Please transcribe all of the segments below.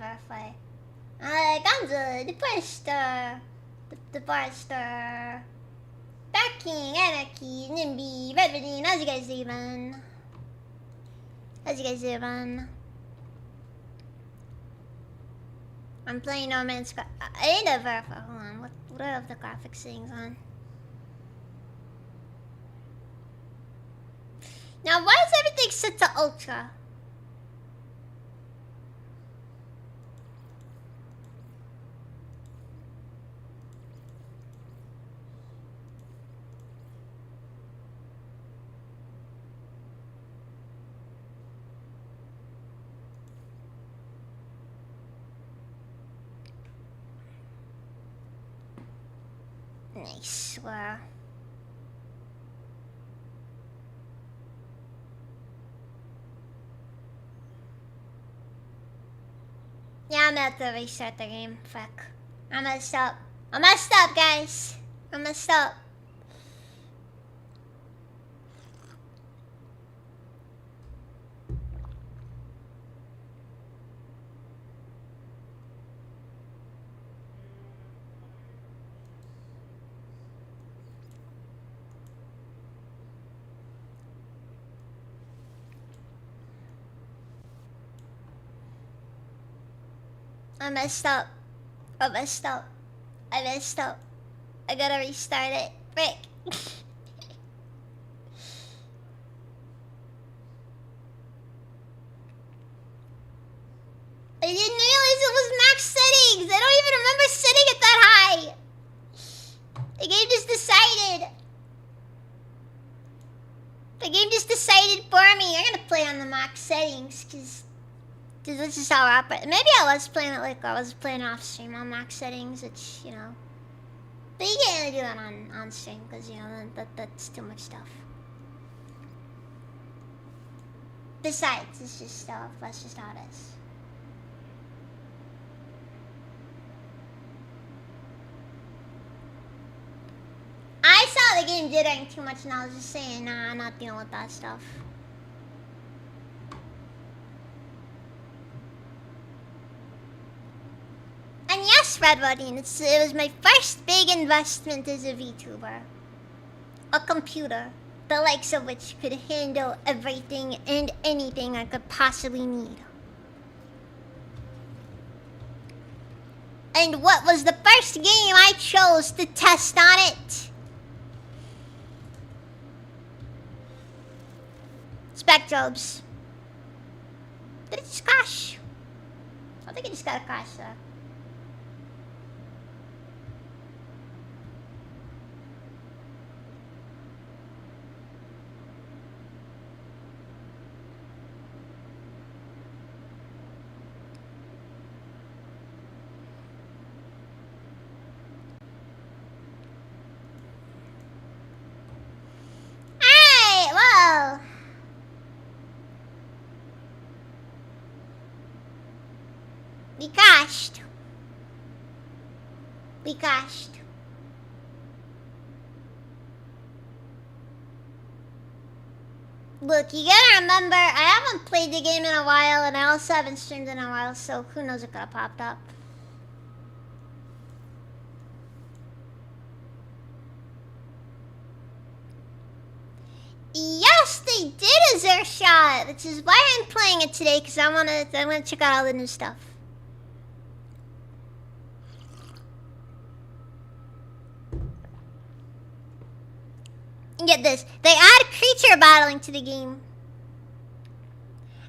verify. Gonzo, the Forester. The Forester. Dark King, Anarchy, Nimby, Redverdine, how's you guys doing? How's you guys doing? I'm playing No Man's Sky. I need to verify. Hold on. What are the graphics settings on? Now, why is everything set to ultra? Nice. Wow. Yeah, I'm about to restart the game. Fuck. I messed up. I messed up, guys. I messed up. I messed up. I messed up. I messed up. I gotta restart it. Frick. I didn't realize it was max settings. I don't even remember setting it that high. The game just decided. The game just decided for me. I'm gonna play on the max settings because this is how I operate. Maybe I was playing it like I was playing off stream on max settings, which, you know. But you can't really do that on stream because, you know, that's too much stuff. Besides, it's just stuff. That's just how it is. I saw the game jittering too much and I was just saying, nah, I'm not dealing with that stuff. And yes, Red Wedding, it was my first big investment as a VTuber. A computer, the likes of which could handle everything and anything I could possibly need. And what was the first game I chose to test on it? Spectrobes. Did it just crash? I think it just got a crash there. Whoa! We crashed. We crashed. Look, you gotta remember, I haven't played the game in a while, and I also haven't streamed in a while, so who knows what could have popped up. Yes, they did a Zerg shot, which is why I'm playing it today, because I wanna check out all the new stuff. And get this, they add creature battling to the game.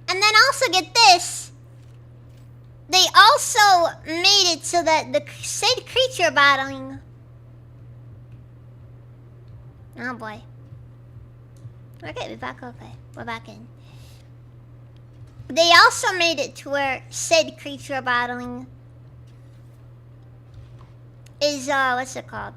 And then also get this, they also made it so that the said creature battling... Oh boy. Okay, we're back. Okay, we're back in. They also made it to where said creature battling is, what's it called?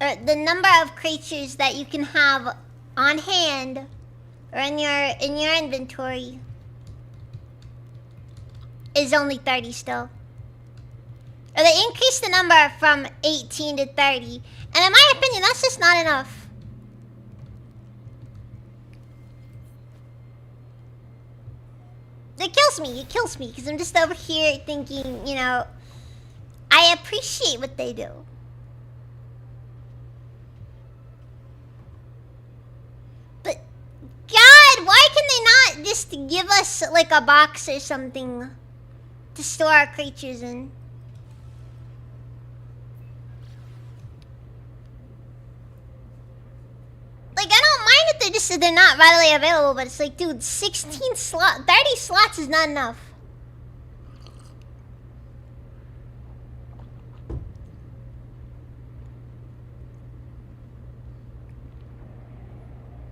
The number of creatures that you can have on hand or in your inventory is only 30 still. Or they increased the number from 18 to 30. And in my opinion, that's just not enough. It kills me. It kills me. Because I'm just over here thinking, you know, I appreciate what they do. But, God, why can they not just give us, like, a box or something to store our creatures in? Like, I don't mind if they're not readily available, but it's like, dude, 16 slots, 30 slots is not enough.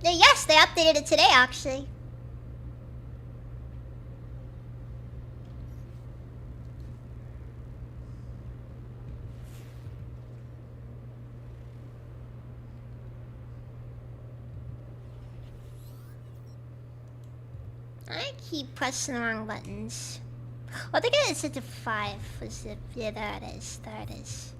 Yeah, yes, they updated it today, actually. I keep pressing the wrong buttons. Oh, I think I set to 5. Yeah, there it is. There it is.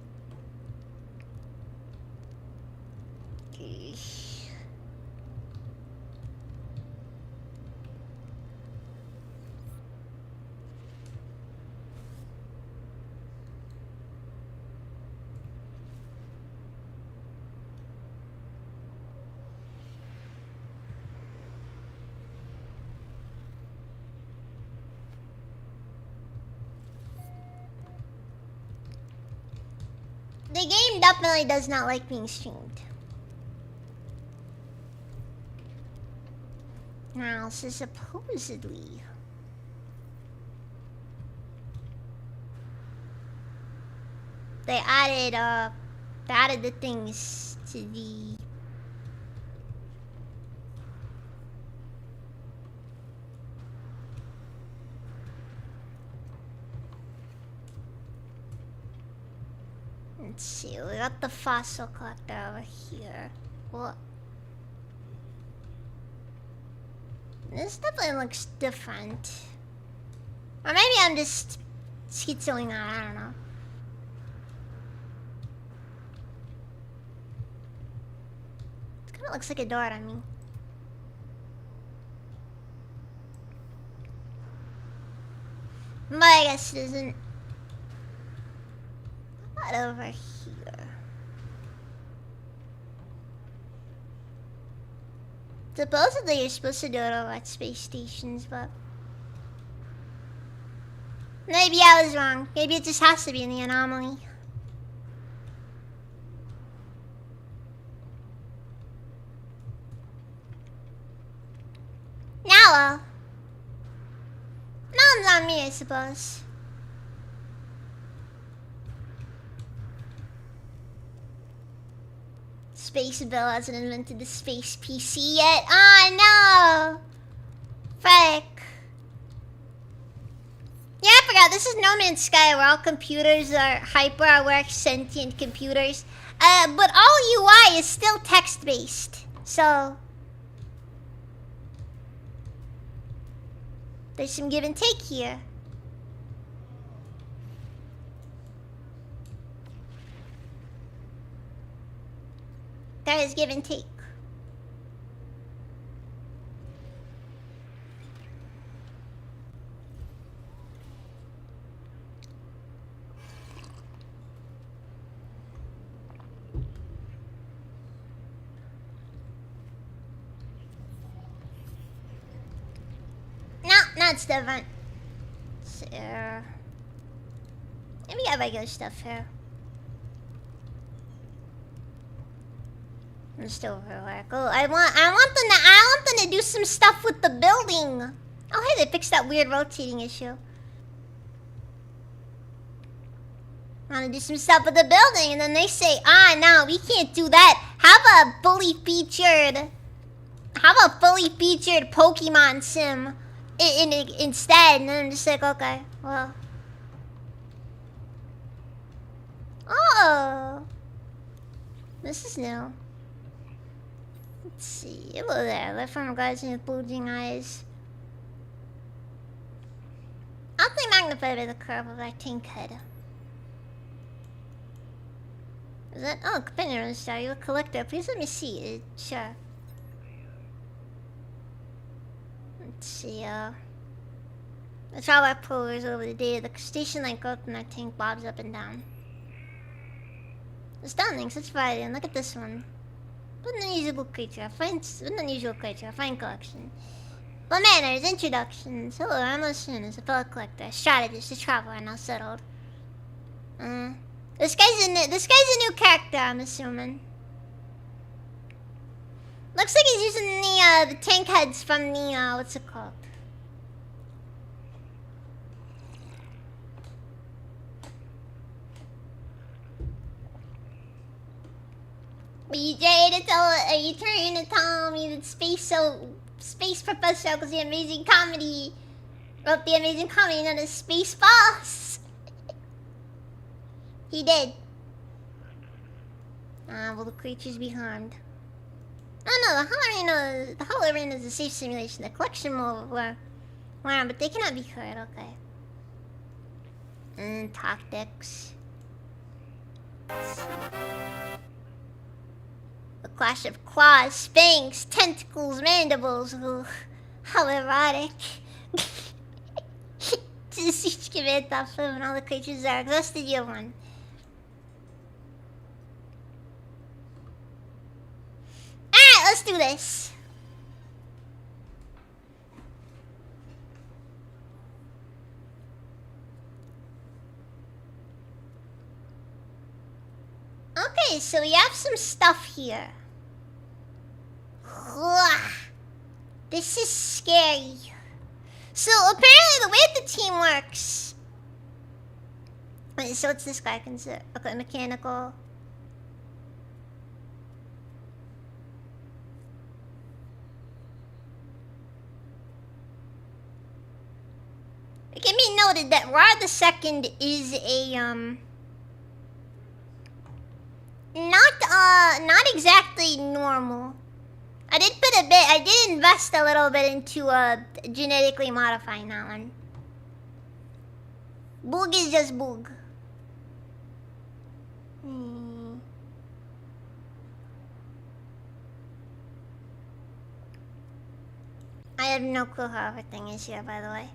The game definitely does not like being streamed. Now, so supposedly... They added the things to the... Let's see, we got the fossil collector over here. What? This definitely looks different. Or maybe I'm just schizoing out, I don't know. It kinda looks like a door to me. But I guess it isn't. What over here? Supposedly you're supposed to do it all at space stations, but... Maybe I was wrong. Maybe it just has to be in the anomaly. Now, now it's on me, I suppose. Space Bill hasn't invented the space PC yet. Oh no! Frick. Yeah, I forgot. This is No Man's Sky, where all computers are hyper-aware, sentient computers. But all UI is still text-based. So... there's some give and take here. There is give and take. No, it's different. So, maybe we got regular stuff here. I'm still overwork. Oh, I want them to do some stuff with the building. Oh, hey, they fixed that weird rotating issue. I want to do some stuff with the building, and then they say, no, we can't do that. Have a fully featured Pokemon sim instead. And then I'm just like, okay, well. Oh, this is new. Let's see. Hello there. Left from guys with bulging eyes. I'll think magnified by the curve of our tank head. Is that? Oh, companion star. You're a collector. Please let me see. Sure. Let's see. The travel pullers over the data. The station light goes up and that tank bobs up and down. Astounding. Such variety. And look at this one. What an unusual creature. Fine collection. Well, manners, introductions. Hello, I'm Ocean, a fellow collector, a strategist, a traveler, now settled. This guy's a new character, I'm assuming. Looks like he's using the tank heads from the what's it called? Are you trying to tell me that Space Professor was the amazing comedy wrote the amazing comedy known as Spaceballs? He did. Will the creatures be harmed? Oh no, the Hollow Arena is a safe simulation. The collection will harm, but they cannot be hurt. Okay. And tactics. A clash of claws, fangs, tentacles, mandibles. Ooh, how erotic. Just each command top and all the creatures are exhausted. You one. Alright, let's do this. Okay, so we have some stuff here. This is scary. So apparently the way the team works. Wait, so what's this guy consider? Okay, mechanical. It can be noted that Ra the Second is a not exactly normal. I did invest a little bit into genetically modifying that one. Boog is just boog. I have no clue how everything is here, by the way.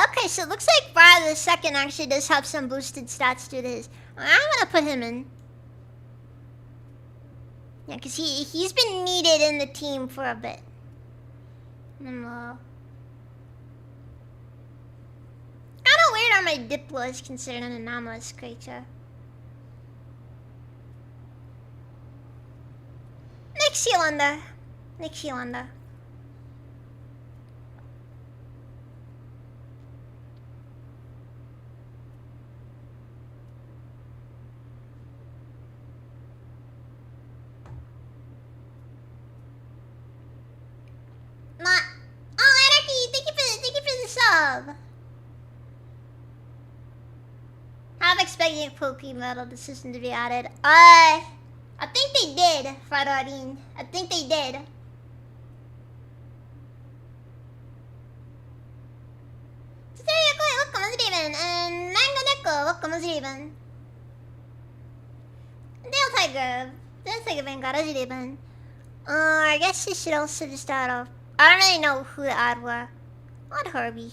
Okay, so it looks like Father the Second actually does have some boosted stats to his. I'm gonna put him in. Yeah, because he's been needed in the team for a bit. Kinda weird how my Diplo is considered an anomalous creature. Next Yolanda. I'm expecting a Pokemon Metal the system to be added. I think they did, Fradardine. I think they did. Welcome as Raven. And Mango Neko, welcome as Raven. Dale Tiger Vanguard as Raven. I guess you should also just start off. I don't really know who the odd were. Odd Herbie.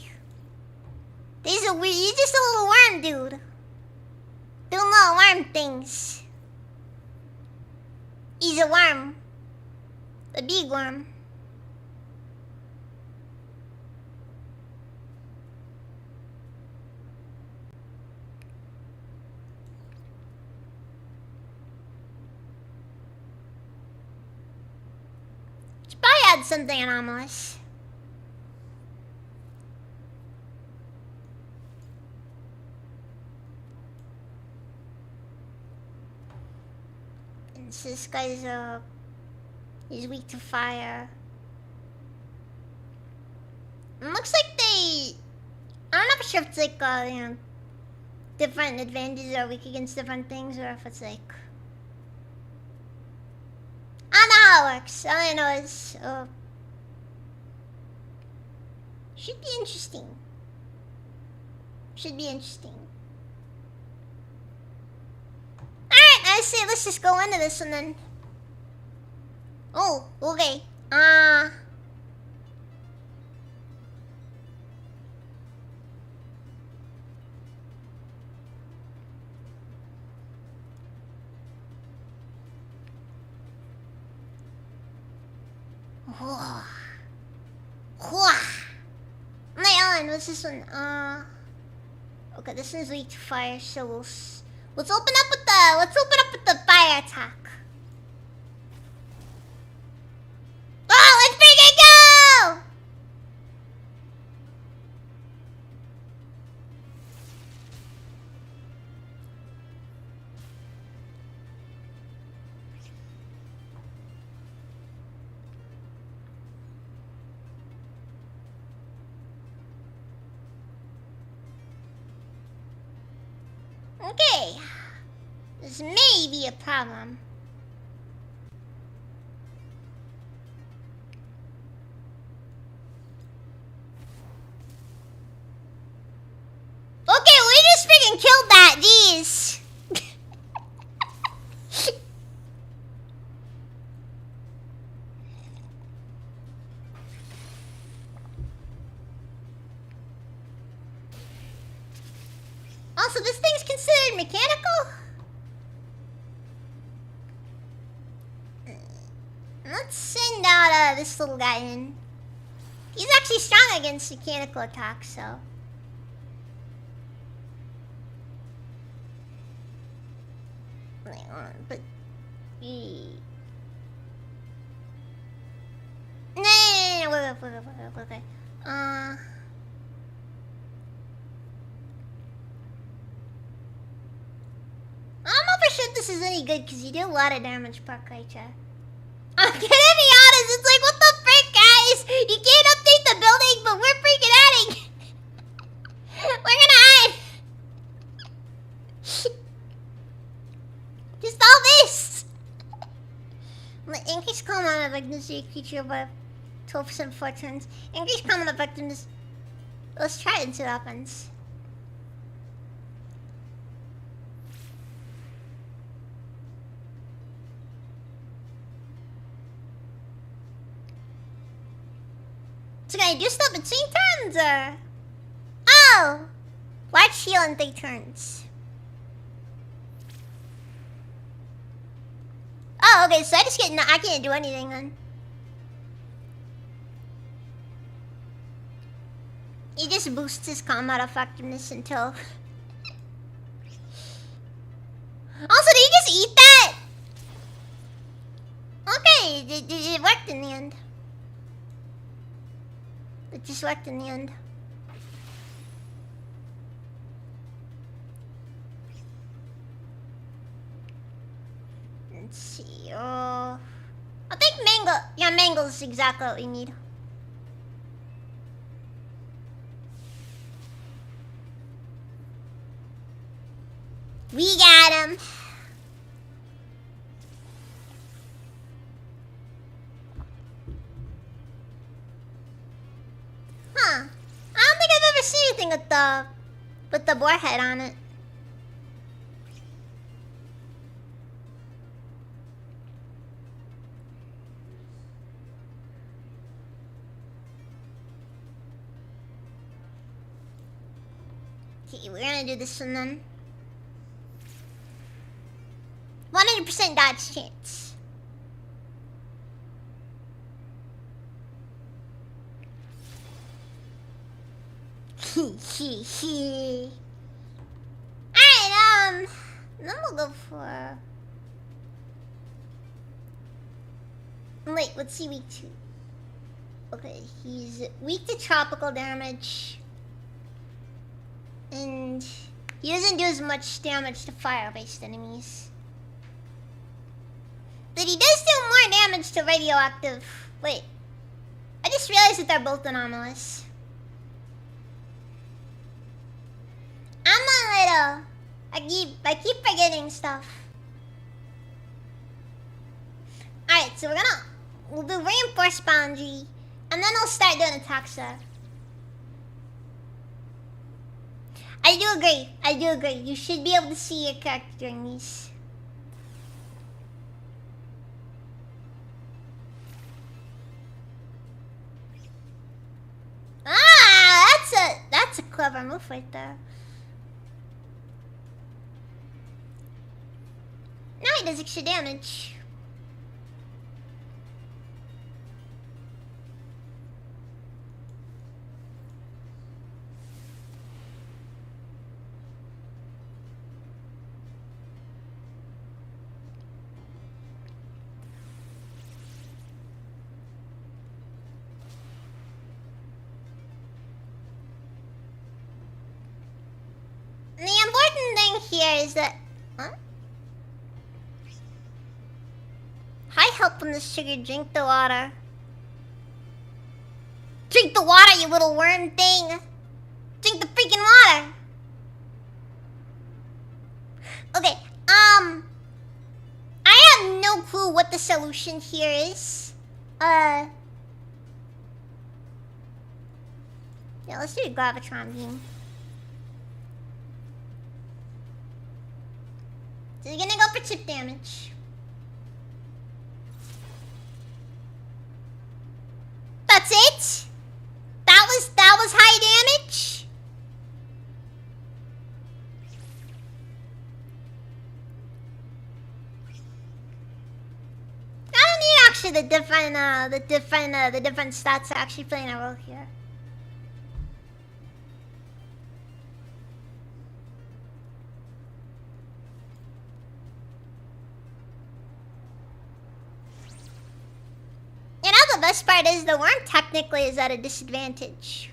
He's just a little worm dude. Doing little worm things. He's a worm. A big worm. Should probably add something anomalous. So this guy's he's weak to fire. It looks like I'm not sure if it's like different advantages are weak against different things, or if it's like... I don't know how it works. All I know is... should be interesting. Should be interesting. Alright, I say let's just go into this one then. Oh, okay. What's this one? Okay, this one's weak to fire, so let's open up with the fire attack. Oh, let's freaking go! Okay, this may be a problem. Okay, we just freaking killed that, jeez. Also, this thing's considered mechanical? Let's send out this little guy in. He's actually strong against mechanical attacks, so... But... No, wait. I don't know for sure if this is any good because you do a lot of damage per creature. I'm gonna be honest, it's like, what the frick, guys? You can't update the building, but we're freaking adding. We're gonna hide. Just all this. Increase common effectiveness of your creature by 12% for 4 turns. Increase common effectiveness. Let's try it and see what happens. So can I do stuff between turns, or? Oh! Large heal in 3 turns. Oh, okay, so I can't do anything then. He just boosts his combat effectiveness until... Also, did he just eat that? Okay, it worked in the end. It just worked in the end. Let's see. I think mango. Yeah, mango is exactly what we need. We got him. Huh. I don't think I've ever seen anything with the boar head on it. Okay, we're gonna do this one then. 100% dodge chance. Alright, then we'll go for... Wait, what's he weak to? Okay, he's weak to tropical damage. And he doesn't do as much damage to fire-based enemies. But he does do more damage to radioactive... Wait. I just realized that they're both anomalous. I'm a little. I keep forgetting stuff. Alright, so we'll do reinforced boundary, and then I'll start doing attack stuff. I do agree. You should be able to see your character during these. Ah, that's a clever move right there. Now he does extra damage. The important thing here is that... Huh? High help from the sugar. Drink the water. Drink the water, you little worm thing. Drink the freaking water. Okay, I have no clue what the solution here is. Yeah, let's do a Gravitron beam. So you're gonna go for chip damage. That's it? That was high damage? I don't need actually the different stats are actually playing a role here. The best part is the worm technically is at a disadvantage.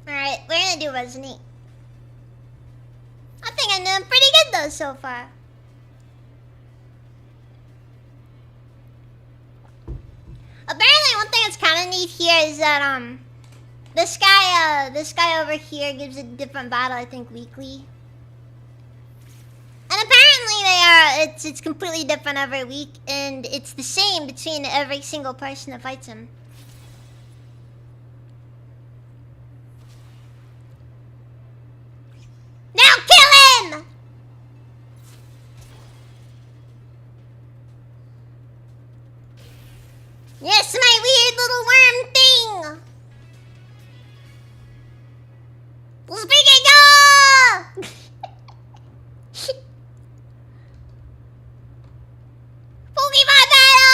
Alright, we're gonna do Resonate. I think I'm doing pretty good though so far. Apparently one thing that's kinda neat here is that this guy over here gives a different battle, I think, weekly. And apparently it's completely different every week, and it's the same between every single person that fights him. Now kill him! Yes, my weird little worm thing! Let's bring it go! Pokemon battle!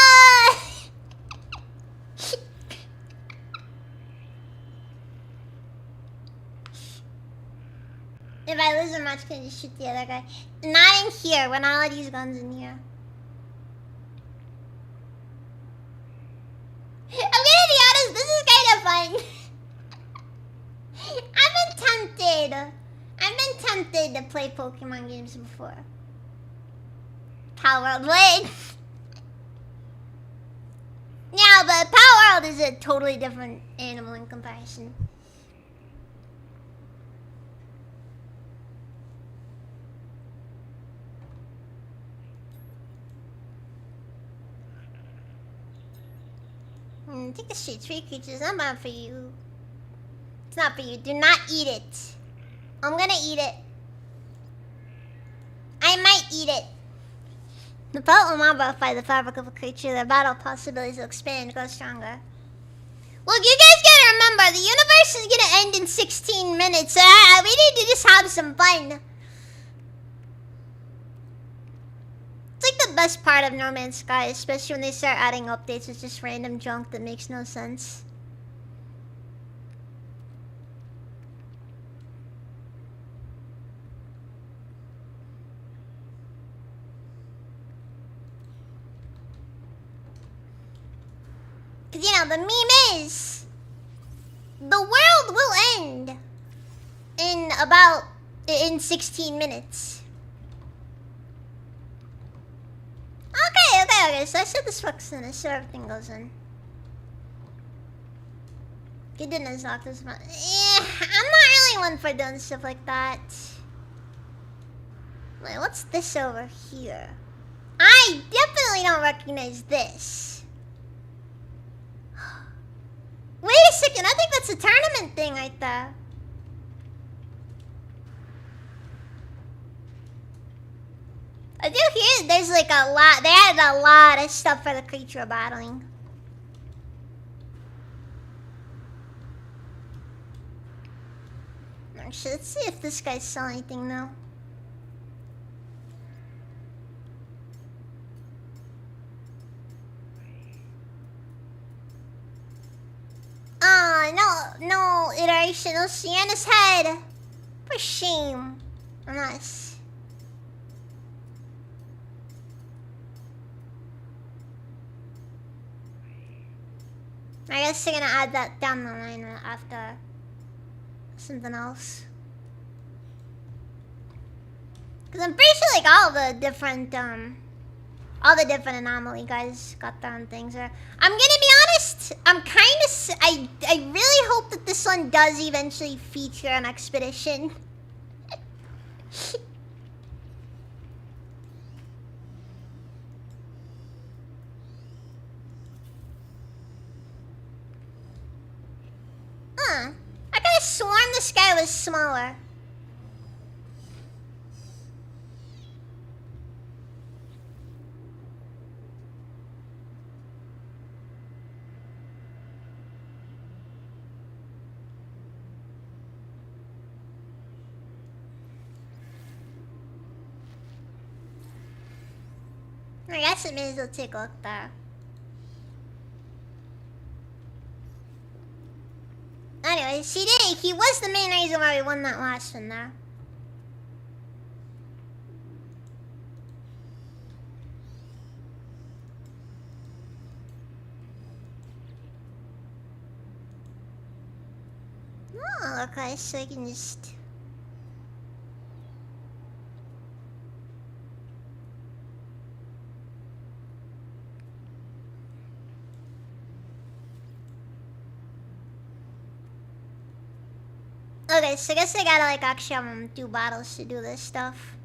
If I lose a match, can I just shoot the other guy? Not in here. We're not allowed to use guns in here. I'm gonna be honest, this is kind of fun. I've been tempted to play Pokemon games before. Power World Blade. Yeah, but Power World is a totally different animal in comparison. Take the shit, three creatures. I'm not for you. It's not for you. Do not eat it. I'm gonna eat it. I might eat it. The battle will modify the fabric of a creature. Their battle possibilities will expand and grow stronger. Look, you guys gotta remember, the universe is gonna end in 16 minutes. We need to just have some fun. It's like the best part of No Man's Sky, especially when they start adding updates with just random junk that makes no sense. you know, the meme is, the world will end in 16 minutes. Okay, so I said this works in, so everything goes in. Good goodness, Doctor's about. I'm not really one for doing stuff like that. Wait, what's this over here? I definitely don't recognize this. Wait a second, I think that's a tournament thing right there. I do hear there's like a lot, they added a lot of stuff for the creature battling. Actually, let's see if this guy saw anything though. No iteration, no Sienna's head. For shame. Unless. I guess they're gonna add that down the line after something else. Cause I'm pretty sure like all the different anomaly guys got their own things. I'm gonna be honest, I really hope that this one does eventually feature an expedition. I could have sworn this guy was smaller. I guess it may as well take a look there. Anyways, he was the main reason why we won that last one there. Oh, okay, so I can just... Okay, so I guess I gotta like actually have 2 battles to do this stuff.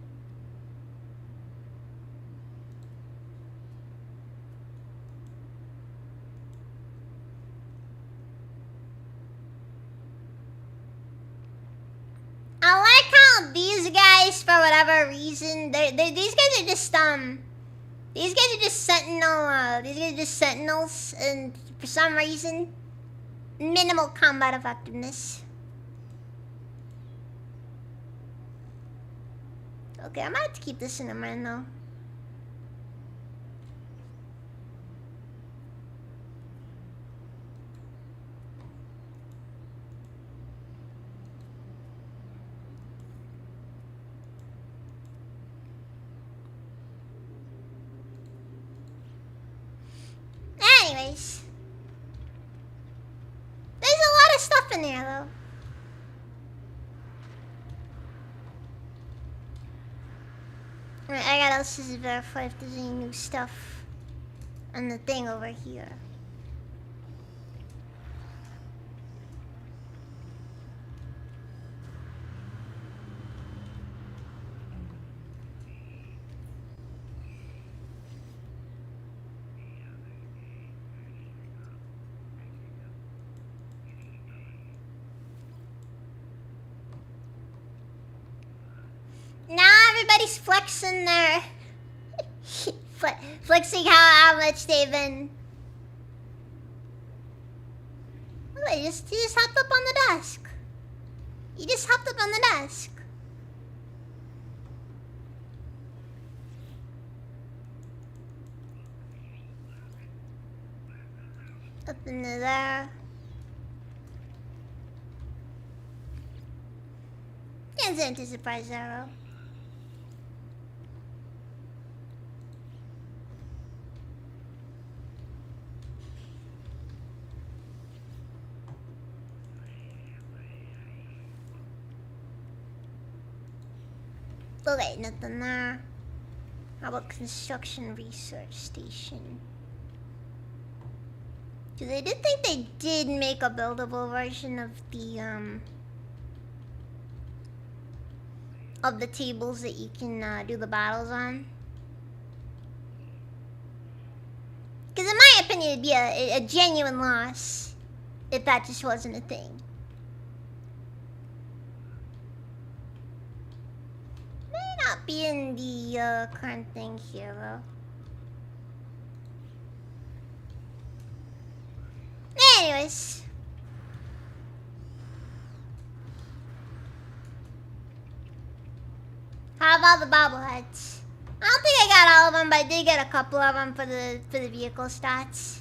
I like how these guys, for whatever reason, these guys are just these guys are just sentinels, and for some reason, minimal combat effectiveness. Okay, I might have to keep this in mind though. Anyways. There's a lot of stuff in there though. Alright, I gotta also verify if there's any new stuff on the thing over here. Everybody's flexing their flexing how much they've been. Oh, he just hopped up on the desk. He just hopped up on the desk. Up into there. Can't anticipate Zero. Okay, nothing there. How about construction research station? Cause I did think they did make a buildable version of the tables that you can do the battles on. Because in my opinion, it'd be a genuine loss if that just wasn't a thing. May not be in the current thing here, though. Anyways. How about the bobbleheads? I don't think I got all of them, but I did get a couple of them for the vehicle stats.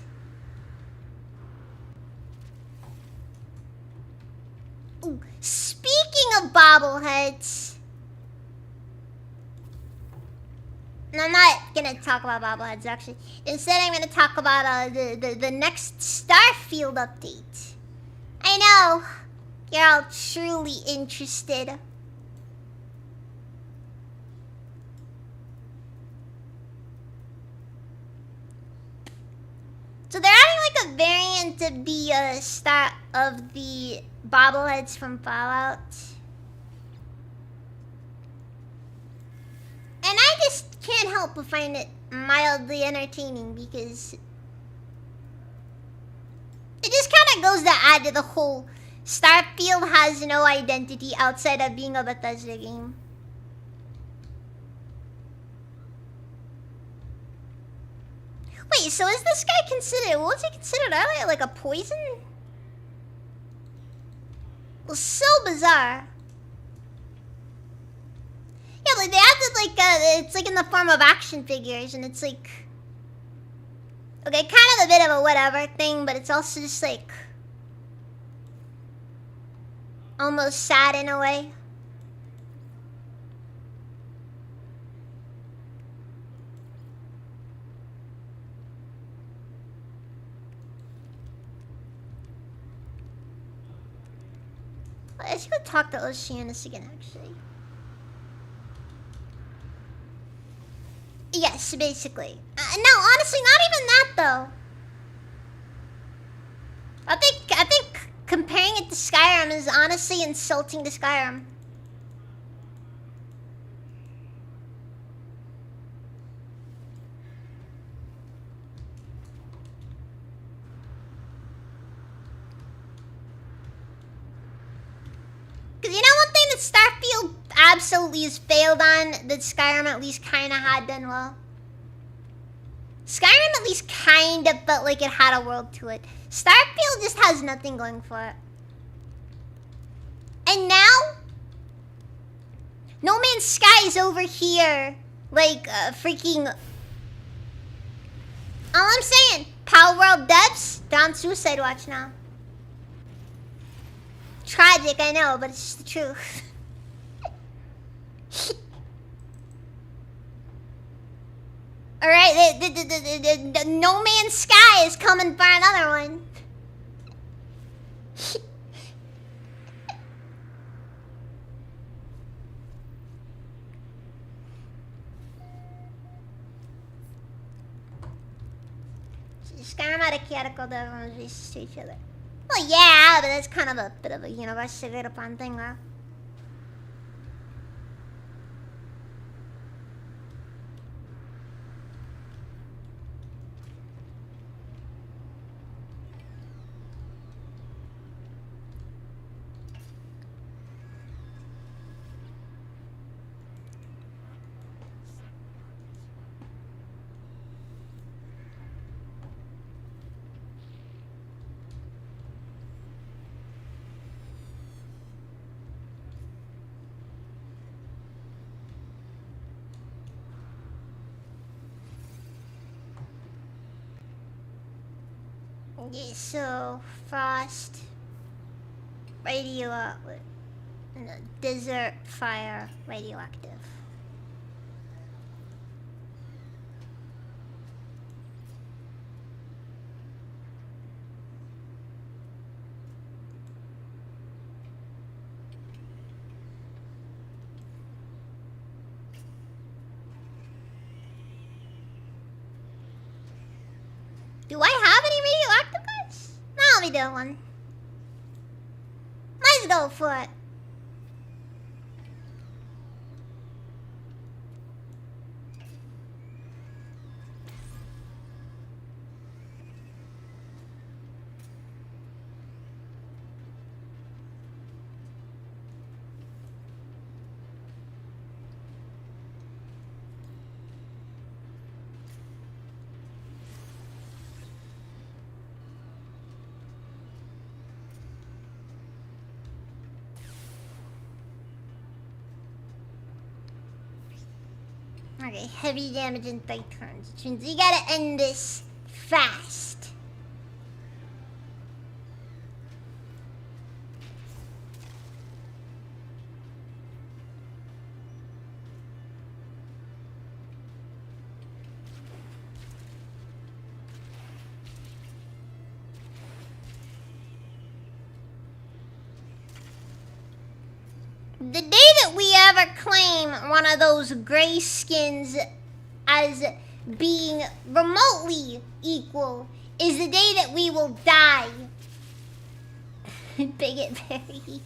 Ooh, speaking of bobbleheads, and I'm not gonna talk about bobbleheads actually. Instead, I'm gonna talk about the next Starfield update. I know you're all truly interested. So they're adding like a variant of the bobbleheads from Fallout. And I just can't help but find it mildly entertaining because it just kind of goes to add to the whole Starfield has no identity outside of being a Bethesda game. Wait, so is this guy considered, what was he considered earlier, like a poison? Well, so bizarre. Yeah, like they added like, it's like in the form of action figures, and it's like, okay, kind of a bit of a whatever thing, but it's also just like, almost sad in a way. I should go talk to Oceanus again, actually. Yes, basically. No, honestly, not even that though. I think comparing it to Skyrim is honestly insulting to Skyrim. Because you know one thing that Starfield absolutely has failed on that Skyrim at least kind of had done well? Skyrim at least kind of felt like it had a world to it. Starfield just has nothing going for it. And now, No Man's Sky is over here. Like, freaking... All I'm saying, Power World devs, they're on suicide watch now. Tragic, I know, but it's just the truth. Alright, the No Man's Sky is coming for another one. Skyrim had a chaotic that everyone was racist to each other. Well, yeah, but that's kind of a bit of a universally agreed upon thing, though. Yeah, so frost, no, desert, fire, radioactive. Do I have any radioactive guys? No, let me do one. Let's go for it. Okay, heavy damage in 3 turns. Which means you gotta end this fast. The day that we ever claim one of those gray skins as being remotely equal is the day that we will die. Bigot Berry.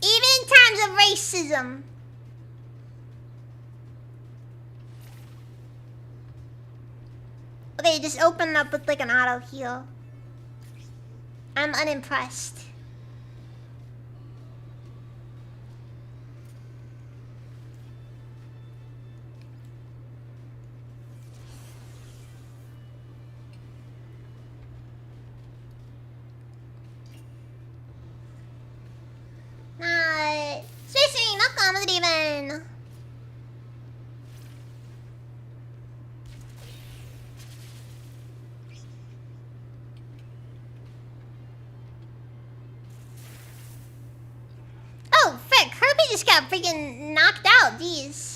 Even in terms of racism. Okay, just open up with like an auto heal. I'm unimpressed. Seriously, not comedy even. Oh, frick, Herbie just got freaking knocked out, jeez.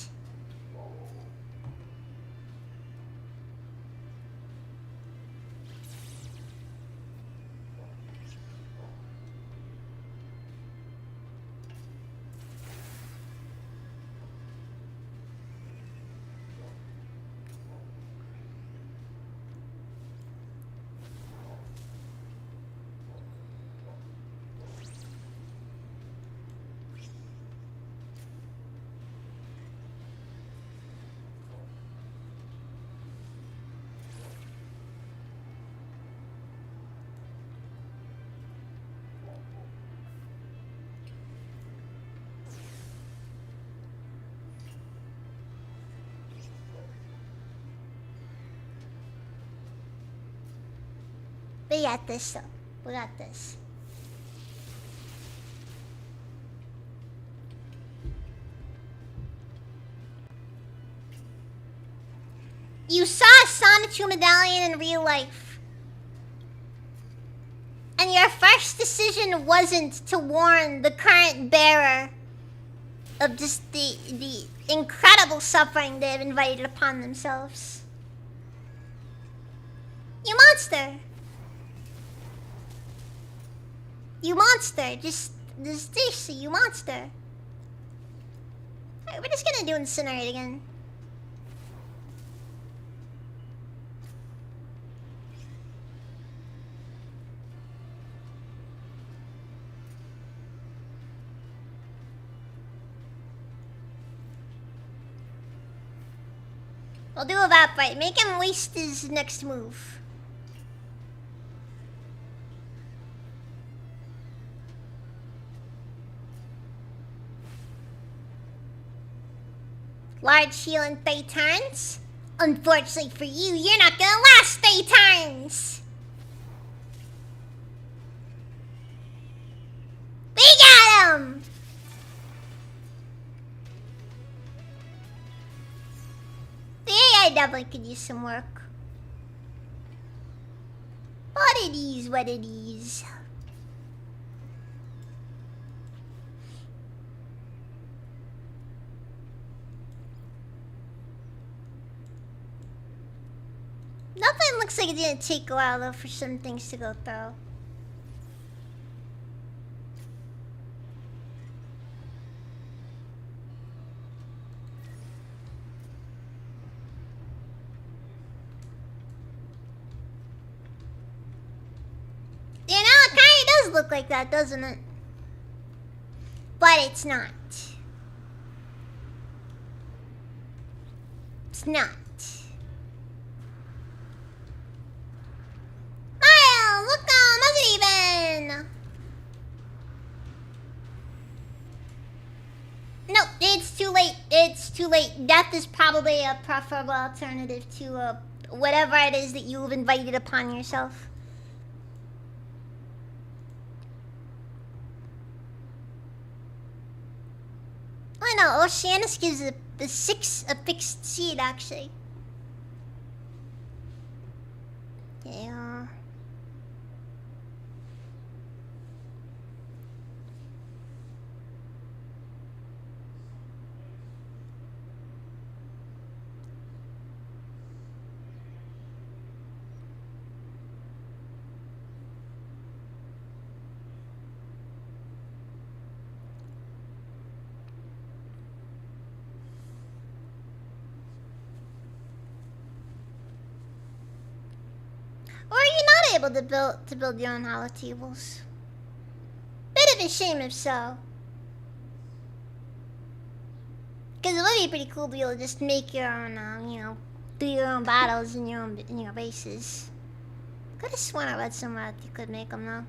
We got this though. We got this. You saw a Sonichu medallion in real life. And your first decision wasn't to warn the current bearer of just the incredible suffering they've invited upon themselves. You monster. You monster. Just seriously, you monster. Alright, we're just gonna do incinerate again. We'll do evaporate. Make him waste his next move. Large heal in 3 turns. Unfortunately for you, you're not gonna last 3 turns. We got him! The AI definitely could use some work. What it is, what it is. Nothing looks like it's gonna take a while though for some things to go through. does look like that, doesn't it? But it's not. It's not. Miles, look down, how's it even? No, it's too late. It's too late. Death is probably a preferable alternative to whatever it is that you've invited upon yourself. Oh no, Oceanus gives the 6 a fixed seed actually. Yeah. Or are you not able to build your own hollow tables? Bit of a shame if so. Because it would be pretty cool to be able to just make your own, do your own battles in your bases. Could have sworn I read somewhere that you could make them though.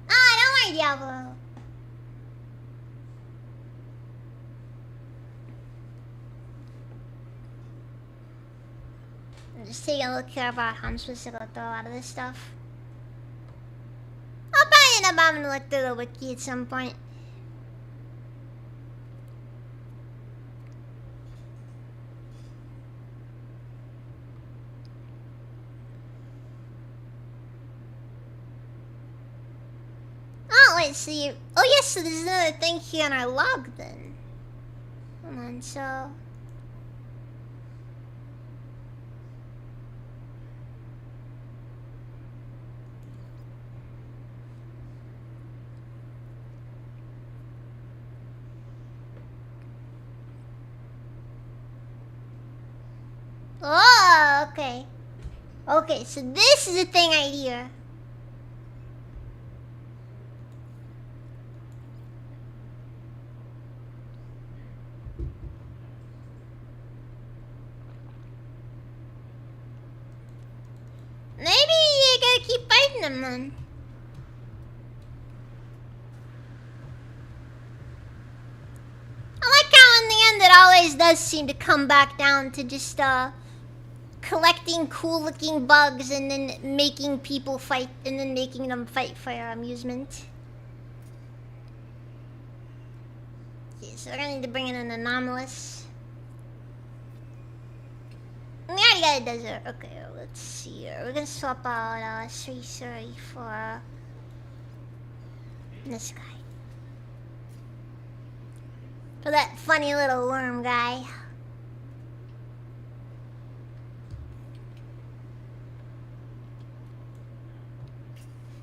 Ah, don't worry, Diablo. I'm just taking a look here about how I'm supposed to go through a lot of this stuff. I'll probably end up having to look through the wiki at some point. Oh, wait, so you... Oh, yes, so there's another thing here on our log, then. Hold on, so... Oh, okay. Okay, so this is a thing right here. Maybe you gotta keep fighting them then. I like how in the end it always does seem to come back down to just collecting cool looking bugs and then making people fight and then making them fight for your amusement. Okay, so we're gonna need to bring in an anomalous. We already got a desert. Okay, let's see here. We're gonna swap out Suri for this guy. For that funny little worm guy.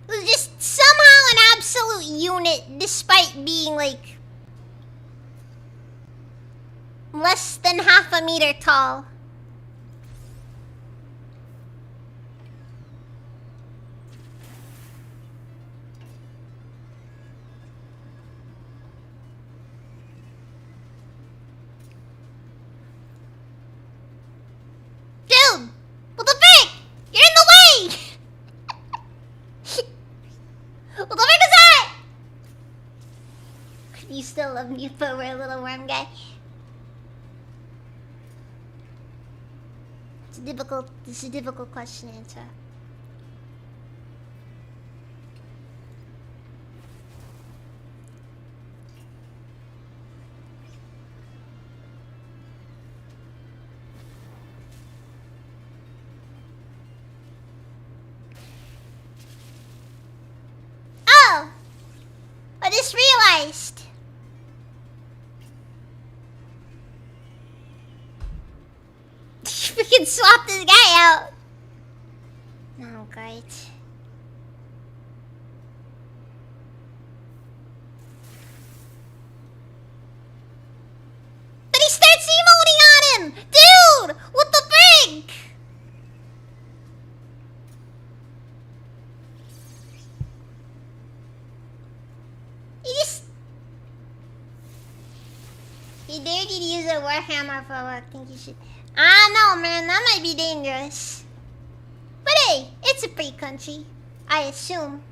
It was just somehow an absolute unit despite being like less than half a meter tall. Dude! What the frick? You're in the way! What the frick is that? You still love me for a little worm guy? This is a difficult question to answer. Oh! I just realized. We can swap this guy out. Oh, great. But he starts emoting on him! Dude! Dude, what the frick? You dared you to use a warhammer for work. Think you should? No, man. That might be dangerous. But hey, it's a free country. I assume.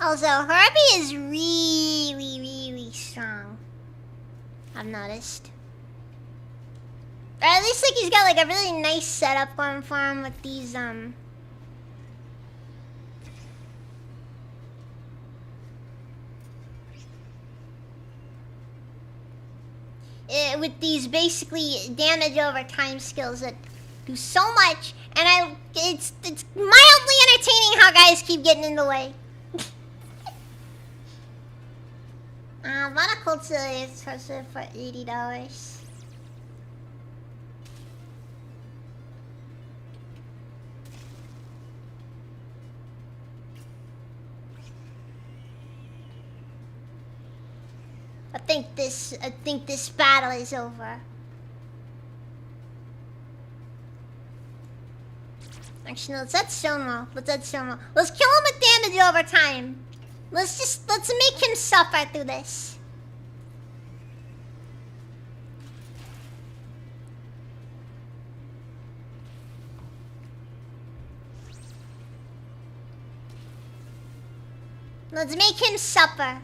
Also, Herbie is really, really strong. I've noticed. Or at least, like, he's got, like, a really nice setup going for him with these, with these basically damage over time skills that do so much, and it's mildly entertaining how guys keep getting in the way. Monoculture is expensive for $80. I think this battle is over. Actually, no, let's add Stonewall. Let's kill him with damage over time. Let's make him suffer through this. Let's make him suffer.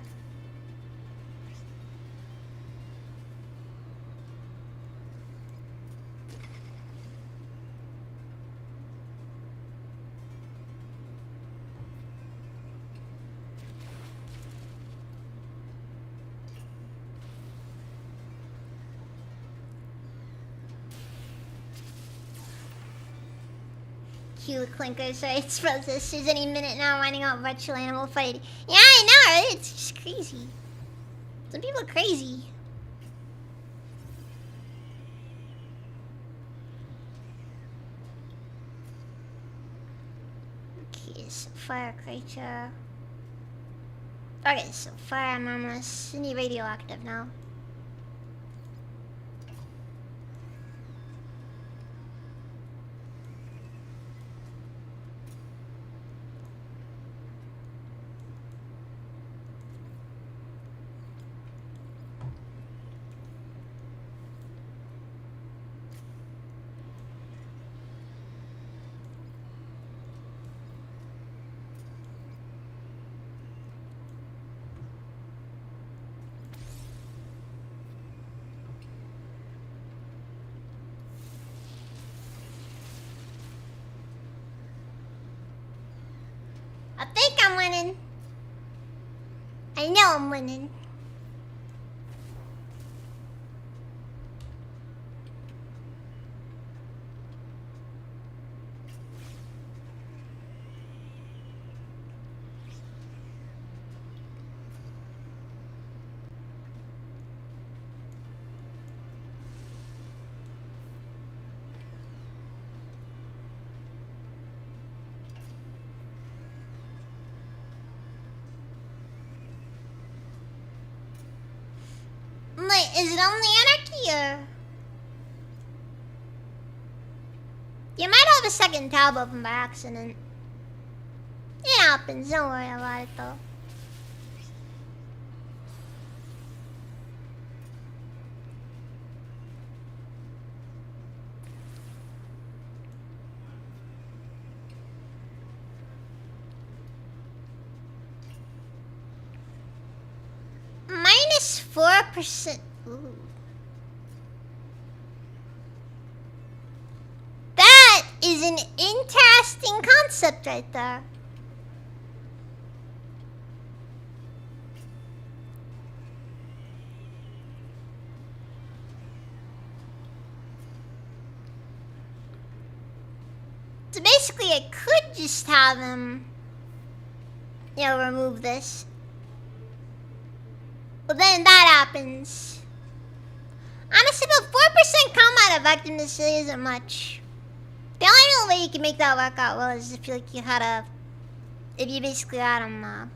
Cue clinkers, right? It's processors any minute now, winding up virtual animal fighting. Yeah, I know, right? It's just crazy. Some people are crazy. Okay, so fire creature. Okay, so fire mammoths. Any radioactive now. I think I'm winning. I know I'm winning. Wait, is it only anarchy or? You might have a second tab open by accident. It happens, don't worry about it though. -4%. Ooh. is an interesting concept right there. So basically I could just have him, you know, remove this. But then that happens. Honestly, about 4% combat effectiveness really isn't much. The only real way you can make that work out well is if you had a... If you basically had him,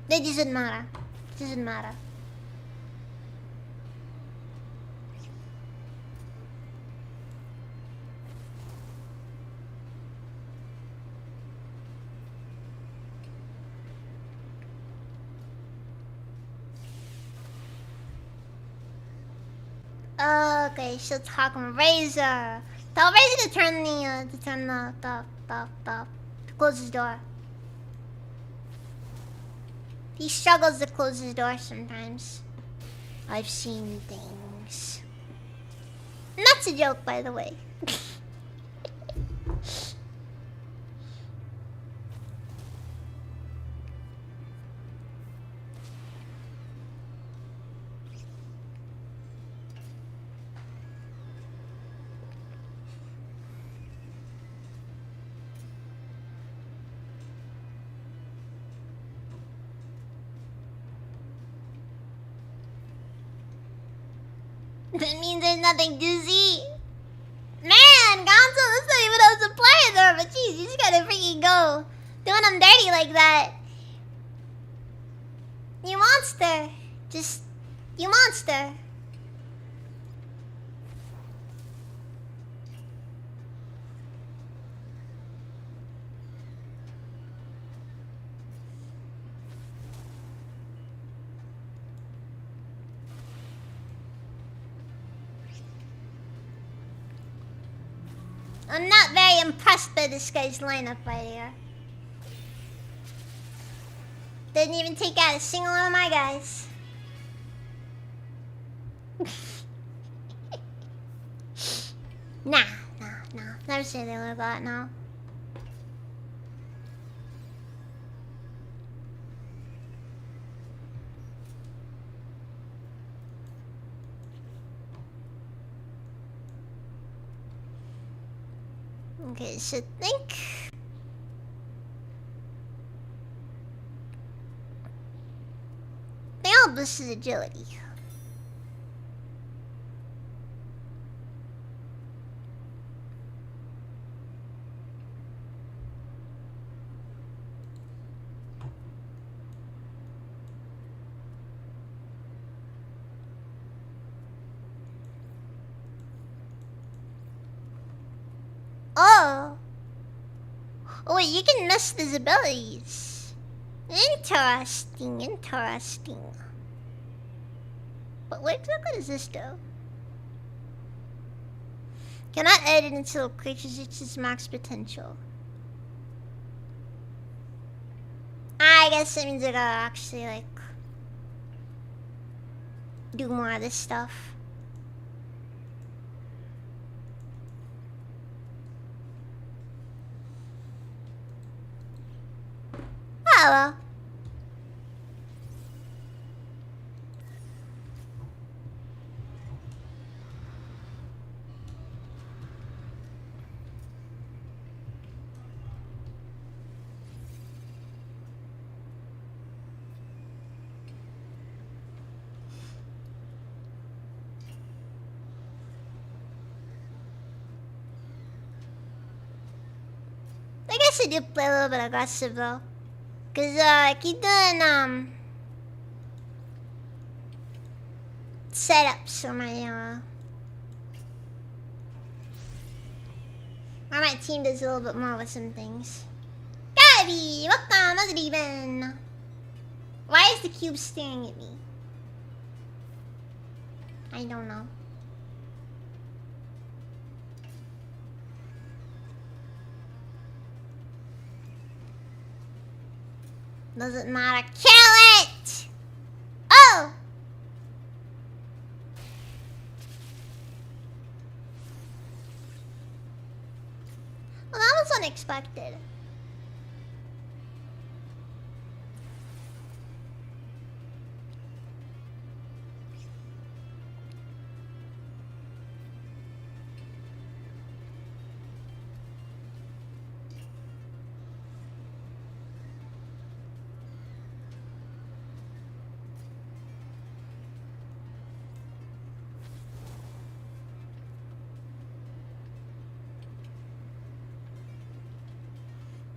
it doesn't matter. It doesn't matter. Okay, she'll talk on Razor. Tell Razor to turn to close his door. He struggles to close his door sometimes. I've seen things. And that's a joke, by the way. That means there's nothing to see. Man, Gonzo, that's not even how to play it there, but jeez, you just gotta freaking go. Doing them dirty like that. You monster. Just, you monster. I'm not very impressed by this guy's lineup right here. Didn't even take out a single one of my guys. Nah. Never say anything like that, no. Okay, so think... They all boosted agility. Oh, wait, you can miss these abilities. Interesting. But what exactly does this do? Cannot edit until creatures reach its max potential. I guess it means I gotta actually, like, do more of this stuff. Oh well. I guess I did play a little bit aggressive though. Cause I keep doing setups for my team does a little bit more with some things. Gabby, welcome, how's it even? Why is the cube staring at me? I don't know. Doesn't matter. Kill it! Oh! Well, that was unexpected.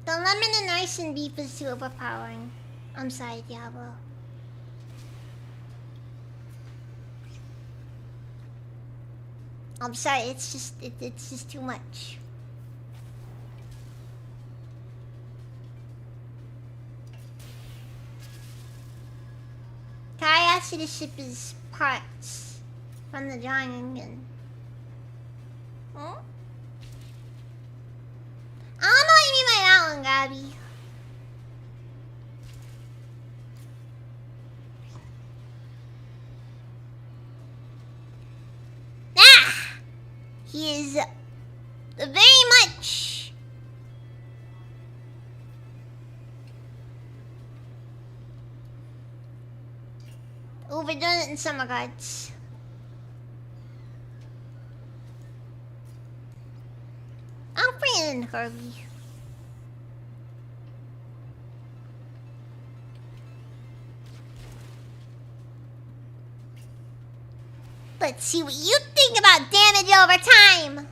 The lemon and rice and beef is too overpowering. I'm sorry, Diablo. I'm sorry, it's just too much. Kai asked you to ship his parts from the drawing engine. Hmm? I don't know what you mean by that one, Gabby. Ah! He is very much overdone it in some regards. I'm bringing in Herbie. Let's see what you think about damage over time.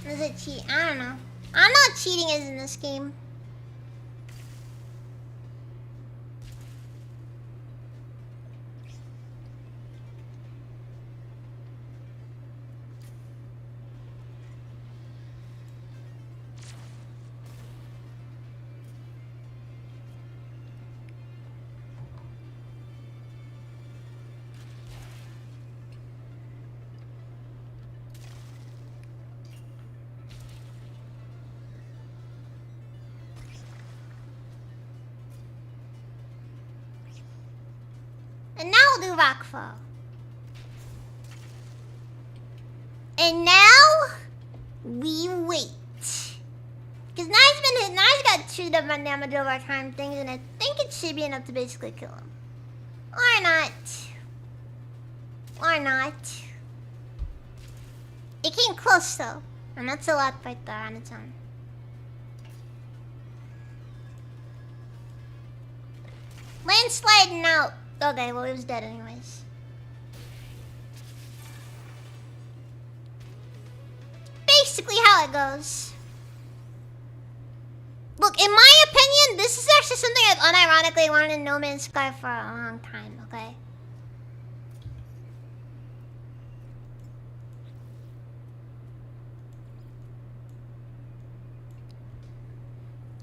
Is it cheat? I don't know. I don't know what cheating is in this game. And now we'll do Rockfall. And now we wait. Because now he's got 2 different damage over time things, and I think it should be enough to basically kill him. Or not. Or not. It came close though. And that's a lot right there on its own. Landsliding out. Okay, well, he was dead anyways. Basically how it goes. Look, in my opinion, this is actually something I've unironically wanted in No Man's Sky for a long time, okay?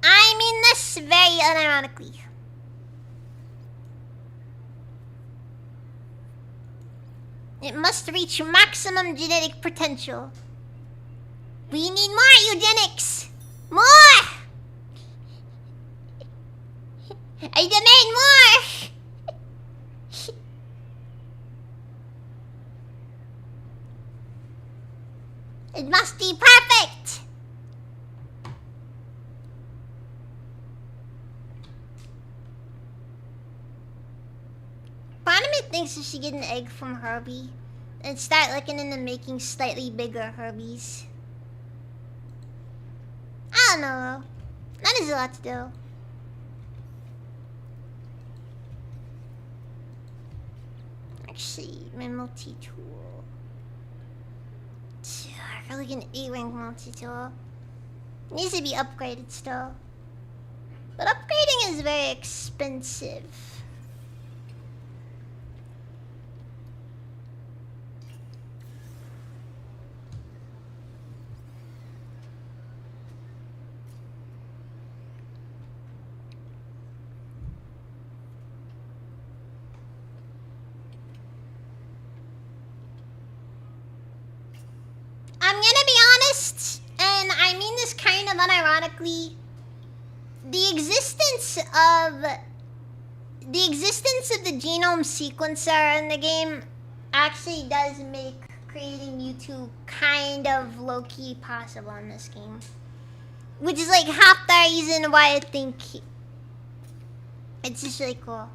I mean this very unironically. It must reach maximum genetic potential. We need more eugenics! More! I demand more! It must be perfect! Part of me thinks we should get an egg from Herbie and start looking into making slightly bigger Herbies. I don't know. That is a lot to do. Actually, my multi-tool. I really an A-rank multi-tool. Needs to be upgraded still. But upgrading is very expensive. I'm gonna be honest, and and I mean this kind of unironically, the existence of the genome sequencer in the game actually does make creating YouTube kind of low-key possible in this game. Which is like half the reason why I think it's just really cool.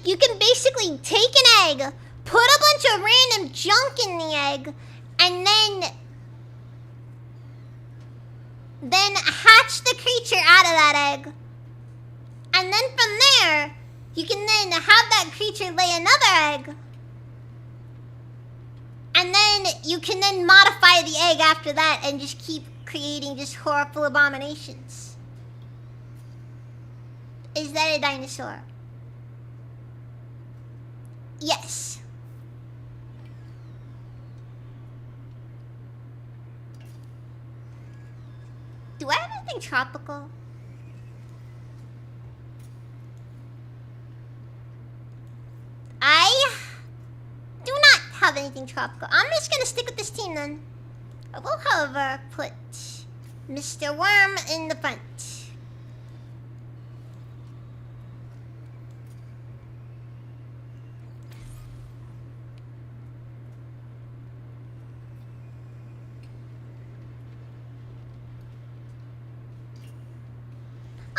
You can basically take an egg, put a bunch of random junk in the egg, and then hatch the creature out of that egg. And then from there, you can then have that creature lay another egg. And then you can then modify the egg after that and just keep creating just horrible abominations. Is that a dinosaur? Yes. Do I have anything tropical? I do not have anything tropical. I'm just gonna stick with this team then. I will, however, put Mr. Worm in the front.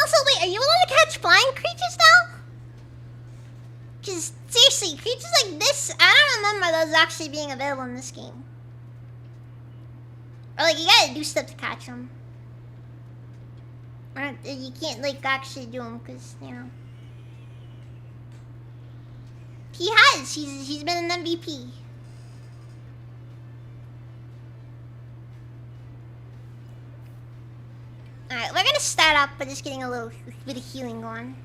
Also, wait, are you allowed to catch flying creatures now? Because, seriously, creatures like this, I don't remember those actually being available in this game. Or, like, you gotta do stuff to catch them. Or, you can't, like, actually do them, because, you know. He has. He's been an MVP. Alright, we're gonna start off by just getting a little bit of healing going.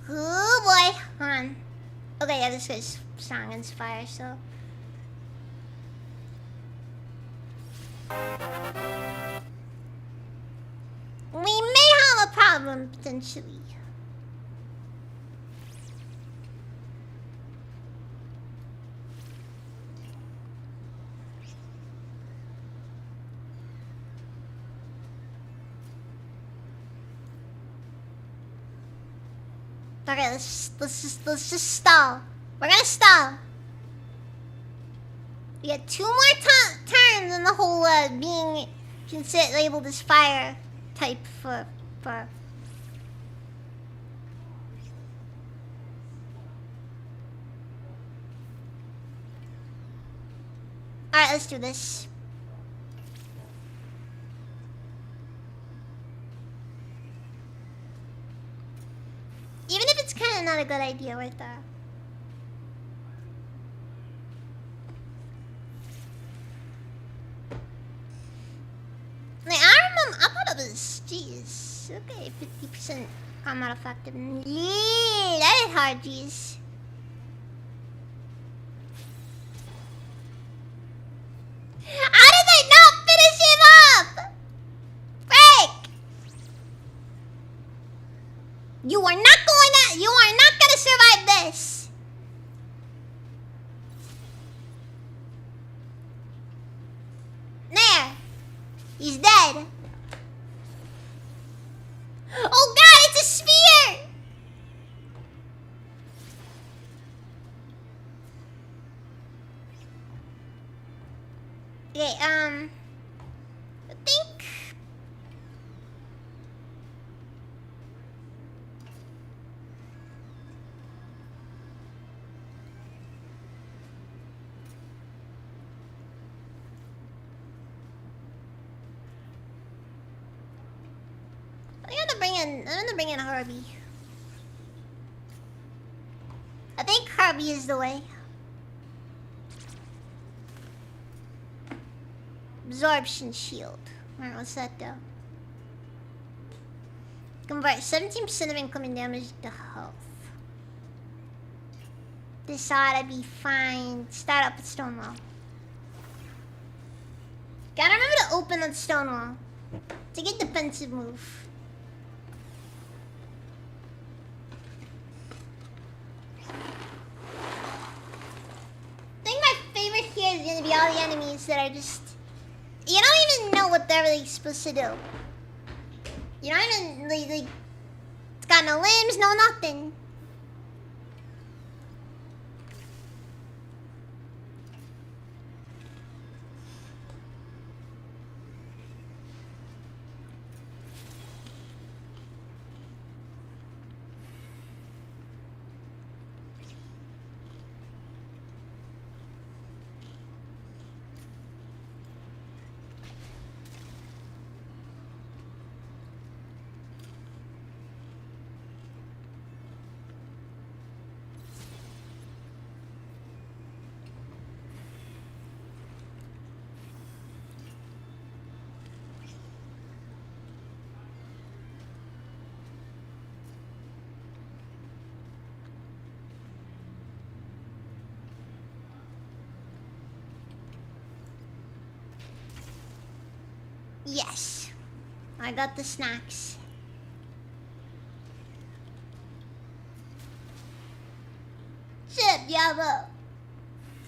Oh boy, hold on. Okay, yeah, this is Song Inspire, so. We may have a problem, potentially. Okay, let's just stall. We're gonna stall. We got 2 more turns and the whole being considered labeled as fire type for. Alright, let's do this. Even if it's kind of not a good idea right there. Like, I thought it was, jeez. Okay, 50% combat effectiveness. Yeah, that is hard, jeez. How did they not finish him off? Frick! You are not gonna survive this. There. He's dead. Oh god, it's a spear! Okay, I think I'm gonna bring in Harvey. I think Harvey is the way. Absorption shield. Alright, what's that do? Convert 17% of incoming damage to health. This ought to be fine. Start up with Stonewall. Gotta remember to open on Stonewall. To get defensive move. I think my favorite here is gonna be all the enemies that are just... You don't even know what they're really supposed to do. You don't even, like... It's got no limbs, no nothing. Yes. I got the snacks. Shut up, Diablo.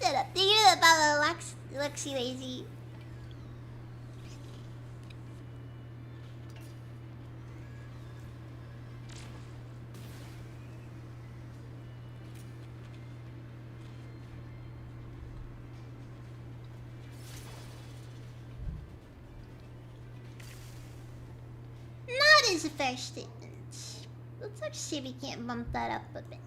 Shut up. Do you know about Lexi Lazy? Is a fair statement. Let's actually see if we can't bump that up a bit.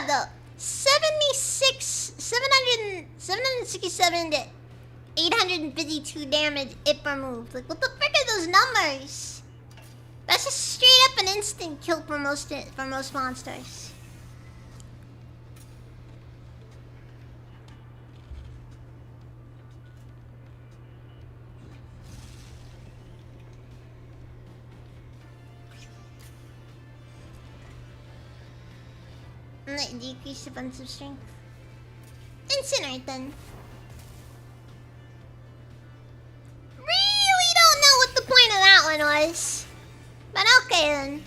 Though 767 to 852 damage if removed. Like, what the frick are those numbers? That's just straight up an instant kill for most monsters. Decrease defensive strength. Incinerate then. Really don't know what the point of that one was. But okay then.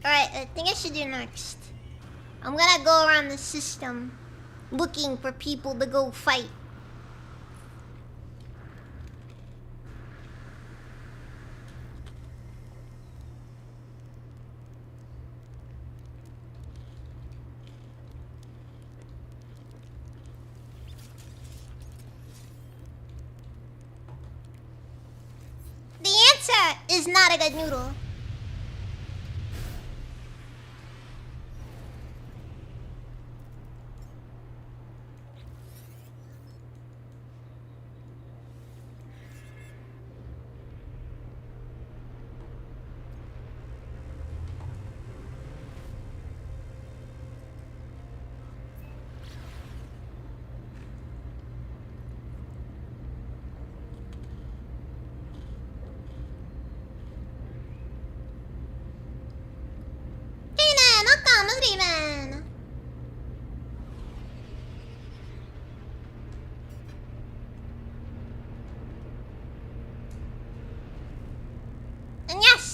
Alright, I think I should do next. I'm gonna go around the system looking for people to go fight. The answer is not a good noodle.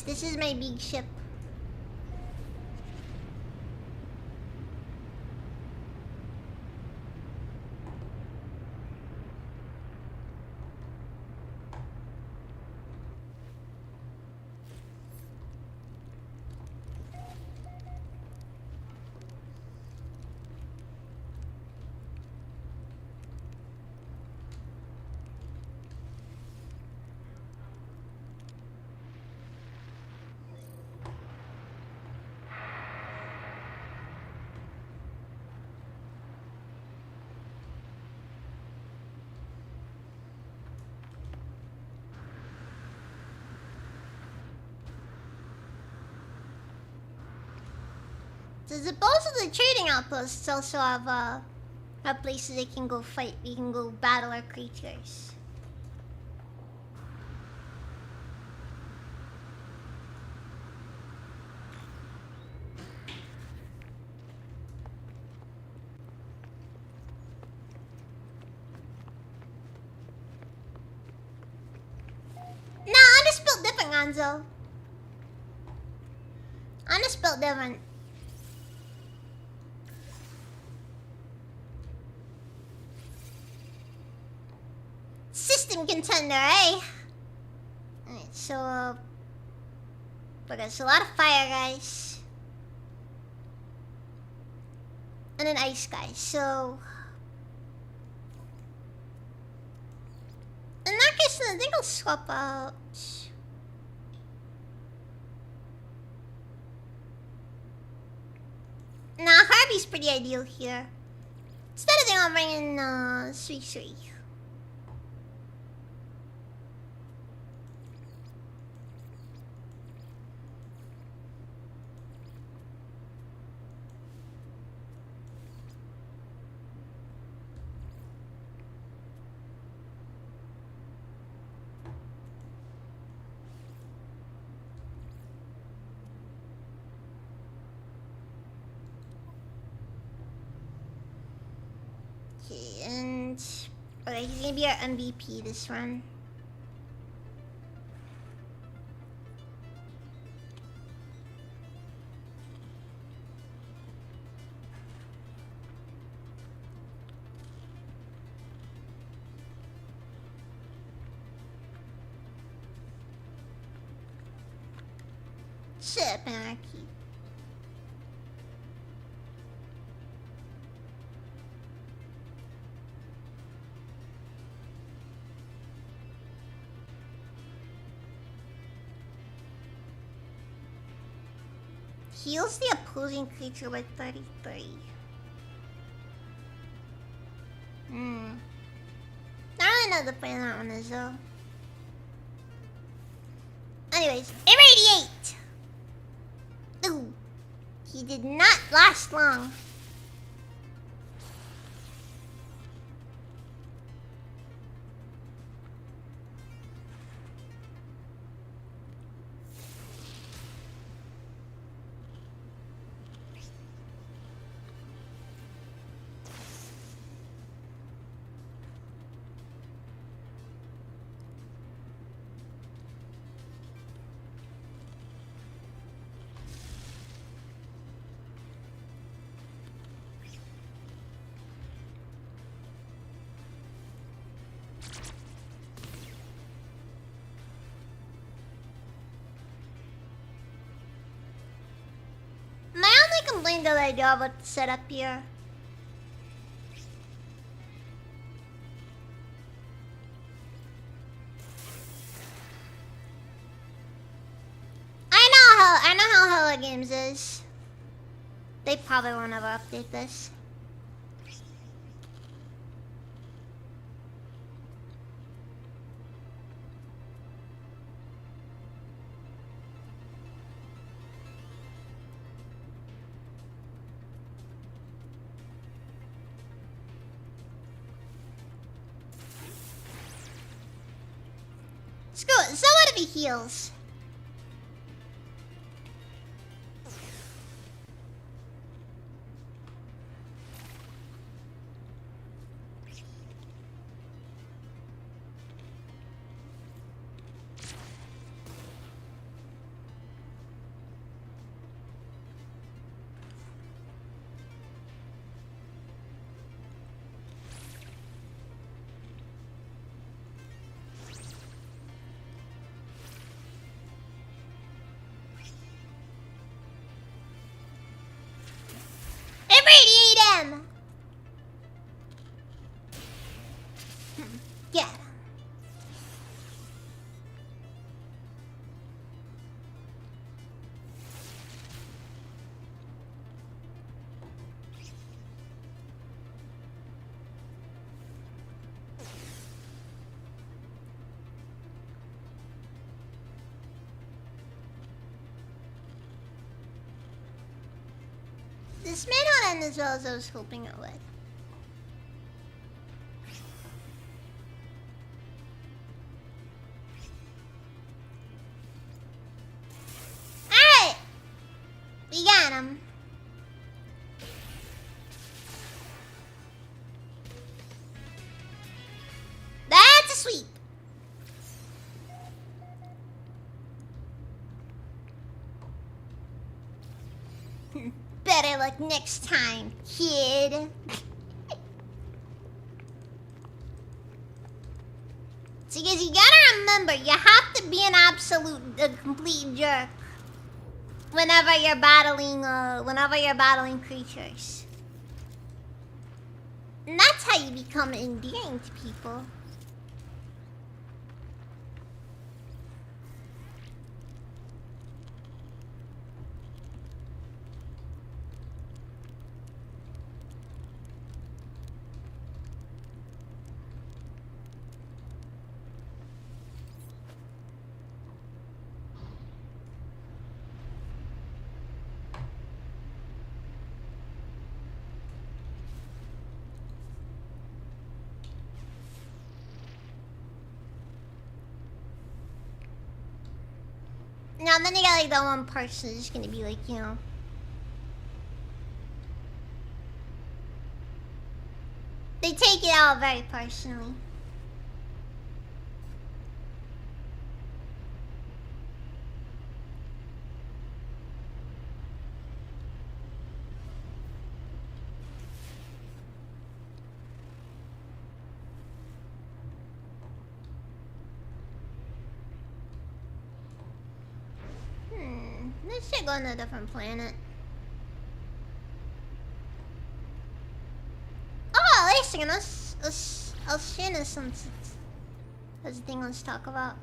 This is my big ship. So supposedly trading outposts also have places they can go fight. We can go battle our creatures. No, I just built different, Gonzo. I just built different. System contender, eh? Alright, so but there's a lot of fire guys. And an ice guy, so in that case I think I'll swap out. Nah, Harvey's pretty ideal here. Instead I think I'll bring in Sui Sui. And okay, he's gonna be our MVP this run. Ship anarchy. Heals the opposing creature by 33. I don't really know the plan that one is though. Anyways, irradiate! Ooh, he did not last long. Complain that I do about the setup here. I know how Hella Games is. They probably won't ever update this. Screw it, so what if he heals? This may not end as well as I was hoping it would. Alright! We got him. That's a sweep. Better luck next time, kid. See, because you gotta remember, you have to be an a complete jerk whenever you're battling creatures. And that's how you become endearing to people. Now then you got like that one person who's gonna be like, you know. They take it out very personally. Let's go on a different planet. Oh, wait a second. I'll share some. That's the thing let's talk about.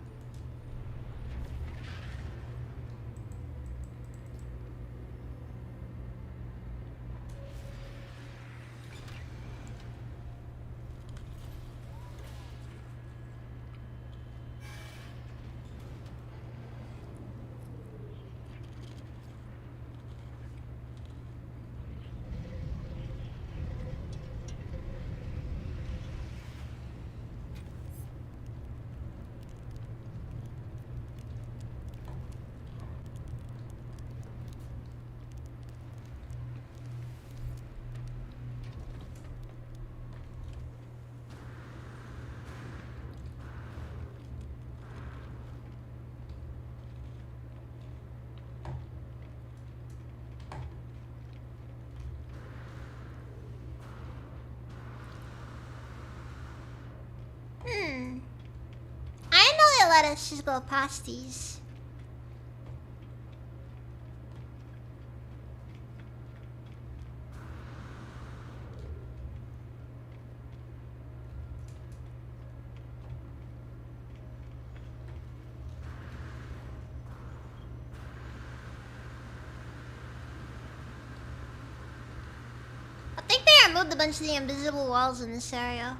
I didn't know they let us just go past these. I think they removed a bunch of the invisible walls in this area.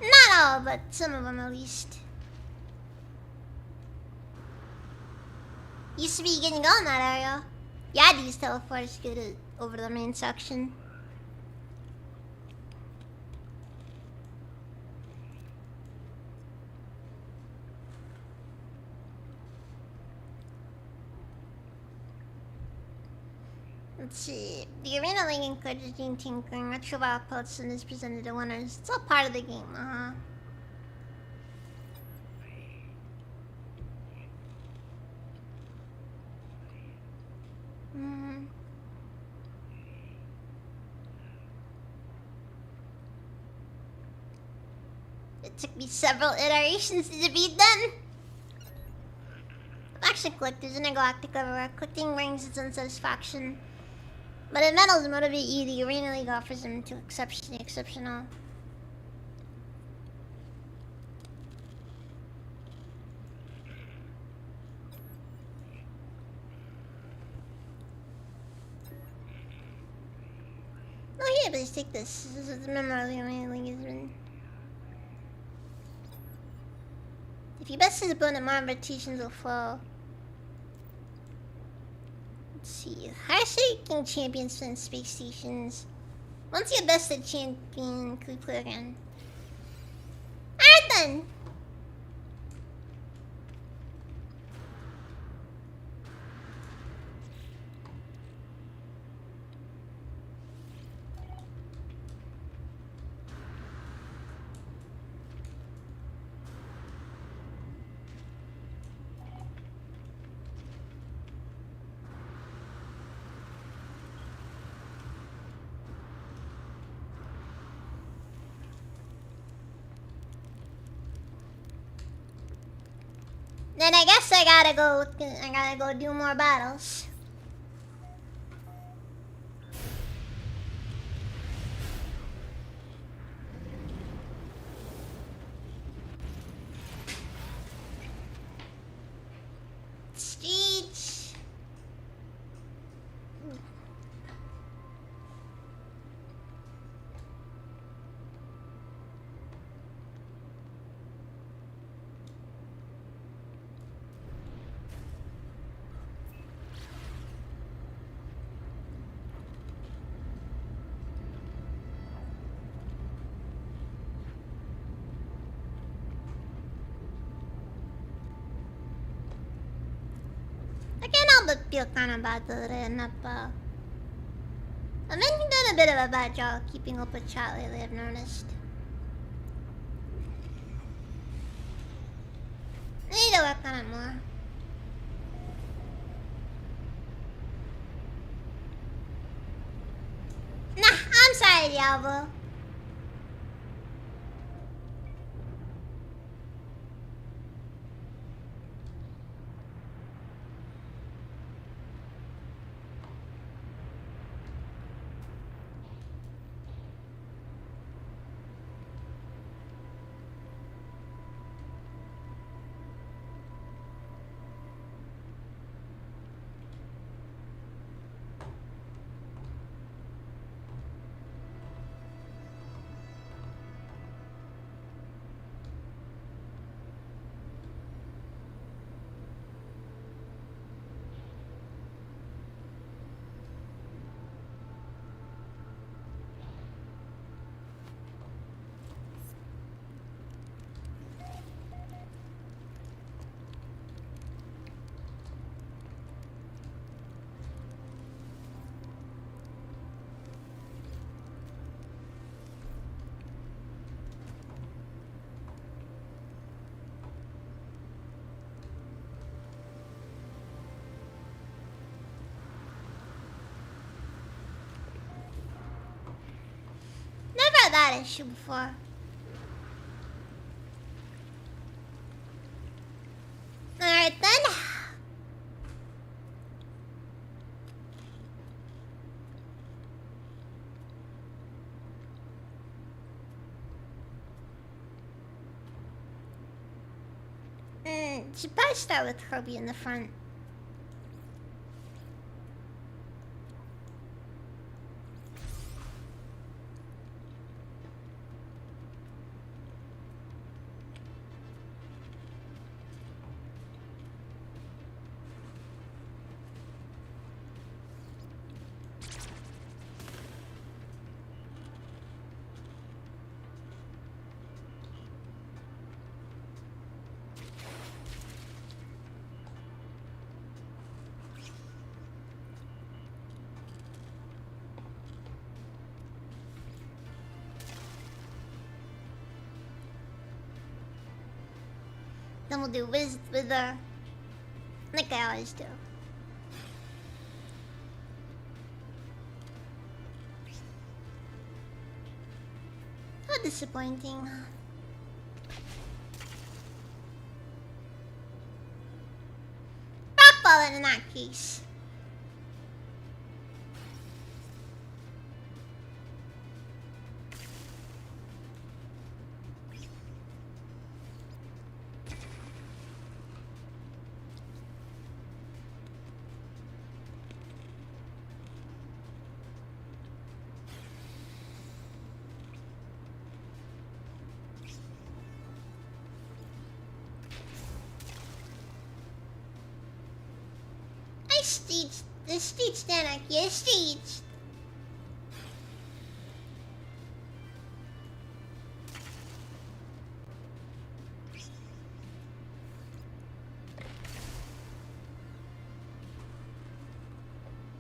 Not all, but some of them at least. Used to be getting go in that area. Yeah, these teleporters get it over the main section. Let's see. The arena link encourages gene tinkering. Retrieval outputs and is presented to winners. It's all part of the game, It took me several iterations to defeat them. Action collectors intergalactic everywhere. Collecting brings its own satisfaction. But if medals motivate you, the Arena League offers them to exceptional. Oh yeah, please take this. This is the memo the Arena League has been. If you best his opponent, more invitations will flow. Let's see. Highest ranking champions in space stations. Once you get bested champion, could we play again? Alright then. Then I guess I gotta go do more battles. Streets. I can't help but feel kind of bad that I end up, I've been doing a bit of a bad job keeping up with chat lately, I've noticed. I need to work on it more. Nah, I'm sorry, Diablo. Never had that issue before. Alright then. Should probably start with Herbie in the front. Then we'll do Wither, like I always do. How disappointing. Rock ball in that case. Steeds It's stitched, Danak. It's stitched.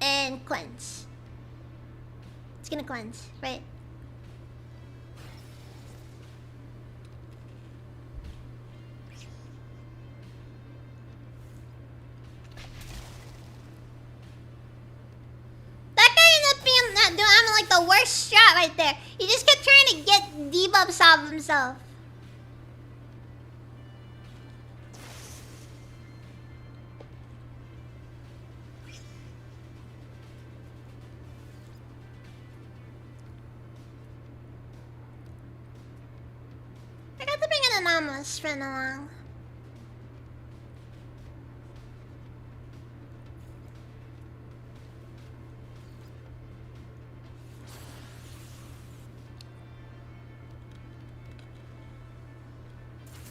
And cleanse. It's gonna cleanse, right? That guy ended up being I'm like the worst strat right there. He just kept trying to get debuffs off himself. I got to bring an anomalous friend along.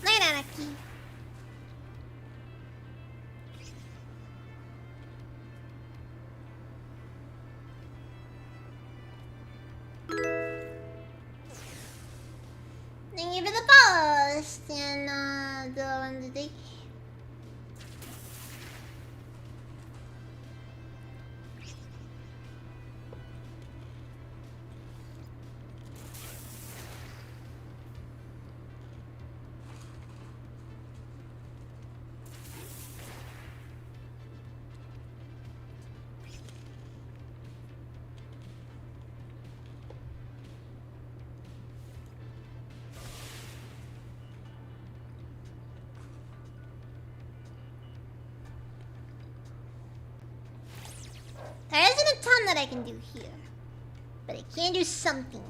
Night Anarchy. Thank you for the follows. And the one today. There isn't a ton that I can do here, but I can do something.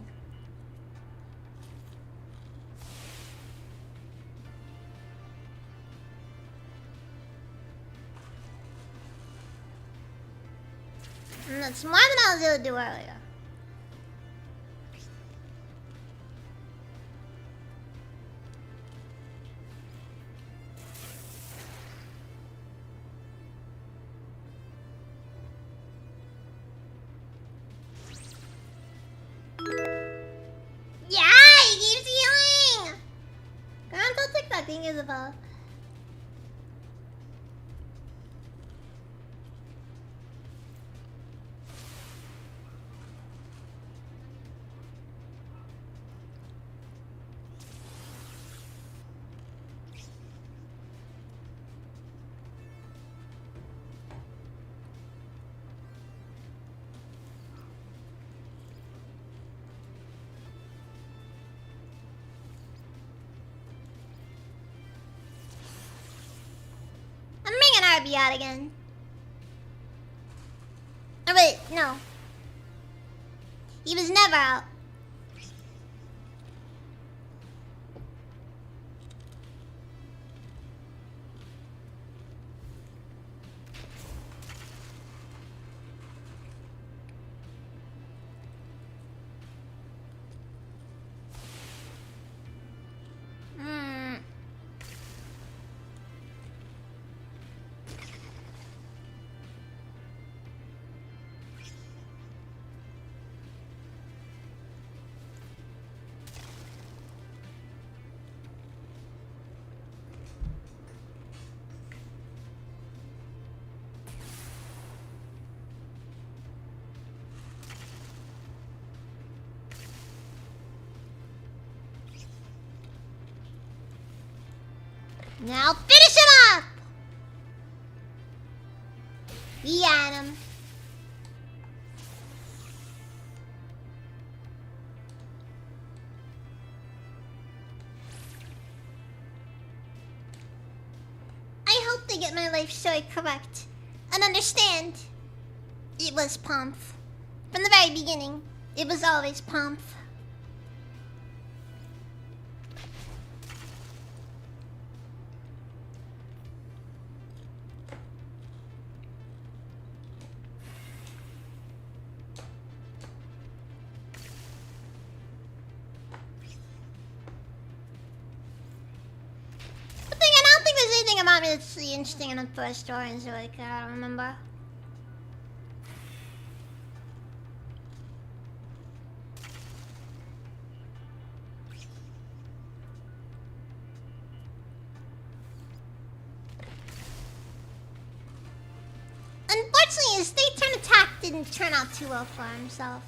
And that's more than I was able to do earlier. Yeah, he keeps healing! Grant, don't take that thing, Isabel. I'm bringing RB out again. Oh wait, no. He was never out. Now finish him off! We got him. I hope they get my life story correct and understand. It was Pomp. From the very beginning, it was always Pomp. About me that's really interesting in the first story, so like I don't remember. Actually, his 3-turn attack didn't turn out too well for himself.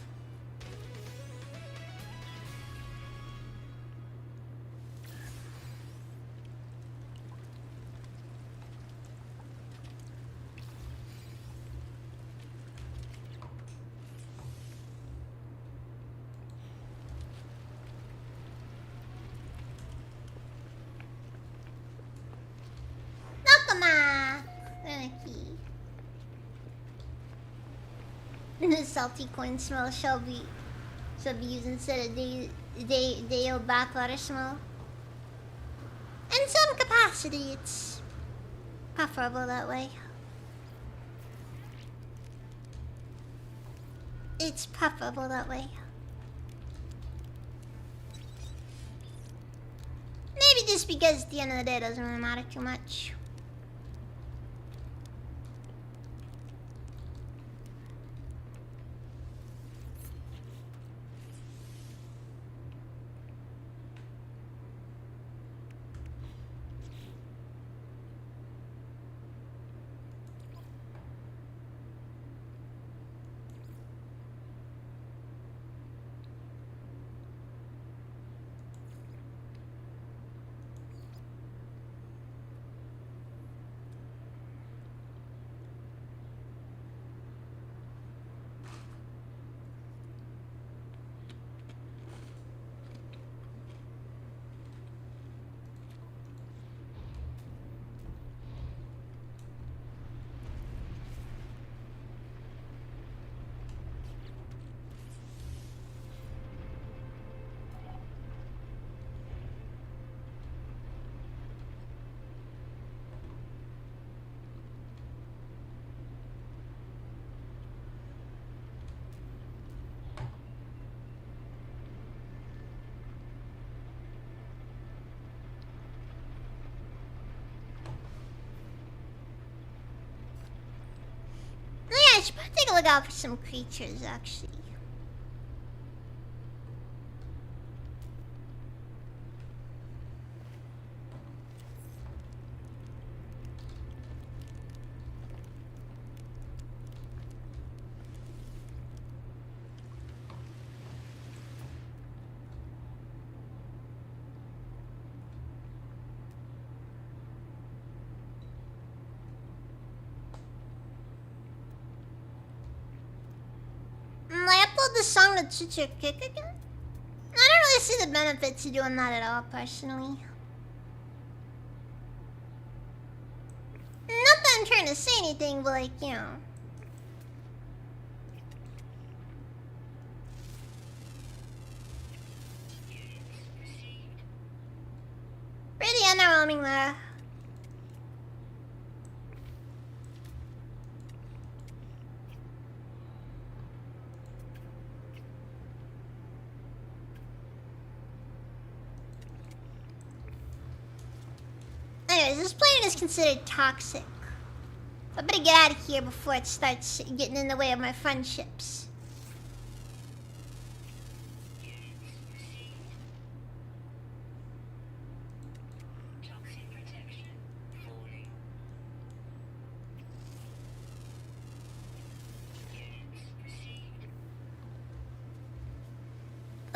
The salty coin smell shall be used instead of Deo bathwater smell. In some capacity, it's preferable that way. It's preferable that way. Maybe just because at the end of the day it doesn't really matter too much. I should probably take a look out for some creatures, actually. I upload the song to suit your kick again? I don't really see the benefit to doing that at all, personally. Not that I'm trying to say anything, but like, you know. Pretty underwhelming there. Anyways, this planet is considered toxic. I better get out of here before it starts getting in the way of my friendships.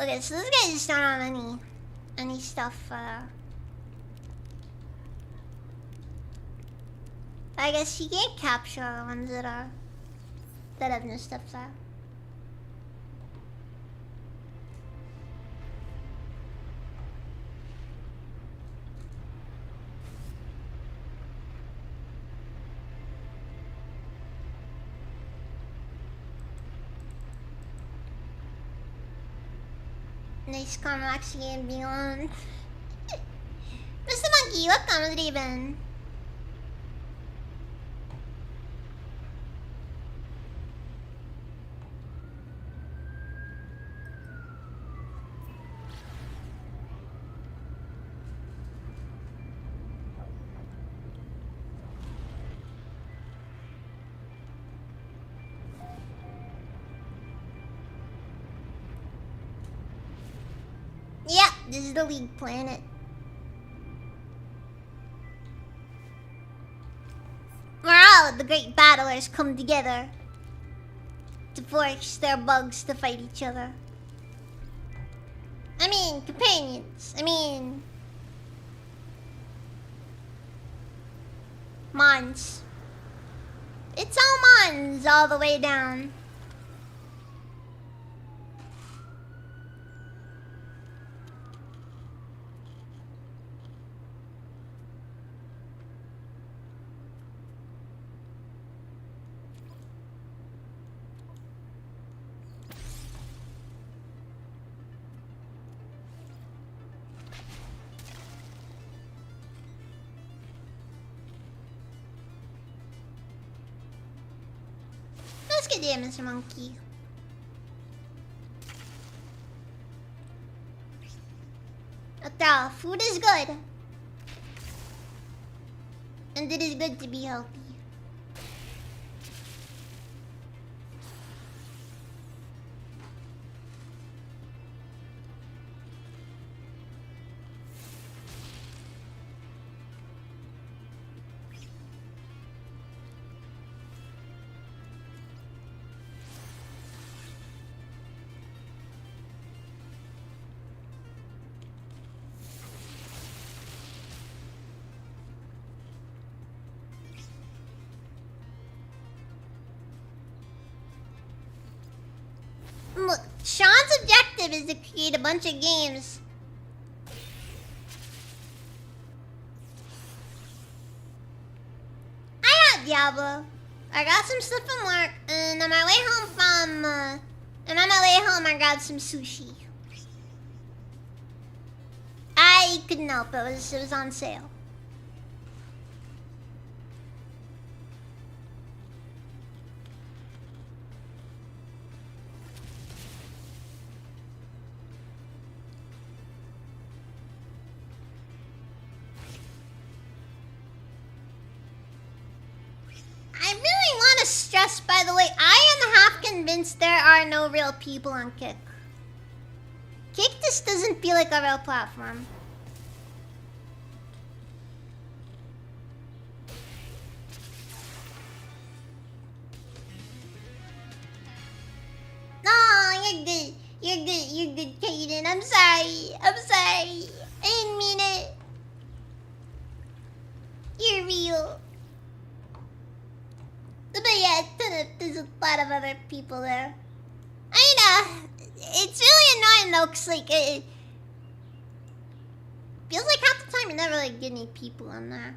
Okay, so this guy just don't have any stuff, I guess you can't capture the ones that have no stuff there. Nice calm, relaxing and being alone. Mr. Monkey, welcome to the even. Yeah, this is the League planet. We're all the great battlers come together to force their bugs to fight each other. I mean, companions. I mean... Mons. It's all Mons all the way down. Let's get there, Mr. Monkey. After all, food is good. And it is good to be healthy. Look, Sean's objective is to create a bunch of games. I got Diablo. I got some stuff from work, and on my way home I grabbed some sushi. I couldn't help it. It was on sale. I really want to stress, by the way, I am half convinced there are no real people on Kick. Kick just doesn't feel like a real platform. No, you're good. You're good, Kaden. I'm sorry. I didn't mean it. You're real. But yeah, there's a lot of other people there. I know. It's really annoying though, cause like it feels like half the time you never like get any people on there.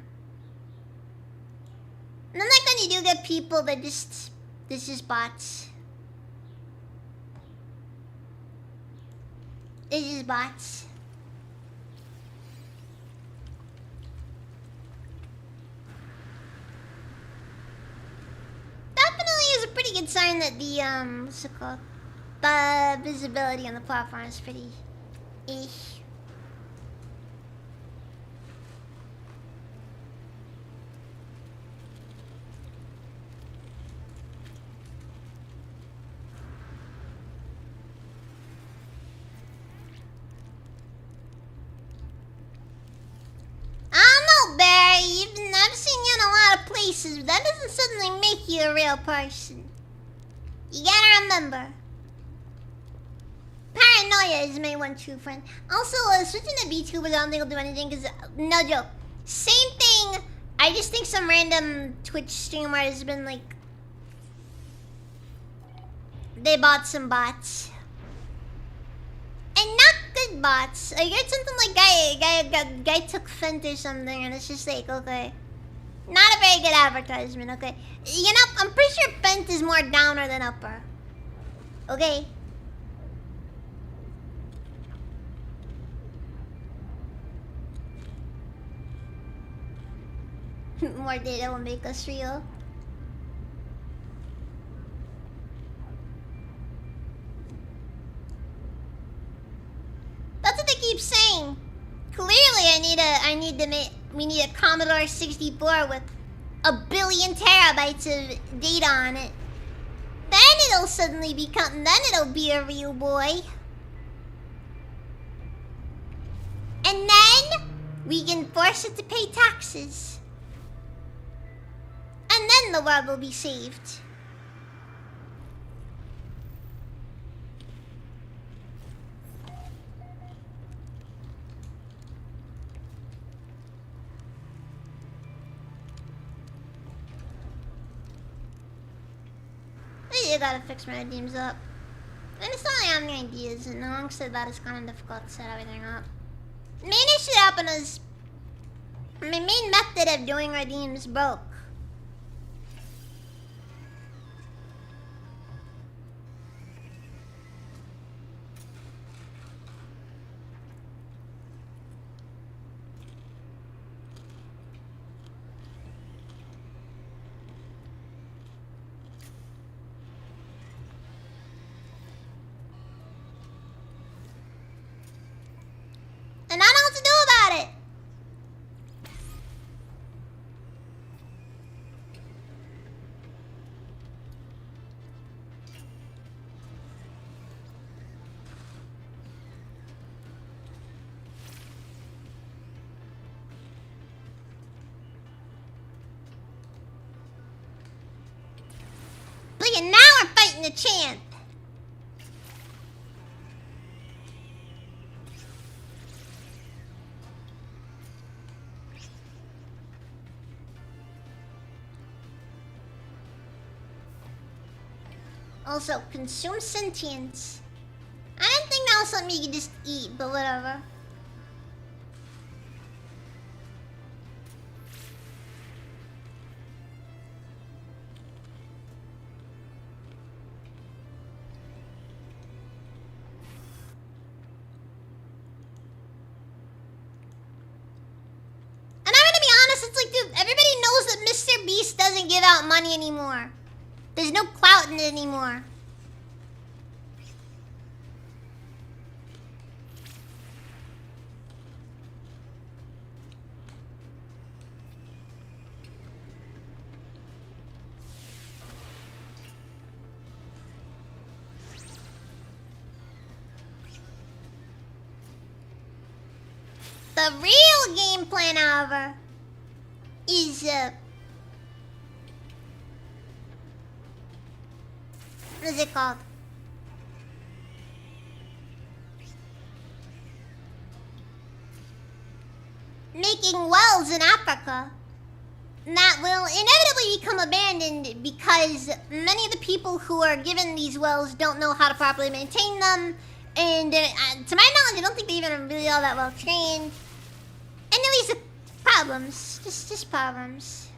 And then like when you do get people, this is bots. It's just bots. Definitely is a pretty good sign that the what's it called? The visibility on the platform is pretty ish. I don't know, Barry. I've seen you in a lot of places, but that doesn't suddenly make you a real person. You gotta remember. Paranoia is my one true friend. Also, switching to VTubers, I don't think will do anything because, no joke. Same thing. I just think some random Twitch streamer has been like, they bought some bots. And not good bots. I heard something like guy took Fent or something, and it's just like, okay. Not a very good advertisement, okay? You know, I'm pretty sure Fent is more downer than upper. Okay? More data will make us real. That's what they keep saying. Clearly, we need a Commodore 64 with 1 billion terabytes of data on it. Then it'll suddenly become. Then it'll be a real boy. And then we can force it to pay taxes. And then in the world will be saved. I gotta fix my redeems up. And it's not like I have any ideas, and alongside that, it's kind of difficult to set everything up. Main issue happened is my main method of doing redeems broke. And I don't know what to do about it. Look at now we're fighting the champ. Also, consume sentience. I didn't think that was something you could just eat, but whatever. And I'm gonna be honest, it's like, dude, everybody knows that Mr. Beast doesn't give out money anymore. There's no clout in it anymore. The real game plan, however, is what is it called? Making wells in Africa that will inevitably become abandoned because many of the people who are given these wells don't know how to properly maintain them, and to my knowledge, I don't think they even are really all that well trained. And it leads to problems, just problems.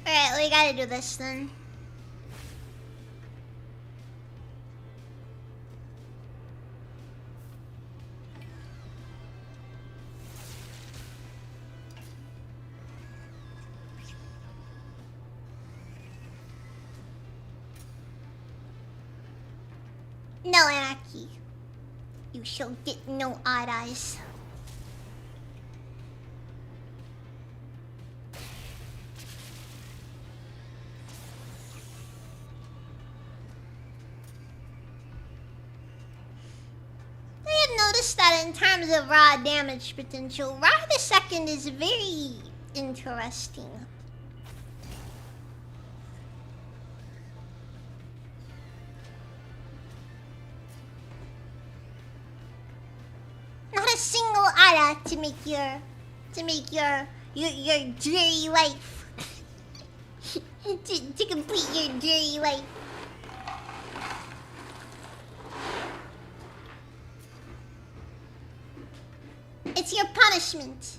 Alright, we gotta do this then. No anarchy. You shall get no odd eyes. That in terms of raw damage potential, Ra the Second is very interesting. Not a single ara to make your dreary life. to complete your dreary life. It's your punishment.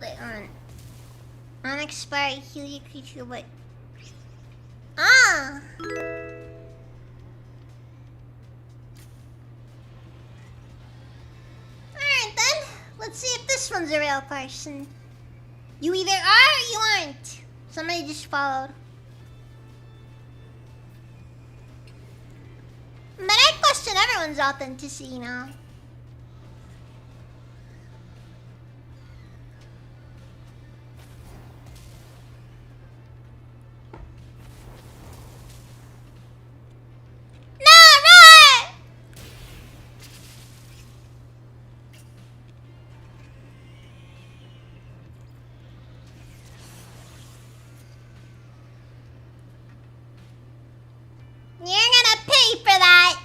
Wait, on. Unexpired, heal your creature, wait. Ah! Alright then. Let's see if this one's a real person. You either are or you aren't. Somebody just followed. But I question everyone's authenticity now. You're gonna pay for that!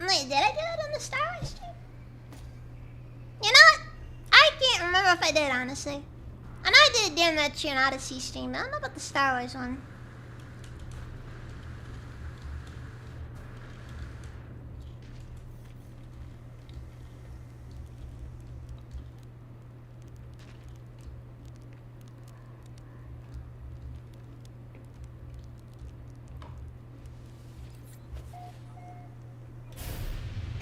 Wait, did I do that on the Star Wars stream? You know what? I can't remember if I did, honestly. I know I did it during that Tune Odyssey stream, but I don't know about the Star Wars one.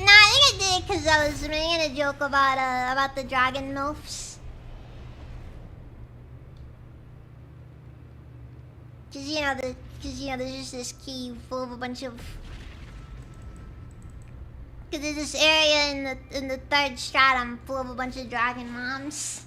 Nah, I think I did it because I was making a joke about the dragon milfs. Cause there's just this key full of a bunch of. Cause there's this area in the third stratum full of a bunch of dragon moms.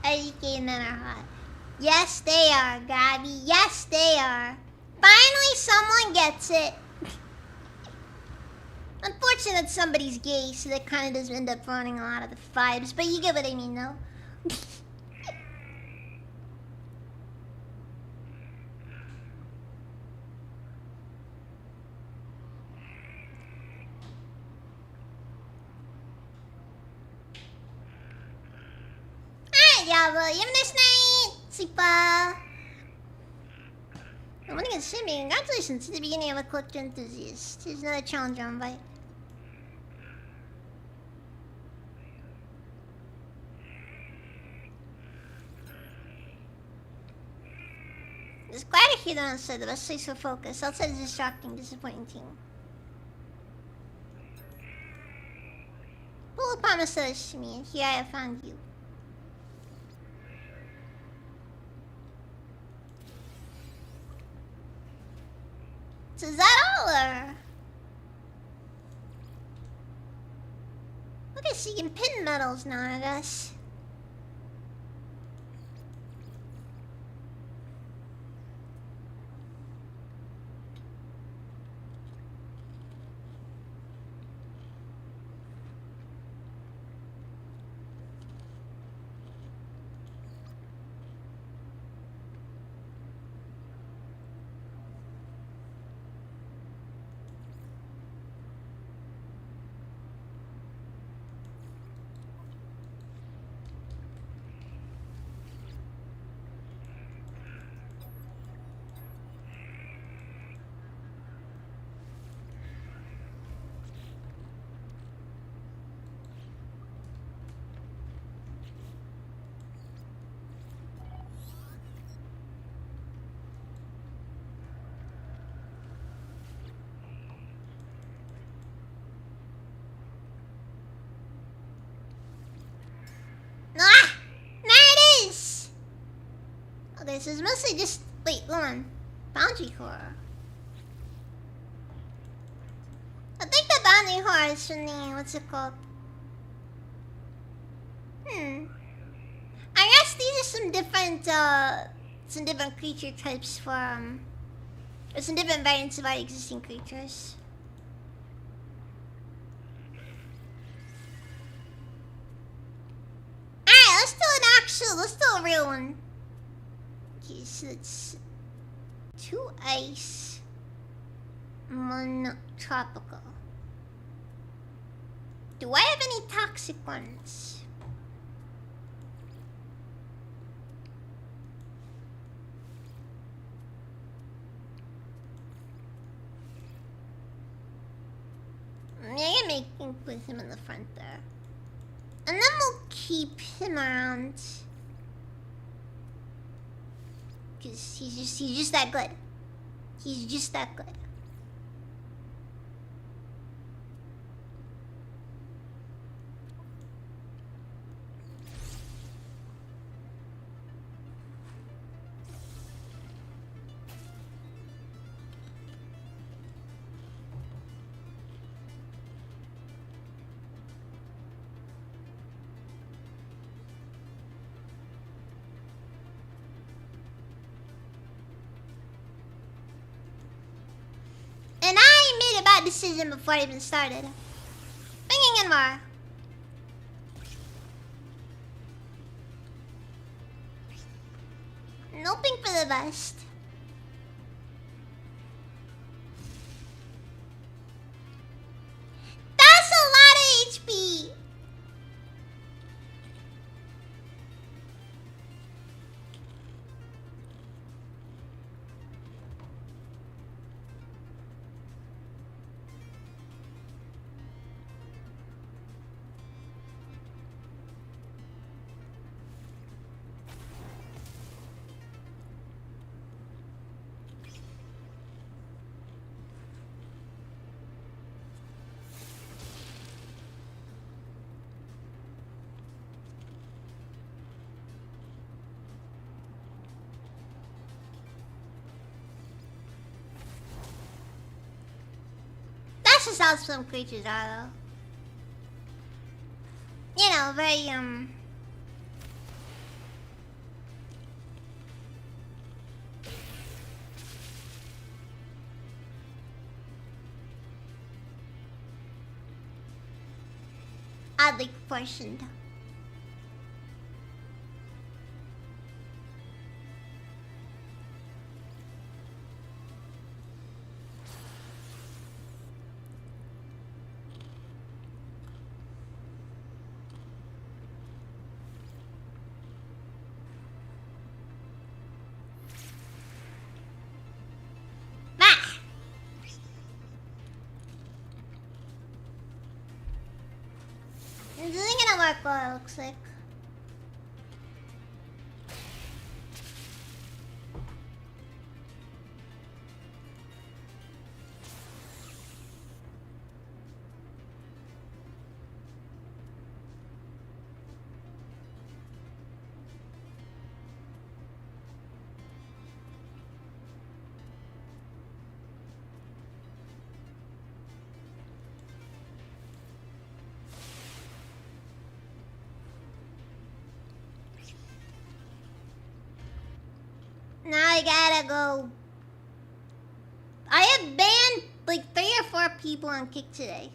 ADK men are hot. Yes, they are, Gabby. Yes, they are. Finally, someone gets it. Unfortunate somebody's gay, so that kind of does end up ruining a lot of the vibes. But you get what I mean, though. Diablo, you have a nice night, Sipa. I'm winning a swimming. Congratulations to the beginning of a collector enthusiast. Here's another challenger invite. It's glad to hear that outside the best place for focus. Outside is distracting, disappointing team. Pull promised us to me, and here I have found you. So is that all, or? Okay, so you can pin medals now, I guess. Okay, so it's mostly just... Wait, hold on. Bounty horror. I think the bounty horror is from the... What's it called? I guess these are some different creature types for, or some different variants of our existing creatures. Alright, let's do a real one. Okay, so it's 2 ice, 1 tropical. Do I have any toxic ones? Yeah, I can put him in the front there. And then we'll keep him around. Because he's just that good. He's just that good. And I made a bad decision before I even started. Bringing in more. And hoping for the best. That's a lot of HP. That's just how some creatures are, though. You know, very, oddly proportioned. This isn't gonna work well, it looks like. Now I gotta go. I have banned like 3 or 4 people on Kick today.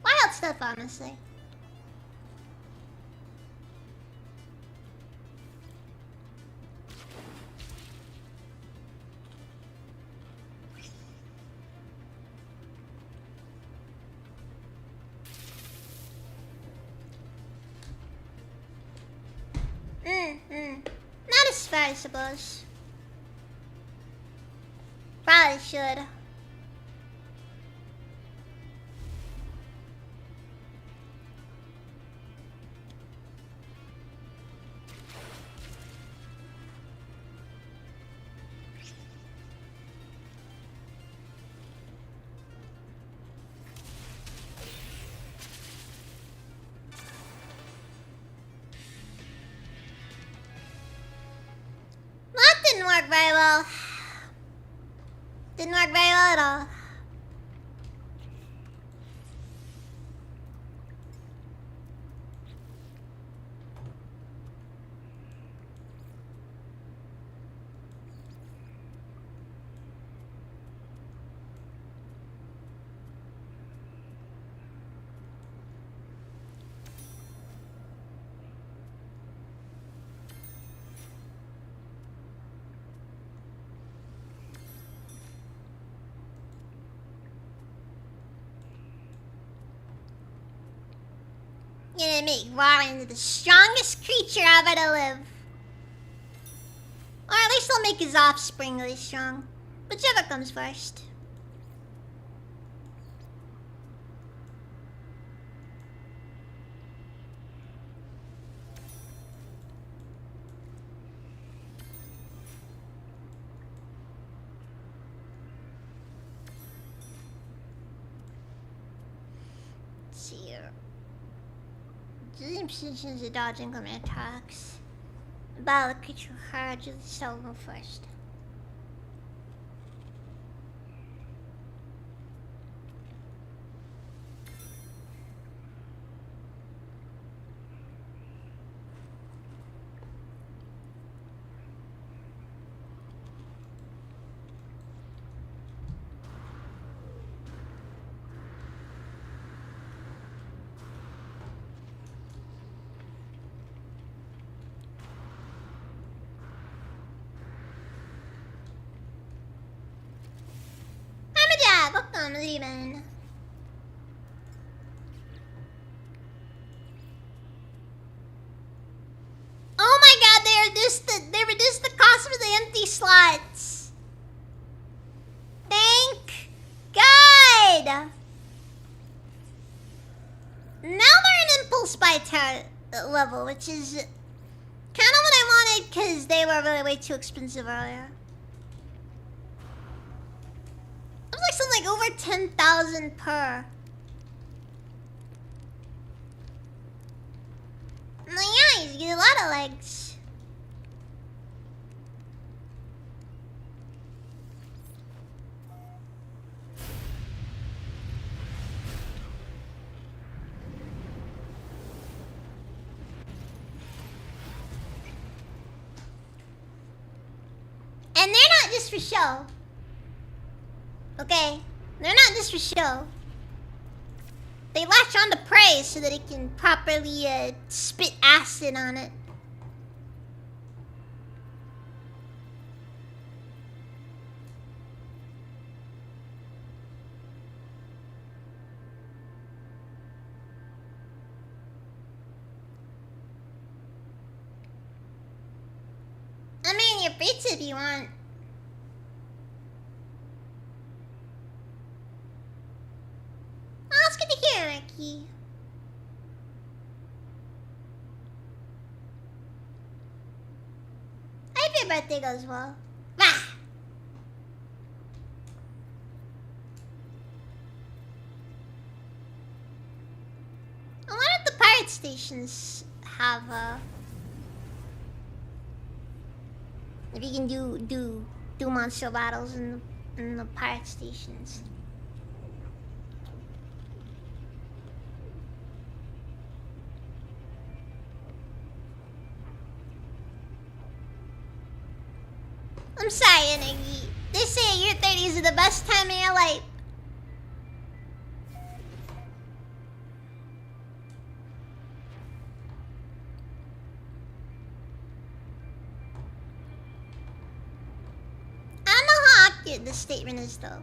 Wild stuff, honestly. Not as fair, I suppose. Probably should. didn't work very well. Didn't work very well at all. Gonna make Rar into the strongest creature ever to live. Or at least I'll make his offspring really strong. Whichever comes first. Let's see here. Positions to dodge incoming attacks. Battle the creature hard, do the cell go first. I'm leaving. Oh my god, they reduced the cost for the empty slots. Thank God. Now they're an impulse buy level, which is kind of what I wanted because they were really way too expensive earlier. It was like something like over 10,000 per. Yeah, you get a lot of legs. And they're not just for show. Okay? They're not just for show. They latch onto prey so that it can properly spit acid on it. I mean, you're free to if you want. Oh, it's good to hear, Ricky. I hope your birthday goes well. Ah! I wonder if the pirate stations have if you can do monster battles in the pirate stations. I'm sorry, Enigi. They say your 30s are the best time of your life. I don't know how accurate this statement is, though.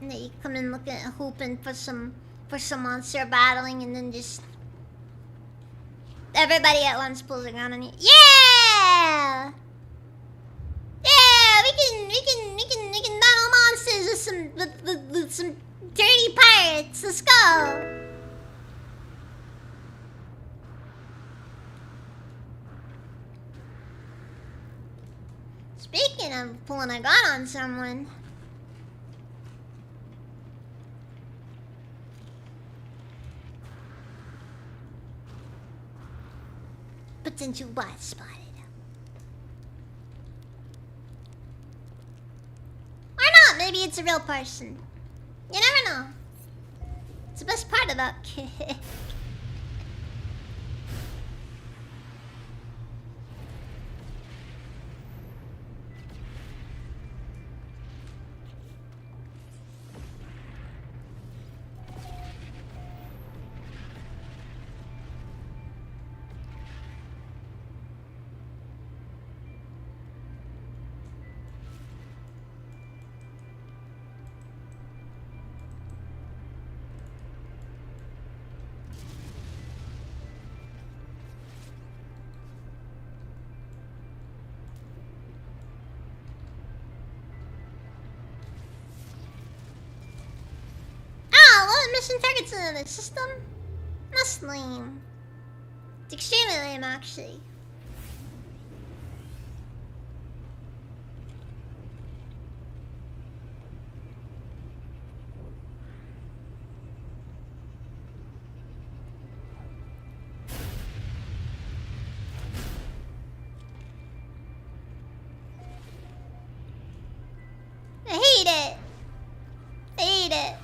And then you come in looking at hooping for some monster battling, and then just everybody at once pulls a gun on you. Yeah! Yeah, we can battle monsters with some dirty pirates. Let's go. Speaking of pulling a gun on someone. Potential bot spotted. Or not, maybe it's a real person. You never know. It's the best part about it. Mission targets in the system? That's lame. It's extremely lame, actually. I hate it. I hate it.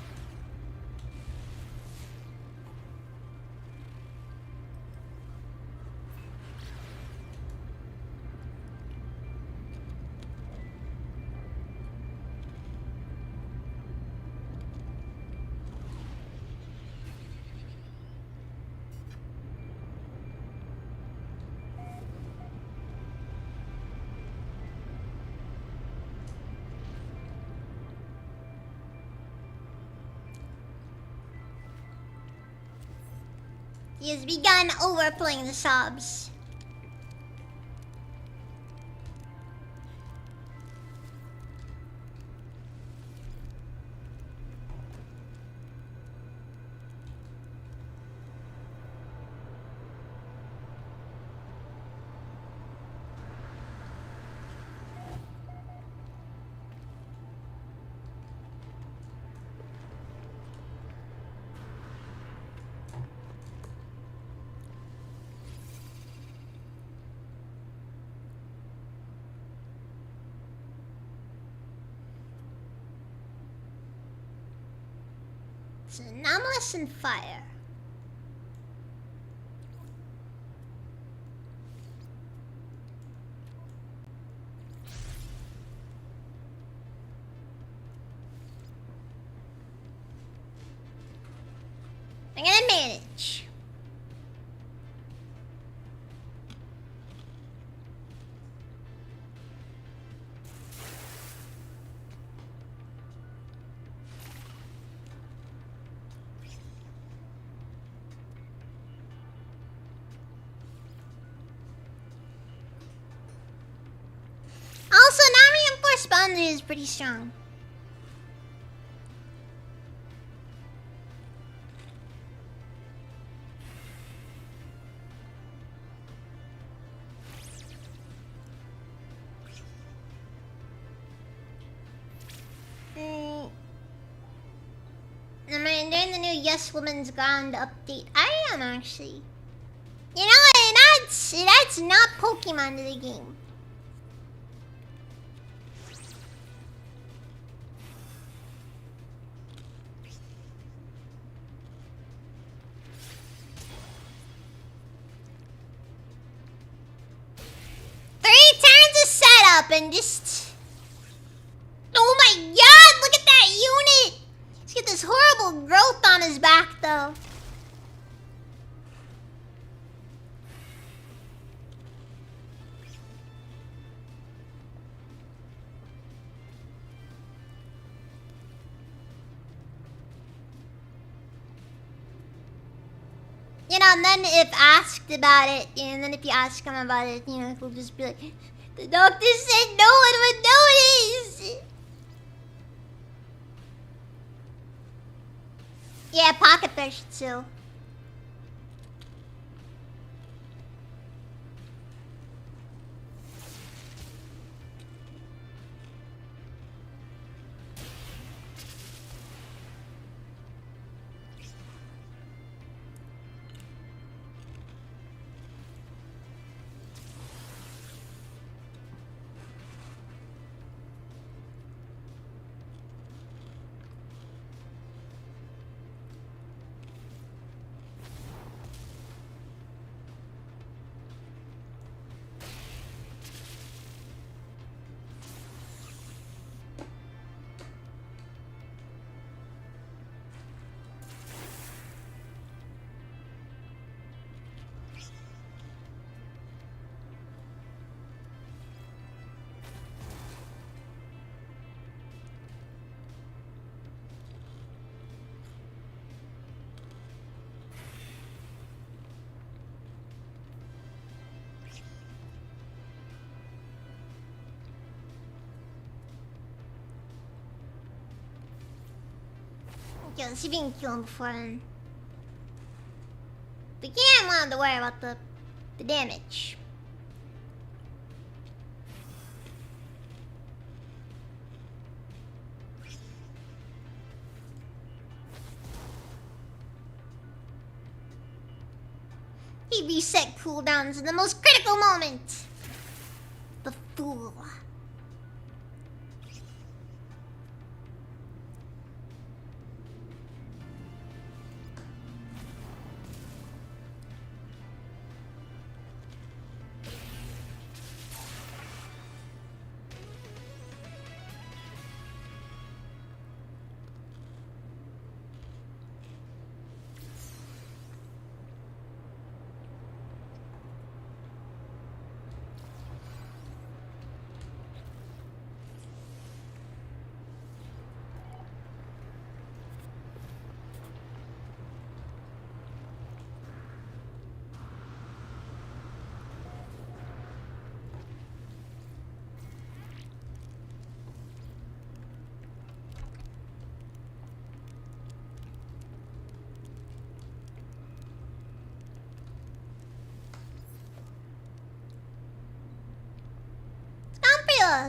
He has begun overplaying the sobs. It's anomalous and fire. I'm gonna manage. Also, non-reinforced boundary is pretty strong. Am I doing the new Yes Woman's Ground update? I am actually. You know, it adds not Pokemon to the game. And just... Oh my god, look at that unit! He's got this horrible growth on his back, though. You know, and then if asked about it, and then if you ask him about it, you know, he'll just be like, the doctor said no one would notice. Yeah, pocket fish too. Yeah, let's see if we can kill him before then. But yeah, I'm not to worry about the damage. He reset cooldowns in the most critical moment. The fool.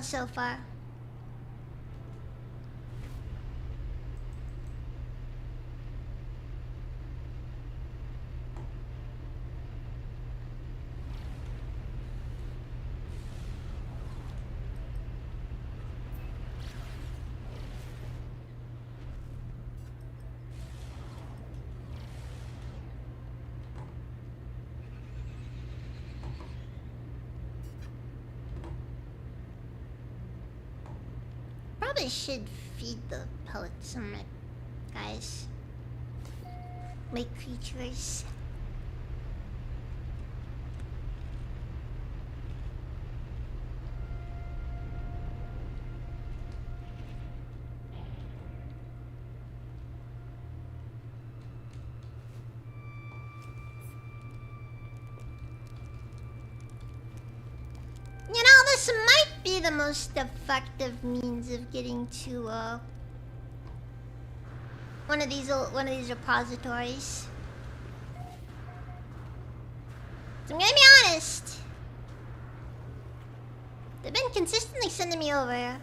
So far. Probably should feed the pellets on my guys. My creatures. You know, this might be the most effective means of getting to one of these repositories. So I'm gonna be honest. They've been consistently sending me over.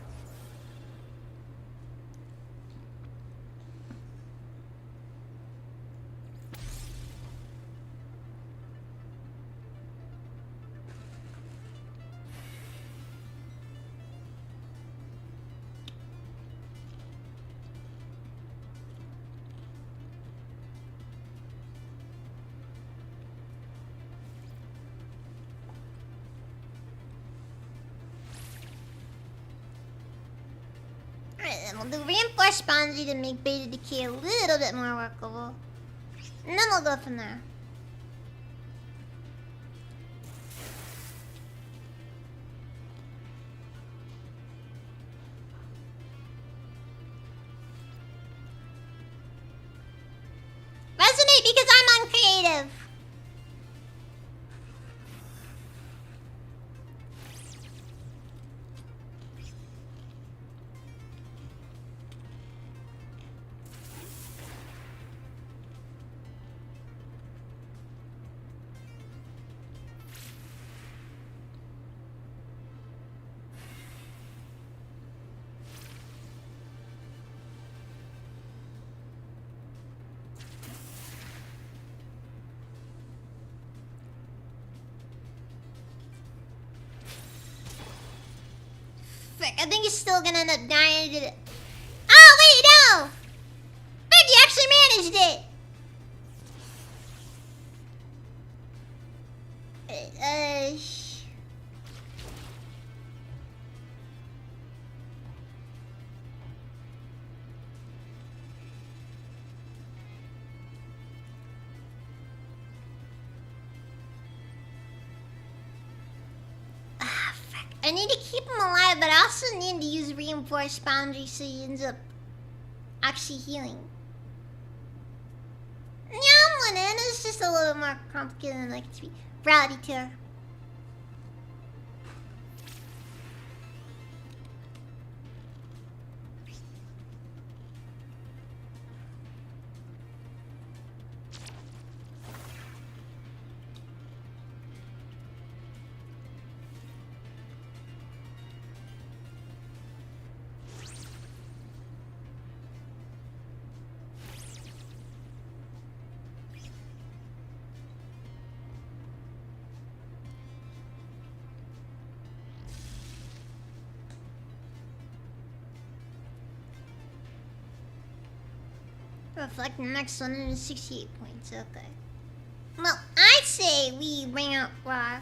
We'll do reinforced spongy to make beta decay a little bit more workable. And then we'll go from there. Resonate because I'm uncreative. frick. I think he's still gonna end up dying. Oh, wait, no! Frick, you actually managed it! I need to keep him alive, but I also need to use reinforced boundaries so he ends up actually healing. Yeah, I'm winning. It's just a little more complicated than like to be. Reality tour. Reflect the next 168 points, okay. Well, I say we bring out Raw.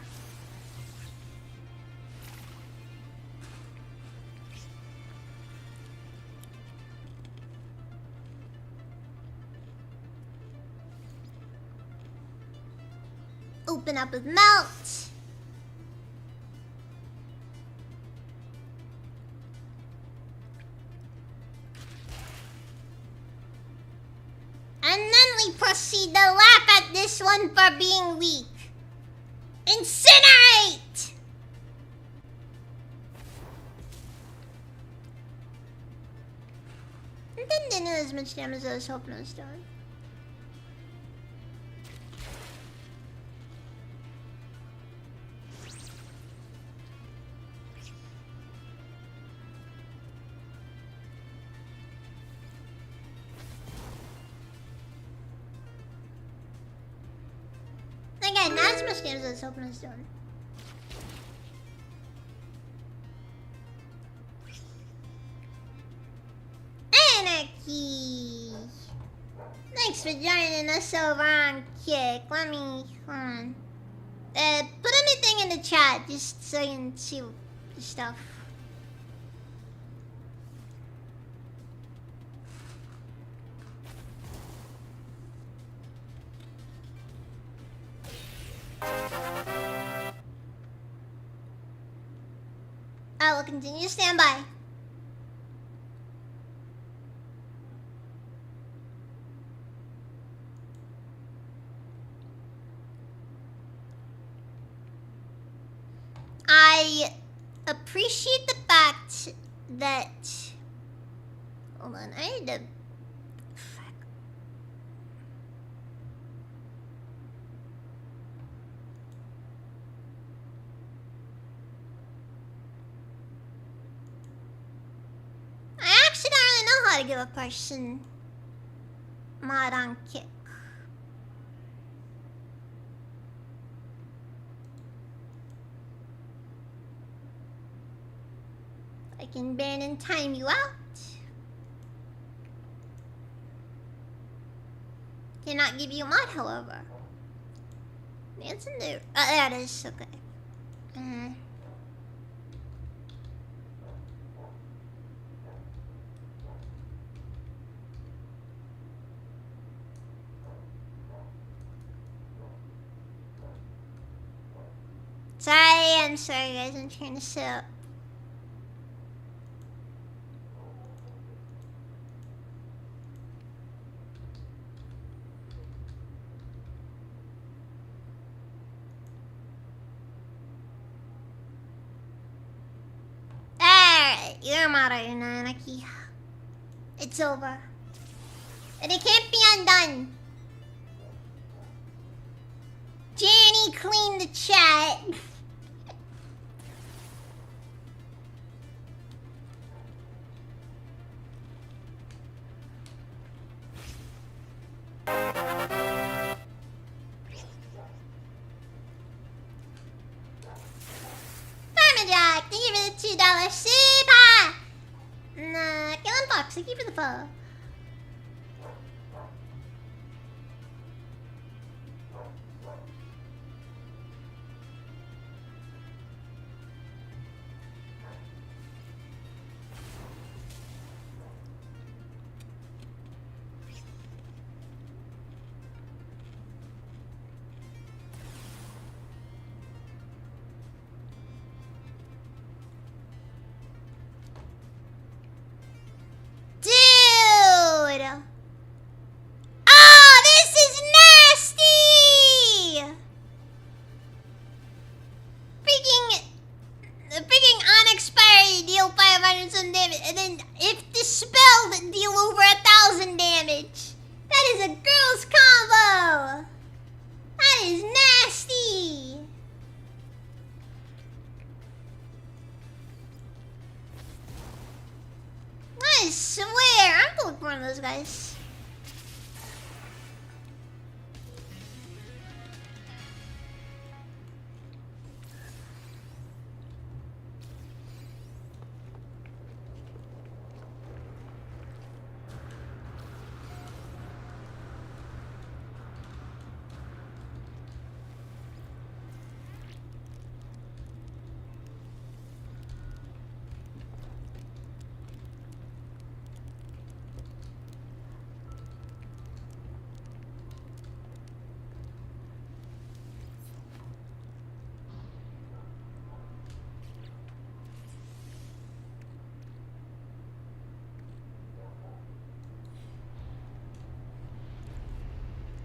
Open up with Melt. And then we proceed to laugh at this one for being weak. Incinerate! It didn't do as much damage as I was hoping it was doing. Again, not as much damage as I was hoping it was doing. Anarchy! Thanks for joining us over on Kick. Let me, hold on. Put anything in the chat just so you can see the stuff. I will continue to stand by. I appreciate the fact that... Hold on, I need to... Fuck. I actually don't really know how to give a person mod on Kick. I can ban and time you out. Cannot give you a mod, however. It's in there. Oh, there it is. Okay. I'm sorry guys, I'm trying to set up. Alright, you're modern, Anarchy. It's over. And it can't be undone. Jenny cleaned the chat. Jack, thank you for the $2 super. Fox. Thank you for the follow. Guys.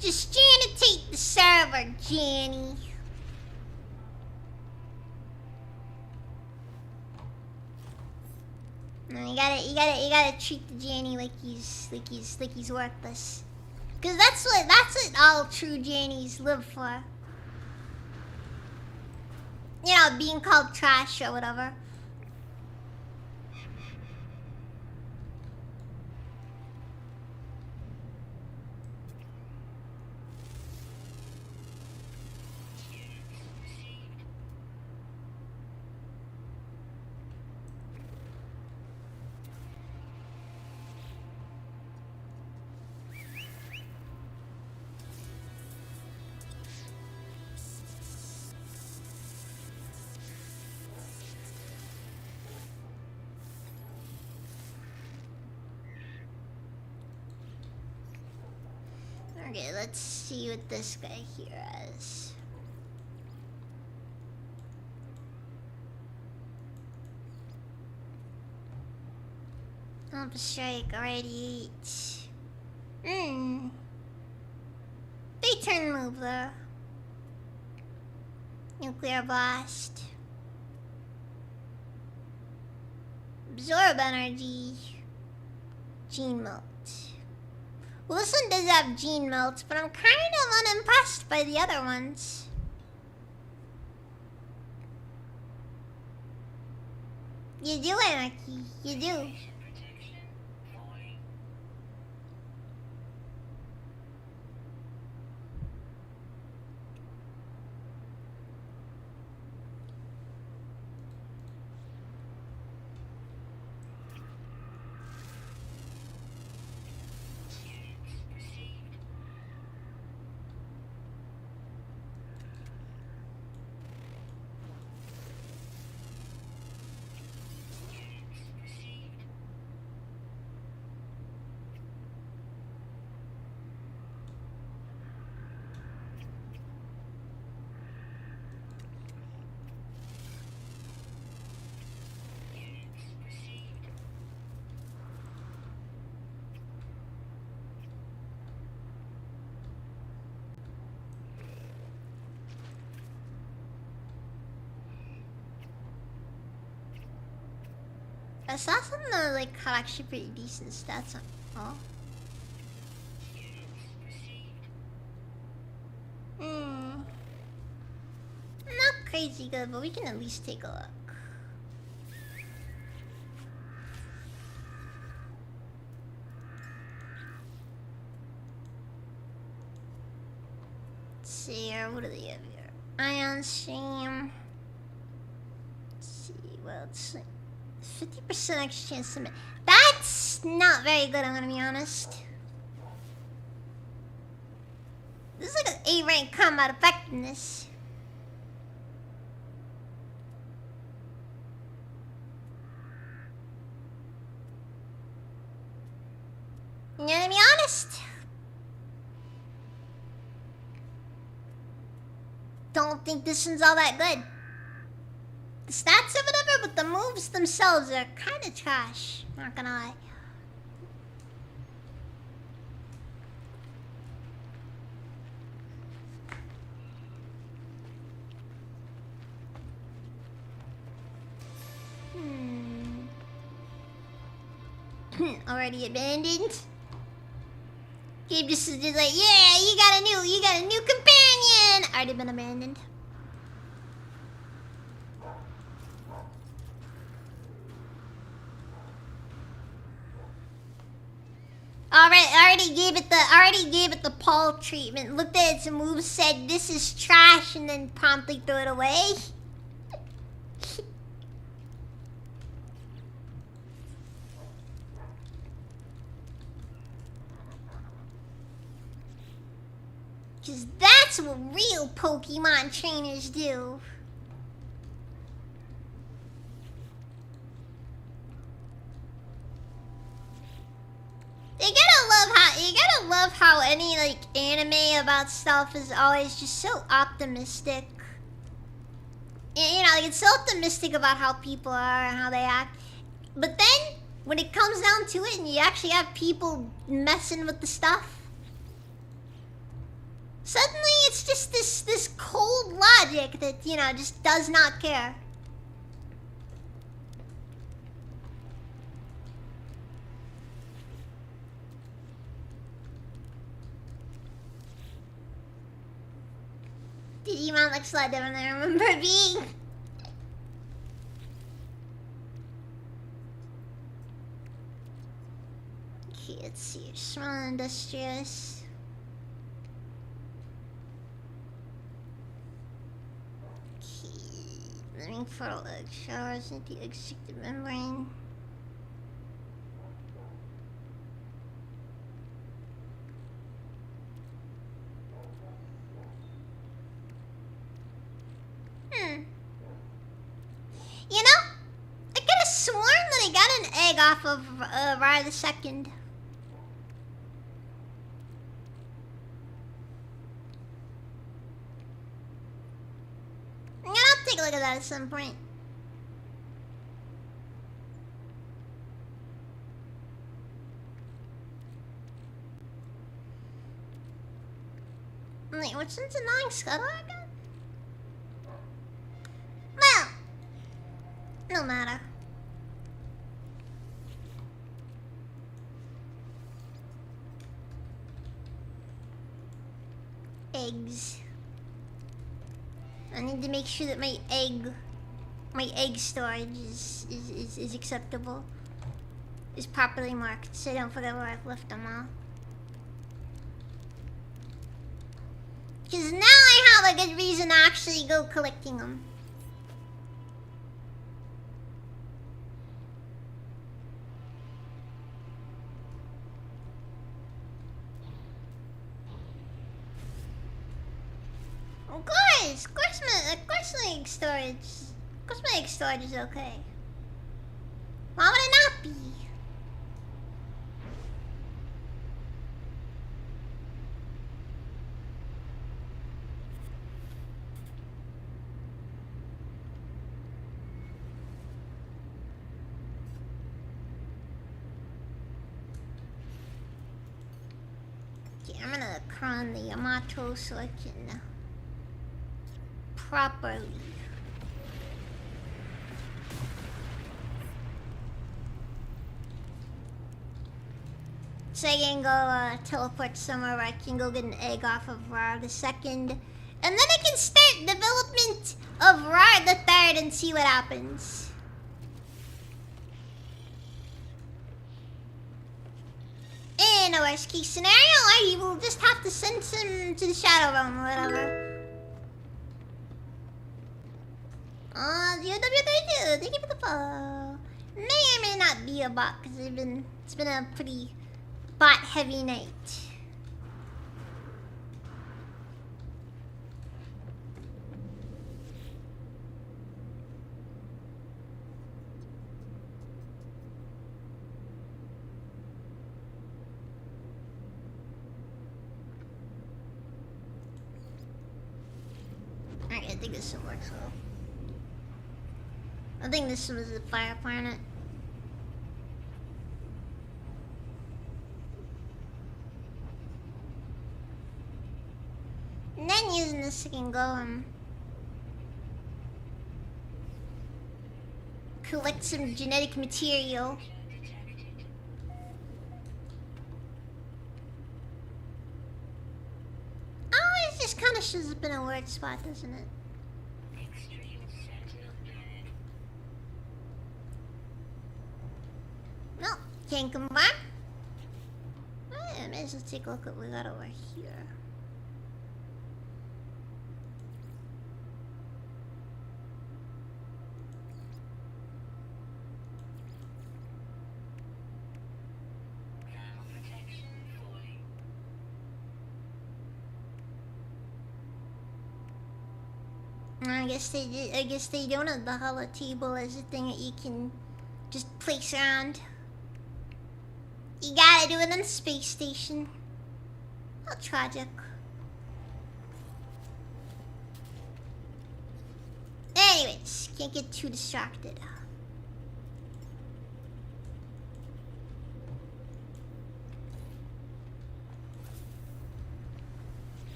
Just janitate the server, Janny. No, you gotta treat the Janny like he's worthless. Cause that's what all true Jannies live for. You know, being called trash or whatever. Okay, let's see what this guy here has. Alpha Strike, already 8. They turn move though. Nuclear Blast. Absorb Energy. Gene Melt. Well, this one does have Gene Melt, but I'm kind of unimpressed by the other ones. You do, Anarchy. You do. I saw some that like had actually pretty decent stats on. Oh. Not crazy good, but we can at least take a look. Let's see here, what do they have here? Ion Stream. Let's see, well, it's like 50% extra chance to miss. That That's not very good, I'm gonna be honest. This is like an A rank combat effectiveness. I'm gonna be honest. Don't think this one's all that good. The stats or whatever, but the moves themselves are kind of trash. Not gonna lie. Already abandoned. Gabe just is like, yeah, you got a new companion. Already been abandoned. Alright, I already gave it the Paul treatment. Looked at its moves, said this is trash, and then promptly threw it away. Cause that's what real Pokemon trainers do. You gotta love how any like anime about stuff is always just so optimistic. You know, like it's so optimistic about how people are and how they act. But then when it comes down to it and you actually have people messing with the stuff, suddenly it's just this cold logic that, you know, just does not care. Digimon looks a lot different than I remember being. Okay, let's see. Small and industrious. Okay. Living fertile egg showers into the extracted membrane. You know, I could have sworn that I got an egg off of Rye the Second. I'll take a look at that at some point. Wait, what's this annoying scuttle again? Well, no matter. Eggs. I need to make sure that my egg storage is acceptable. Is properly marked, so I don't forget where I've left them all. Because now I have a good reason to actually go collecting them. Of course my egg storage is okay. Why would it not be? Okay, I'm gonna cron the Yamato so I can properly. So I can go teleport somewhere where I can go get an egg off of Rar the Second. And then I can start development of Rar the Third and see what happens. In a worst case scenario, I will just have to send him to the Shadow Realm or whatever. UW32, thank you for the follow. May or may not be a bot because it's been a pretty bot heavy night. Alright, I think this will work well. I think this was the fire planet. And then using this I can go collect some genetic material. Oh, it just kind of shows up in a weird spot, doesn't it? No, can't combine. I may as well take a look at what we got over here. I guess they don't have the hollow table as a thing that you can just place around. You gotta do it on the space station. How tragic. Anyways, can't get too distracted.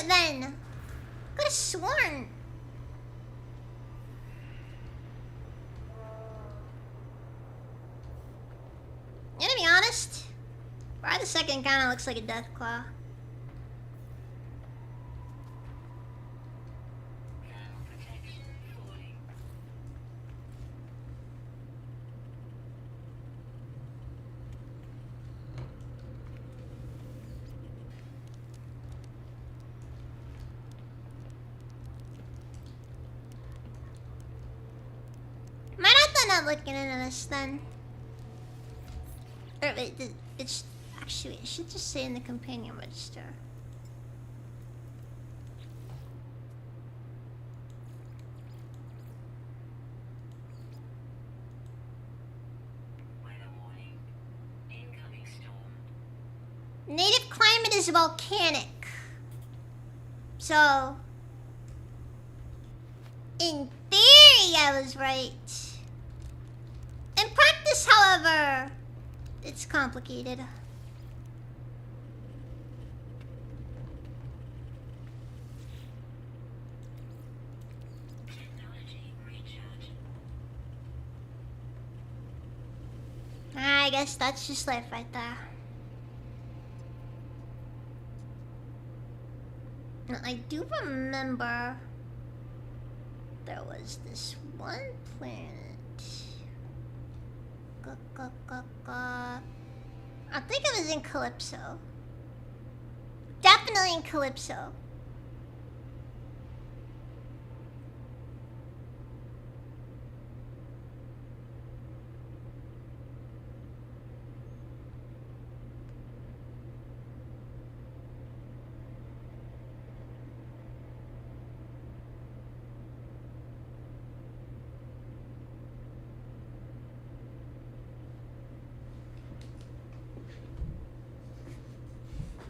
Then could have sworn. You to be honest, right the second kind of looks like a death claw. Looking into this then. Or wait, it's actually it should just say in the companion register. Native climate is volcanic. So in theory I was right. In practice, however, it's complicated. I guess that's just life right there. Now, I do remember there was this one planet. I think it was in Calypso. Definitely in Calypso.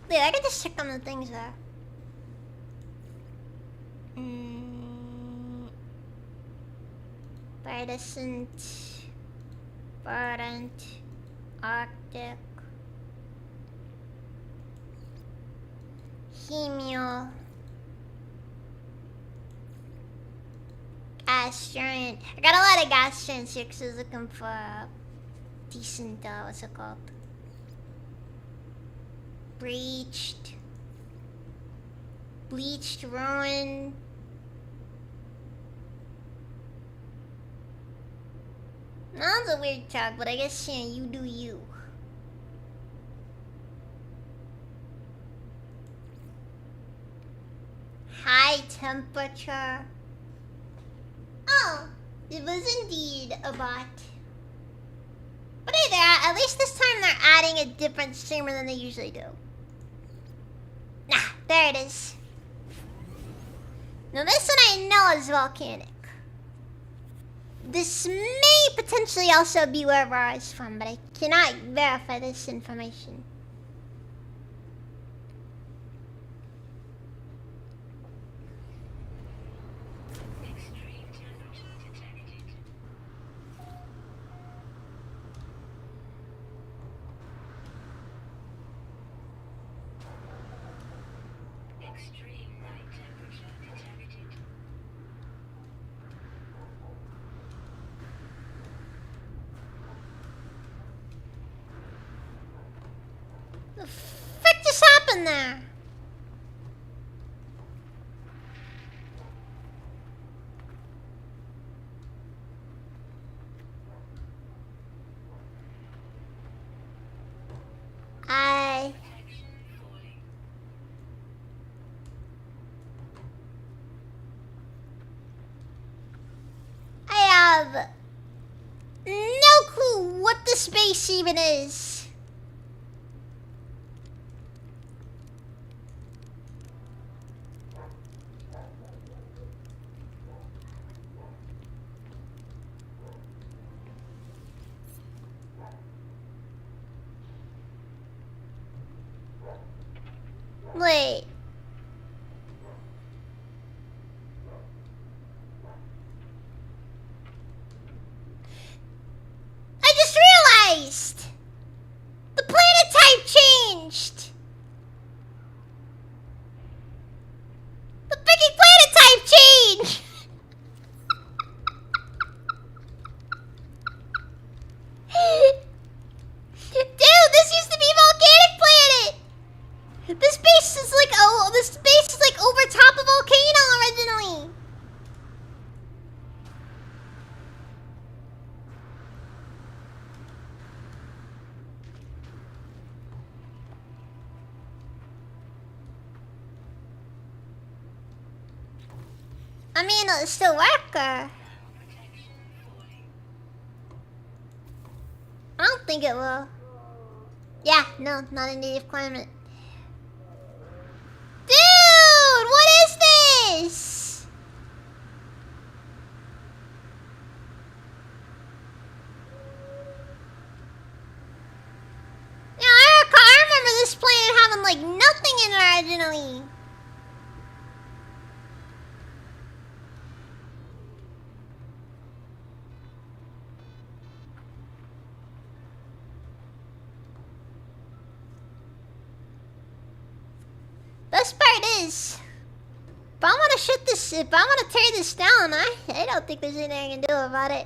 Wait, I can just check on the things there. Verdant, Verdant, Arctic, Hemio, Gas Giant. I got a lot of Gas Giants here because I was looking for a decent, what's it called? Bleached Ruin. That's a weird tag, but I guess, yeah, you do you. temperature. Oh, it was indeed a bot. But hey there, at least this time they're adding a different streamer than they usually do. Nah, there it is. Now this one I know is volcanic. This may potentially also be where Aurora is from, but I cannot verify this information. The frick just happened there? I have no clue what the space even is. Wait. I just realized! The planet type changed! The freaking planet type changed! Dude, this used to be volcanic planet! This base is like, oh, this base is like over top of volcano originally. I mean, it'll still work, or... I don't think it will. Yeah, no, not a native climate. Dude, what is this? Yeah, I remember this planet having like nothing in it originally. Best part is, if I want to shut this, if I want to tear this down, I don't think there's anything I can do about it.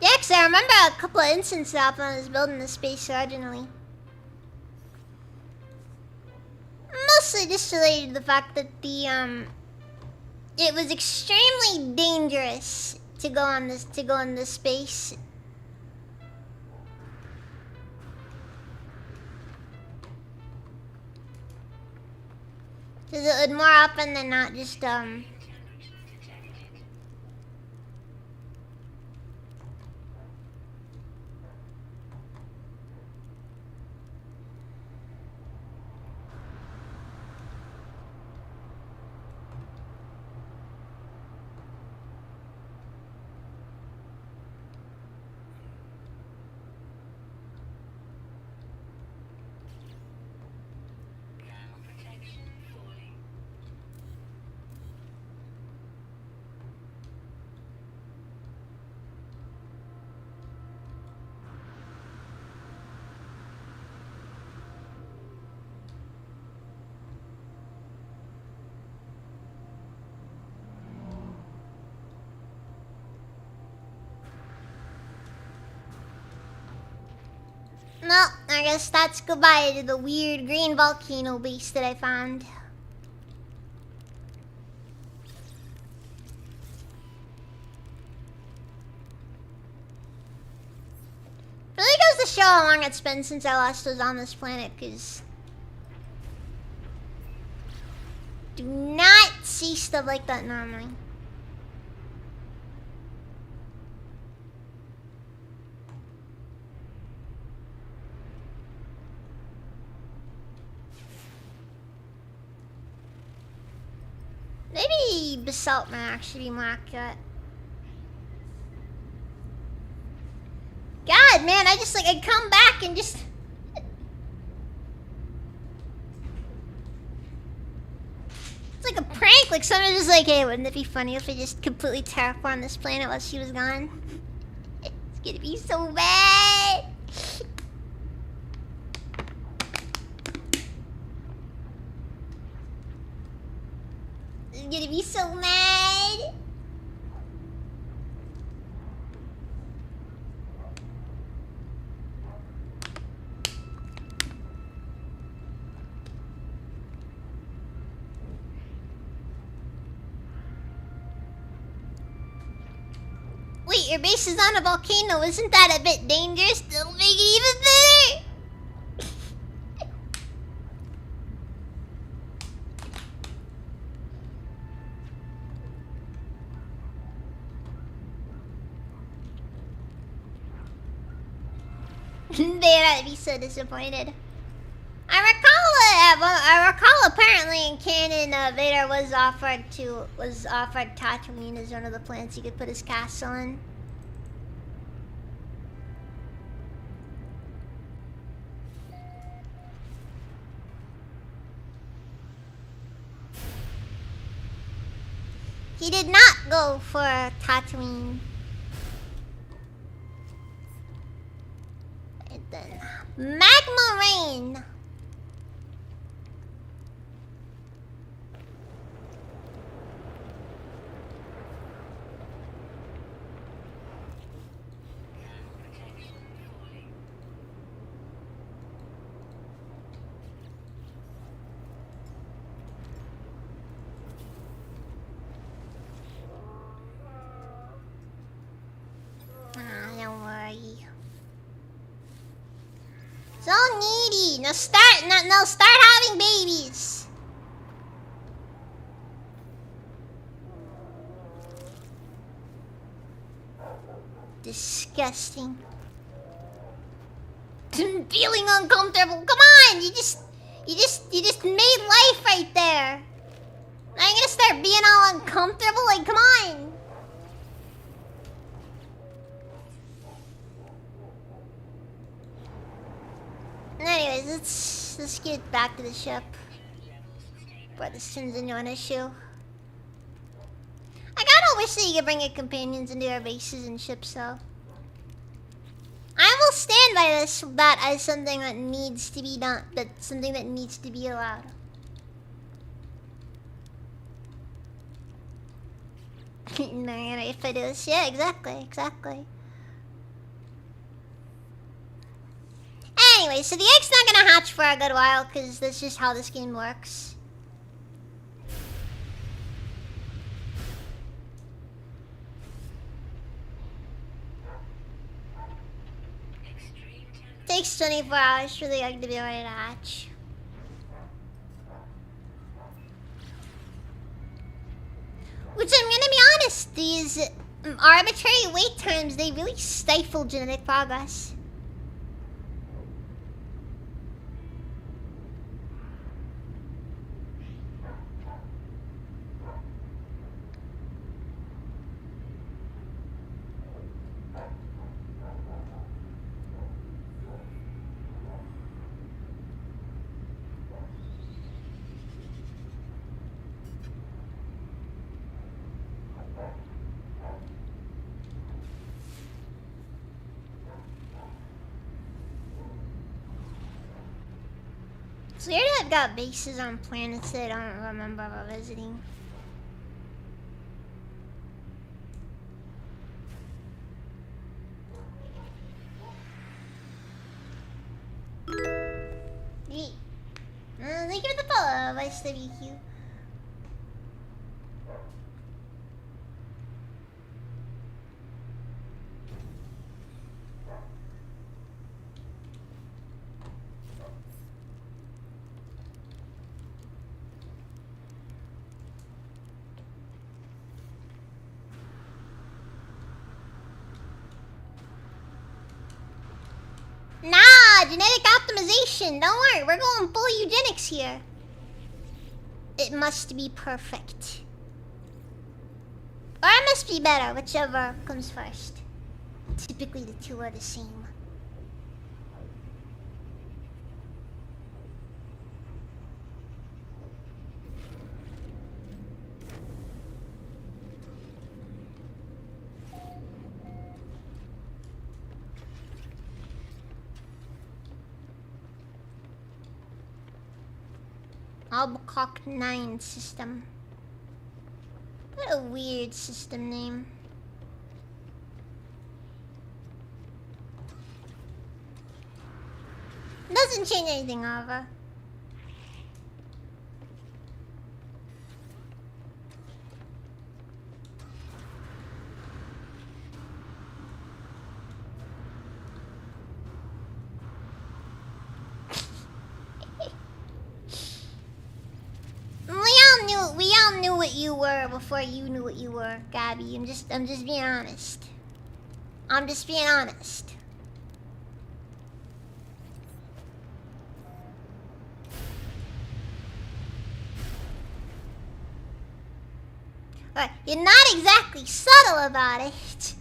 Yeah, 'cause I remember a couple of instances happened when I was building the space originally. Mostly just related to the fact that it was extremely dangerous to go on this space. Because it would more often than not just well, I guess that's goodbye to the weird green volcano base that I found. goes to show how long it's been since I last was on this planet, because... do not see stuff like that normally. Maybe basalt might actually be more accurate. God, man, I just, like, I come back and just... it's like a prank, like someone just like, hey, wouldn't it be funny if I just completely terraformed this planet while she was gone? It's gonna be so bad! It's gonna be so mad! Wait, your base is on a volcano. Isn't that a bit dangerous? That'll make it even better! They'd be so disappointed. I recall apparently in canon, Vader was offered Tatooine as one of the planets he could put his castle in. He did not go for Tatooine. And then Magma Rain. Don't worry. So needy. Now start having babies. Disgusting. I'm feeling uncomfortable. Come on, you just made life right there. Now you're gonna start being all uncomfortable? Like, come on. Anyways, let's get back to the ship. Before this turns into an issue. I kinda wish that you could bring your companions into our bases and ships, though. I will stand by this, that as something that needs to be done. That's something that needs to be allowed. If I do this, yeah, exactly. Anyway, so the egg's not gonna hatch for a good while, because that's just how this game works. Takes 24 hours for the egg to be ready to hatch. Which, I'm gonna be honest, these arbitrary wait times, they really stifle genetic progress. It's weird that I've got bases on planets that I don't remember ever visiting. Neat. Thank you for the follow, Vice WQ. genetic optimization. Don't worry, we're going full eugenics here. It must be perfect. Or it must be better, whichever comes first. Typically the two are the same. Albacock 9 system. What a weird system name. Doesn't change anything over. We all knew what you were before you knew what you were, Gabby. I'm just being honest. I'm just being honest. Alright, you're not exactly subtle about it.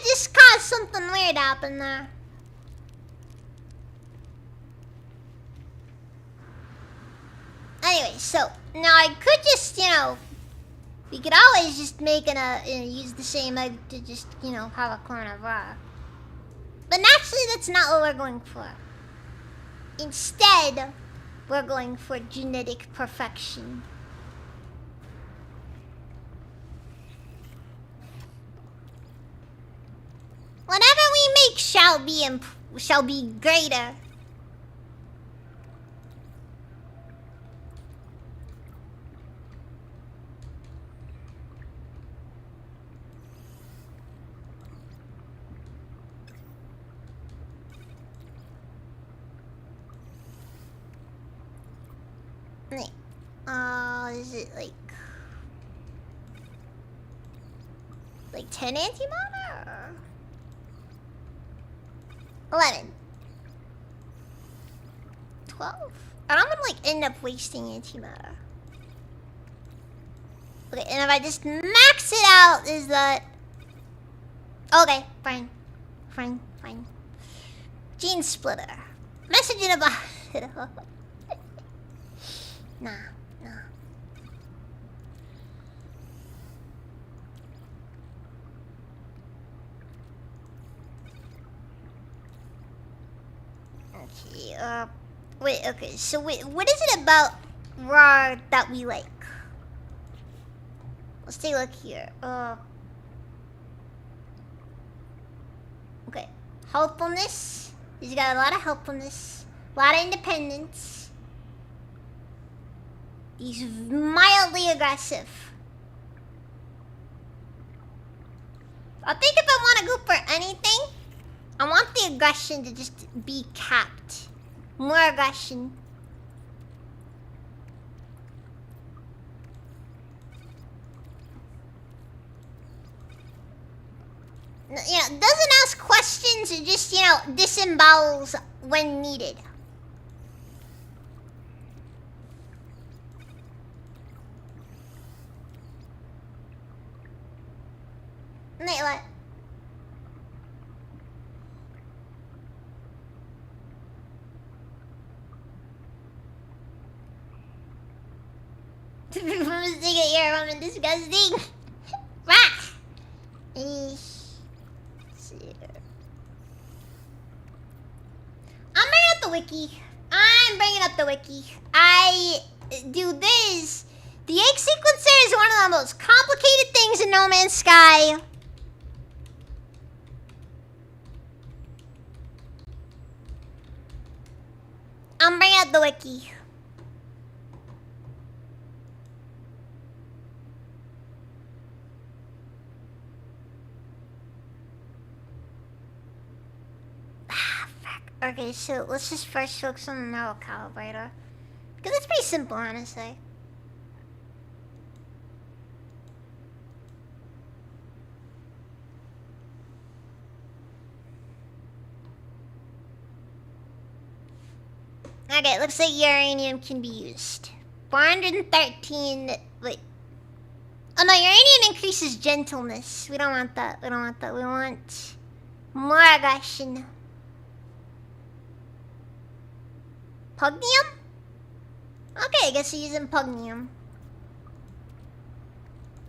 Just caused something weird happen there. Anyway, so now I could just, we could always just make use the same egg to just, have a clone of raw. But naturally, that's not what we're going for. Instead, we're going for genetic perfection. Whatever we make shall be greater. Is it like 10 antimatter or 11? 12? And I'm gonna end up wasting antimatter. Okay, and if I just max it out, is that... Okay, fine. Gene splitter. Message in a bottle. Nah. Okay, okay, so what is it about raw that we like? Let's take a look here. Okay, helpfulness. He's got a lot of helpfulness, a lot of independence. He's mildly aggressive. I think if I want to go for anything, I want the aggression to just be capped. More aggression. You know, doesn't ask questions, it just, you know, disembowels when needed. Wait, what? Mistake at your woman disgusting. Rah! I'm bringing up the wiki. I'm bringing up the wiki. I do this. The egg sequencer is one of the most complicated things in No Man's Sky. I'm bringing up the wiki. Okay, so let's just first focus on the metal calibrator. Because it's pretty simple, honestly. Okay, looks like uranium can be used. 413... Wait. Oh no, uranium increases gentleness. We don't want that. We don't want that. We want more aggression. Pugnium? Okay, I guess we're using pugnium.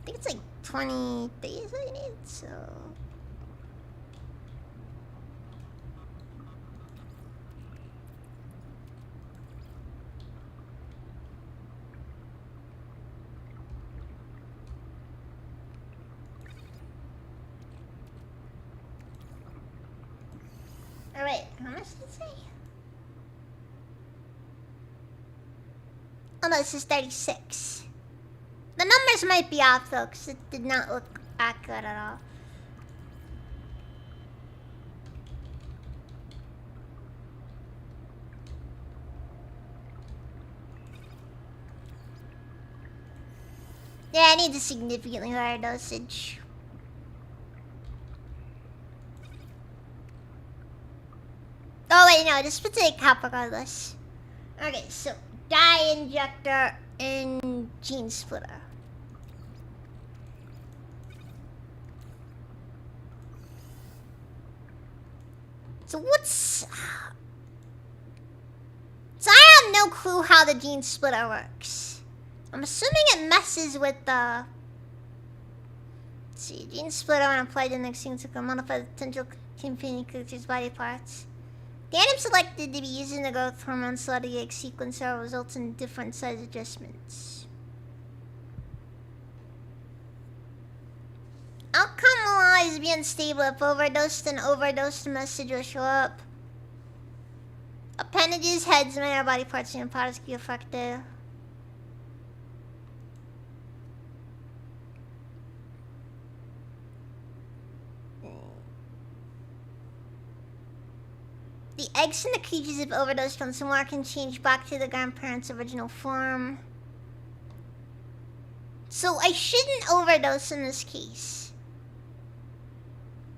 I think it's like 20 days I need, so... Alright, how much did it say? Oh no, this is 36. The numbers might be off though, because it did not look accurate at all. Yeah, I need a significantly higher dosage. Oh wait, no, just put the cap regardless. Okay, so dye injector and gene splitter. So what's... So I have no clue how the gene splitter works. I'm assuming it messes with the... Let's see, gene splitter when applied to the next scene to modify the potential containing character's body parts. The item selected to be used in the growth hormone slotty egg sequencer results in different size adjustments. Outcome will always be unstable. If overdosed, an overdosed message will show up. Appendages, heads, minor body parts, and products can be affected. The eggs and the creatures if overdosed from somewhere can change back to the grandparents' original form. So I shouldn't overdose in this case.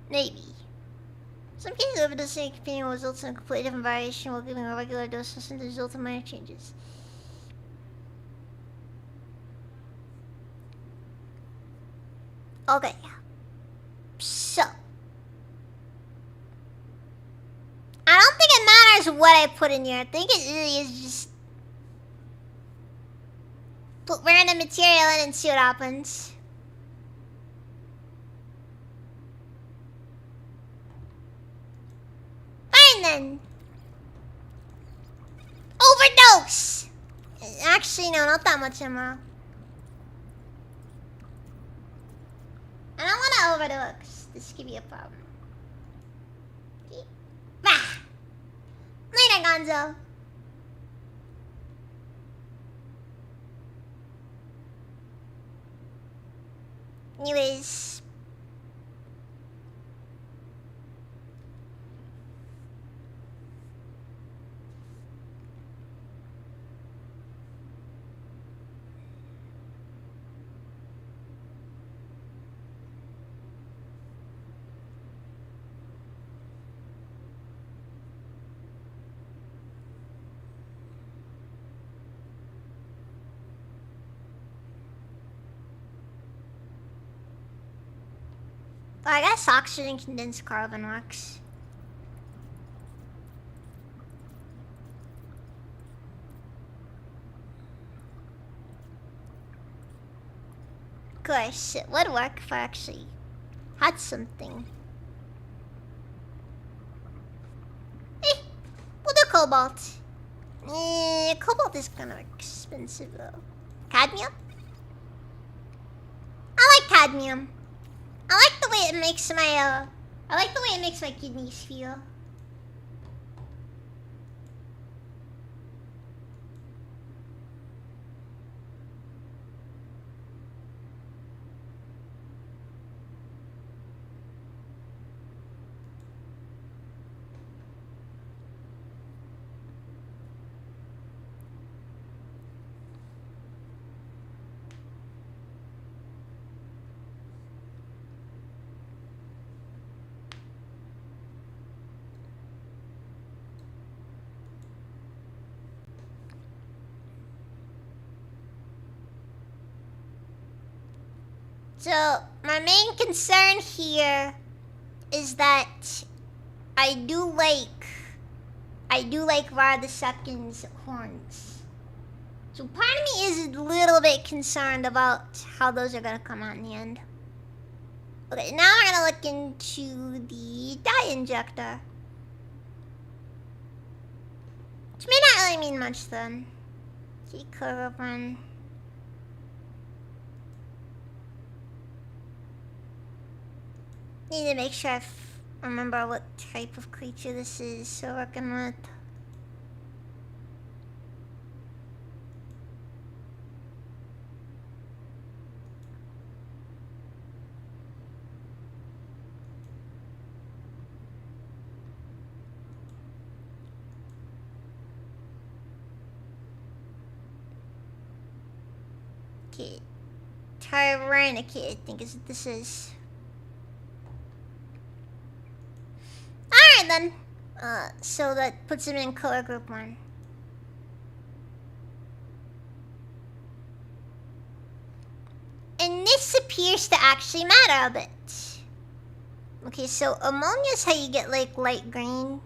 Maybe. Some cases overdosing continuing results in a completely different variation while giving a regular dose of the result of minor changes. Okay. So. I don't think it matters what I put in here. I think it really is just... Put random material in and see what happens. Fine then. Overdose! Actually, no, not that much ammo. I don't want to overdose. This could be a problem. Bah! Later, Gonzo. Anyways. I guess oxygen condensed carbon works. Of course, it would work if I actually had something. We'll do cobalt. Cobalt is kind of expensive though. Cadmium? I like cadmium. I like the way it makes my I like the way it makes my kidneys feel. So, my main concern here is that I do like Var the Second's horns. So part of me is a little bit concerned about how those are gonna come out in the end. Okay, now we're gonna look into the dye injector. Which may not really mean much then. Key color run. Need to make sure I remember what type of creature this is, so working with. Okay. Tyrannicate, I think is what this is. Alright then. So that puts him in color group 1. And this appears to actually matter a bit. Okay, so ammonia's how you get like light green.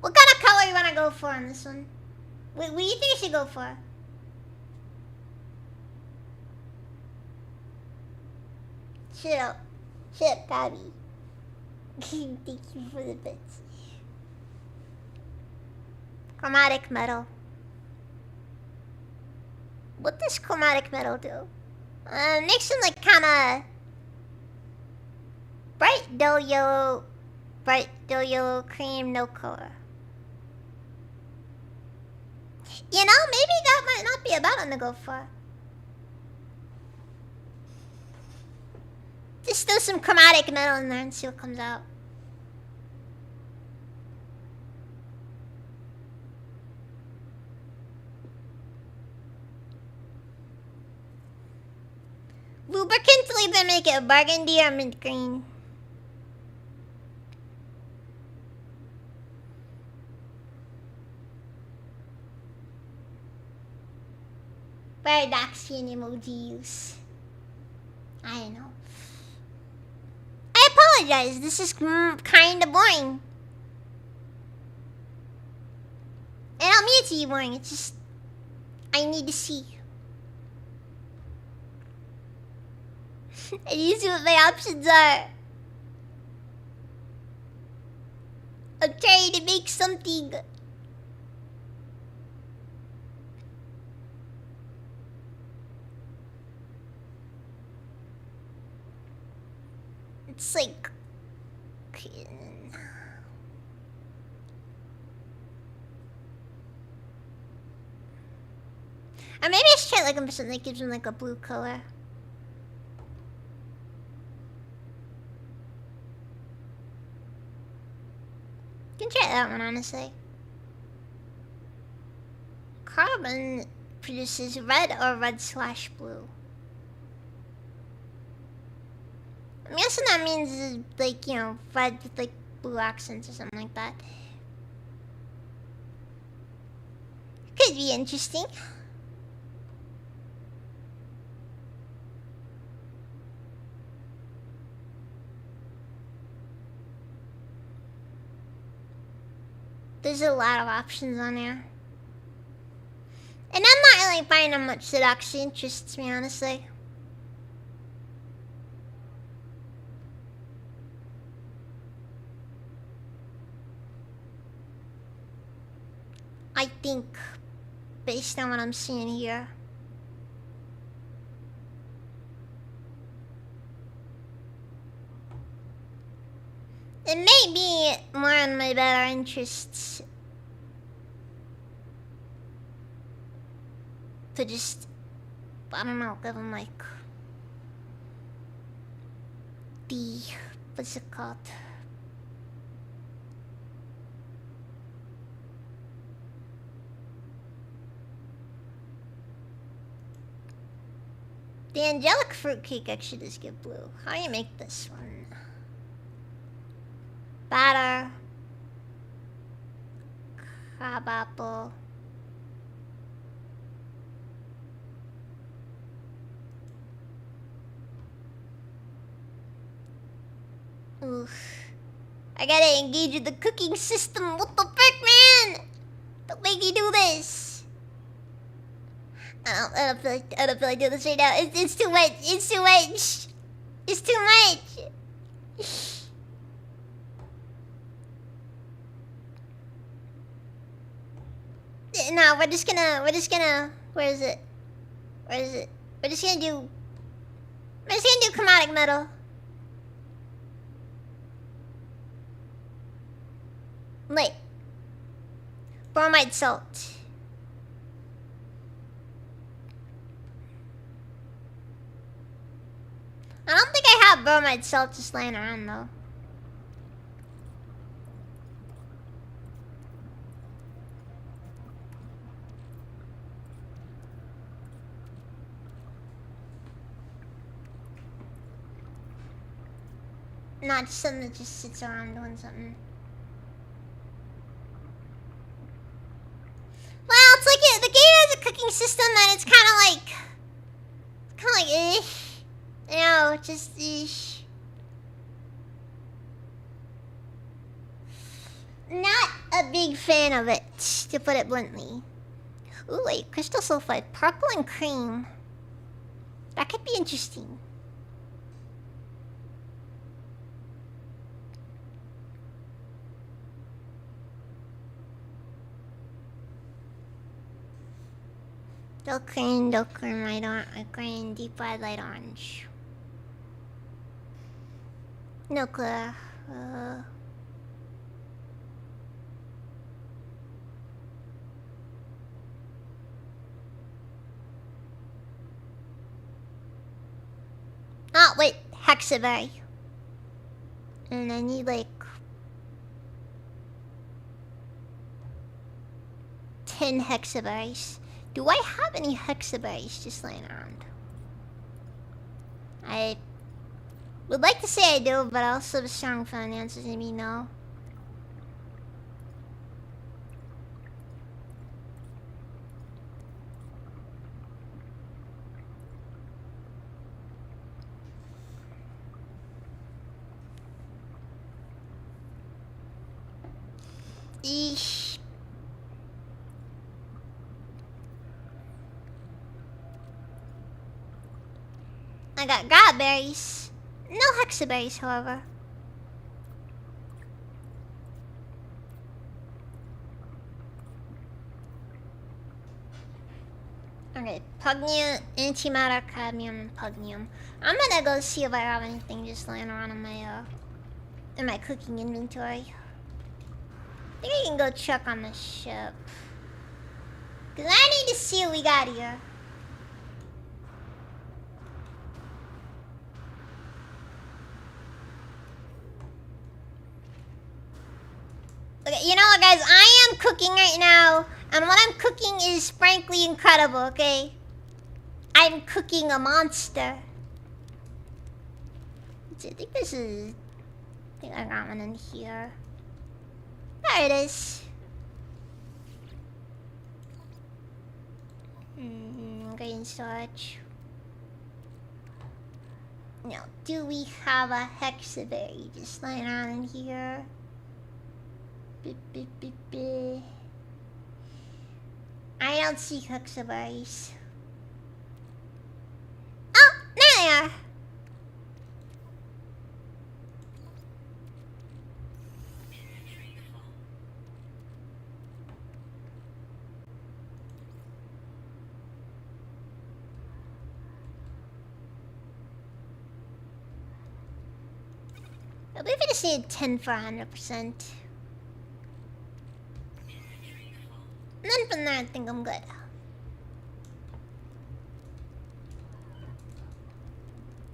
What kind of color you wanna go for on this one? What do you think I should go for? Shut up, Gabby. Thank you for the bits. Chromatic metal. What does chromatic metal do? Makes them like kinda bright dull yellow, cream, no color. You know, maybe that might not be a bad one to go for. Just throw some chromatic metal in there and see what comes out. Lubricant to either make it burgundy or mint green. Paradoxian emoji use. I don't know. I apologize. This is kind of boring. And I don't mean it to be boring. It's just I need to see. I need to see what my options are. I'm trying to make something. It's like... Or maybe I should try looking for something that gives them like a blue color. You can try that one, honestly. Carbon produces red or red/blue. I'm guessing that means like, you know, red with like blue accents or something like that. Could be interesting. There's a lot of options on there. And I'm not really finding much that actually interests me, honestly. I think, based on what I'm seeing here. It may be more in my better interests to just, I don't know, give them like the, what's it called? The angelic fruitcake actually does give blue. How do you make this one? Batter. Crab apple. Oof. I gotta engage with the cooking system. What the frick, man? Don't make me do this. I don't feel like doing this right now. It's too much. It's too much. It's too much. No, we're just gonna, where is it? We're just gonna do chromatic metal. Wait. Bromide salt. I don't think I have bromide salt just laying around though. Not just something that just sits around doing something. Well, it's like the game has a cooking system and it's kind of like, you know, just not a big fan of it, to put it bluntly. Ooh, wait, crystal sulfide, purple and cream. That could be interesting. Dark green, light green, deep red, light orange. Nuclear. Oh, wait, hexaberry. And I need like 10 hexaberries. Do I have any hexaberries just laying around? I would like to say I do, but I also have a strong feeling the answer is gonna be no. Eesh. I got godberries. No hexaberries, however. Okay, pugnium, antimatter, cadmium, and pugnium. I'm gonna go see if I have anything just laying around in my cooking inventory. I think I can go check on the ship. Cause I need to see what we got here. Okay, you know what, guys? I am cooking right now, and what I'm cooking is frankly incredible, okay? I'm cooking a monster. I think this is... I think I got one in here. There it is. Green storage. Now, do we have a hexaberry just lying around in here? Beep, beep, beep, beep. I don't see hexaberries. Oh, there they are. I believe I just need 10 for 100%. And then from there, I think I'm good.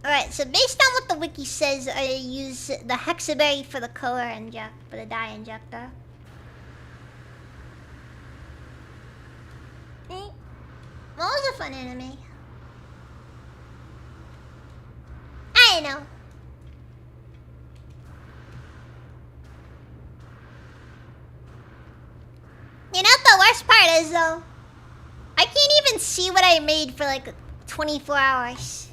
Alright, so based on what the wiki says, I use the hexaberry for the color for the dye injector. Well, it was a fun anime. I know. You know what the worst part is, though? I can't even see what I made for like 24 hours.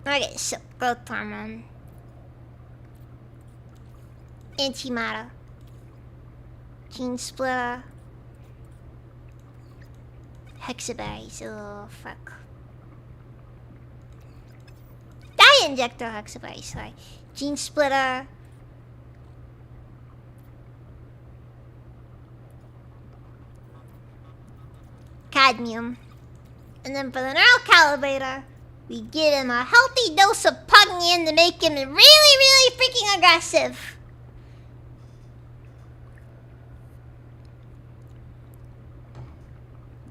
Okay, so growth hormone. Antimatter. Gene splitter. Hexaberries. Oh, fuck. Dye injector hexaberry, sorry. Gene splitter. Cadmium. And then for the neural calibrator, we give him a healthy dose of pugnium to make him really, really freaking aggressive.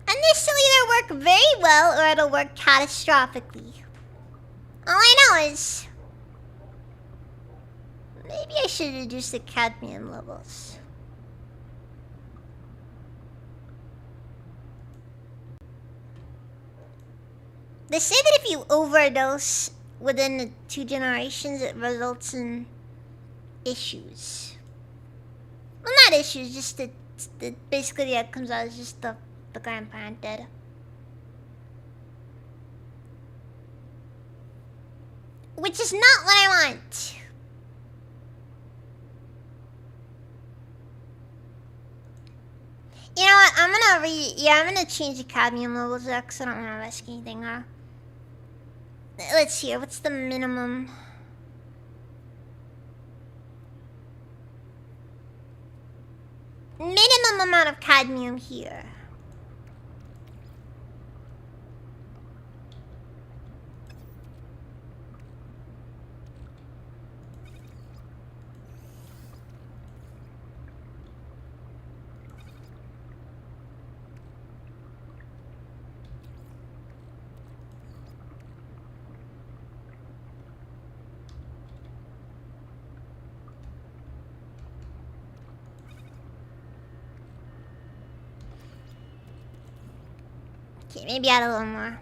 And this will either work very well or it'll work catastrophically. All I know is maybe I should reduce the cadmium levels. They say that if you overdose within the 2 generations, it results in issues. Well, not issues, just that basically the outcomes out is just the grandparent dead. Which is not what I want. You know what? I'm gonna change the cadmium levels there because I don't want to risk anything. Let's see. What's the minimum? Minimum amount of cadmium here. Okay, maybe add a little more.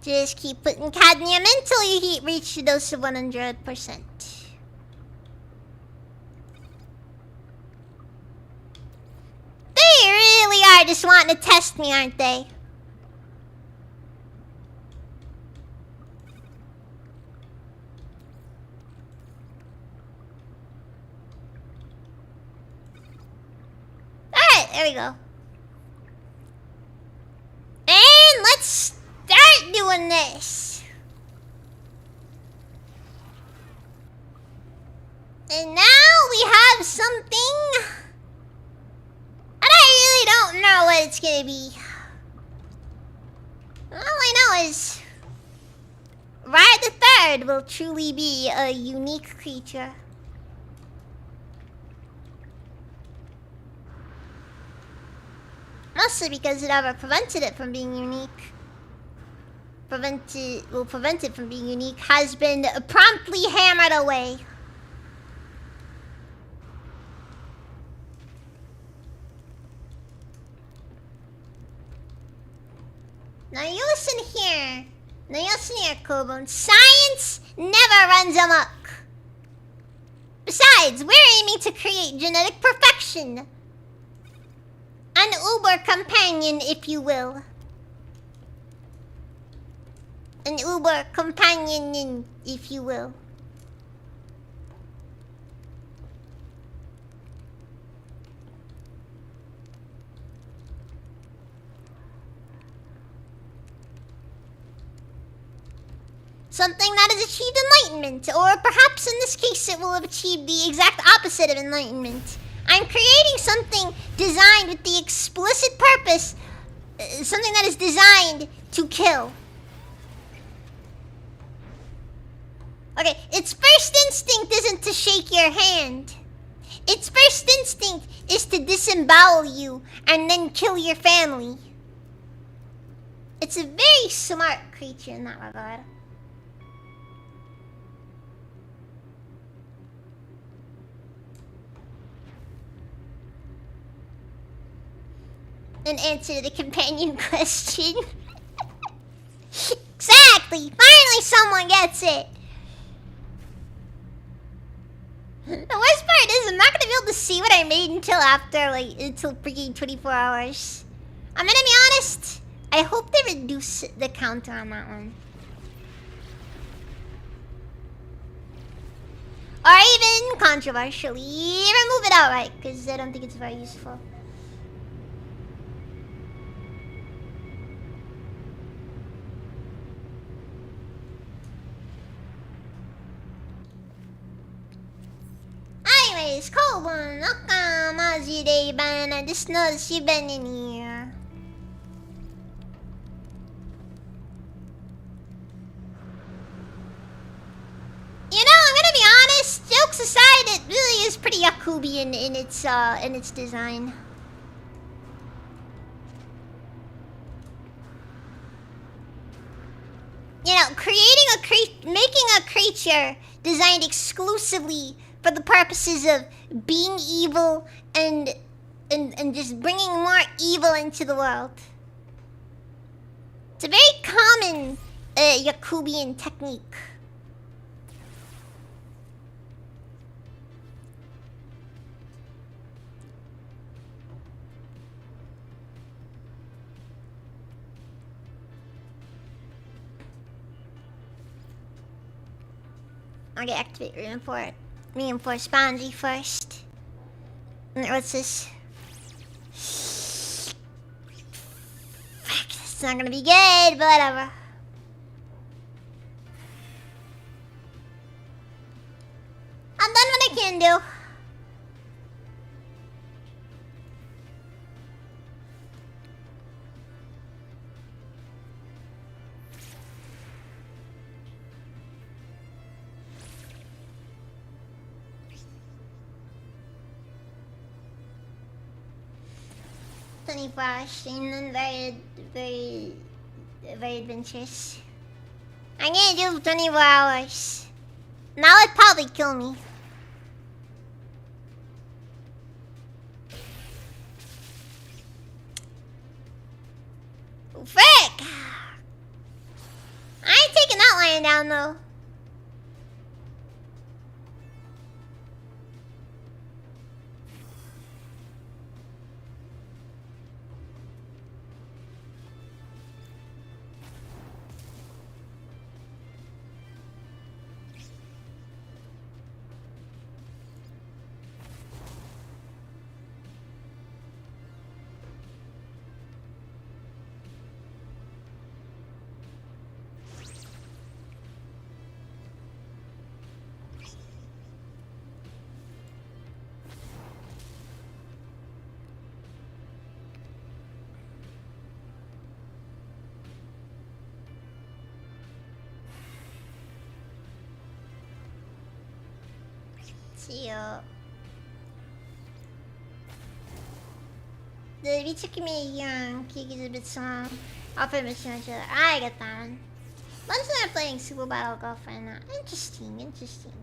Just keep putting cadmium until you reach the dose of 100%. They really are just wanting to test me, aren't they? There we go. And let's start doing this. And now we have something. And I really don't know what it's gonna be. All I know is Ride the Third will truly be a unique creature. Mostly because whatever prevented it from being unique, will prevent it from being unique, has been promptly hammered away. Now you listen here. Now you listen here, Kobone. Science never runs amok. Besides, we're aiming to create genetic perfection. An Uber companion, if you will. An Uber companion, if you will. Something that has achieved enlightenment, or perhaps in this case it will have achieved the exact opposite of enlightenment. I'm creating something designed with the explicit purpose, something that is designed to kill. Okay, its first instinct isn't to shake your hand. Its first instinct is to disembowel you and then kill your family. It's a very smart creature in that regard. An answer to the companion question. Exactly! Finally someone gets it! The worst part is I'm not gonna be able to see what I made until until freaking 24 hours. I'm gonna be honest, I hope they reduce the counter on that one. Or even, controversially, remove it outright, because I don't think it's very useful. Anyways, Colburn, naka majide ban. I just noticed you've been in here. You know, I'm gonna be honest. Jokes aside, it really is pretty Yakubian in its design. You know, making a creature designed exclusively for the purposes of being evil and just bringing more evil into the world. It's a very common Yakubian technique. Okay, activate reinforce boundary first. And what's this? Fuck, it's not gonna be good, but whatever. I've done what I can do. And very adventurous. I'm gonna do 24 hours. Now it'd probably kill me. Frick! I ain't taking that lion down though. See ya. The Vita Kimi young Kiki is a bit small. Offer mission each other. I get that one. Once they're playing Super Battle Girlfriend. Interesting, interesting.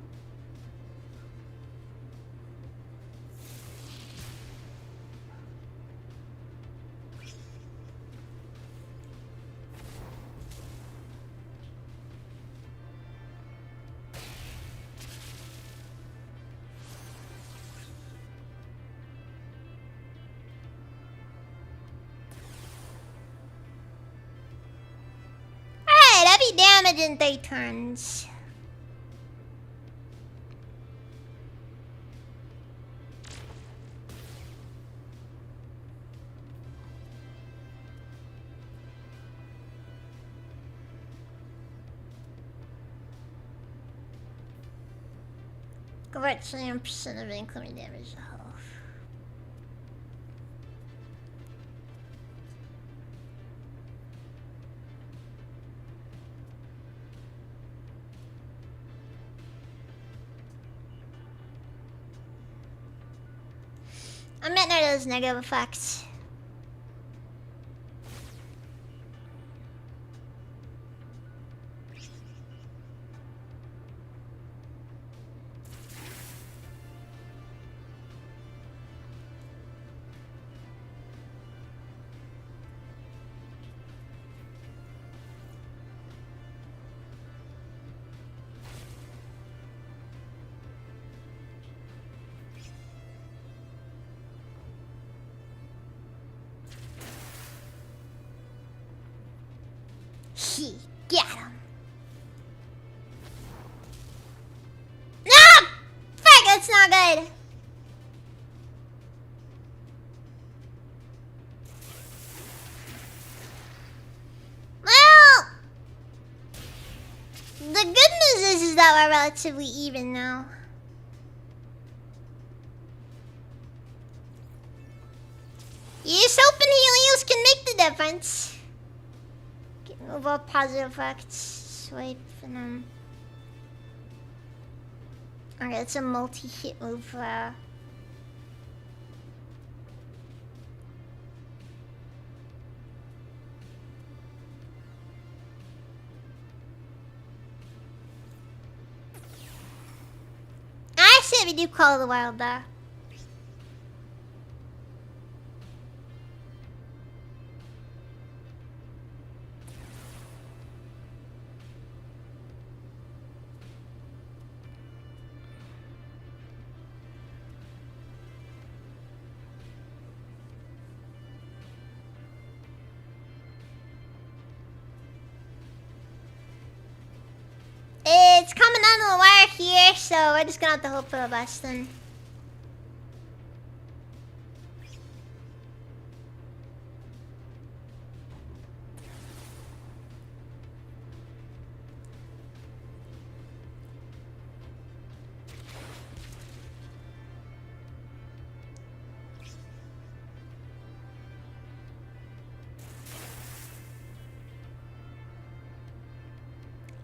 heavy damage in 3 turns. Convert 20% of incoming damage to health. I meant none of those negative effects. Get him. No! Frick, that's not good. Well, the good news is that we're relatively even now. You just hoping Helios can make the difference. Move all positive effects. Swipe and okay, it's a multi-hit move. I say we do Call of the Wild though. It's coming down to the wire here, so we're just gonna have to hope for the best then.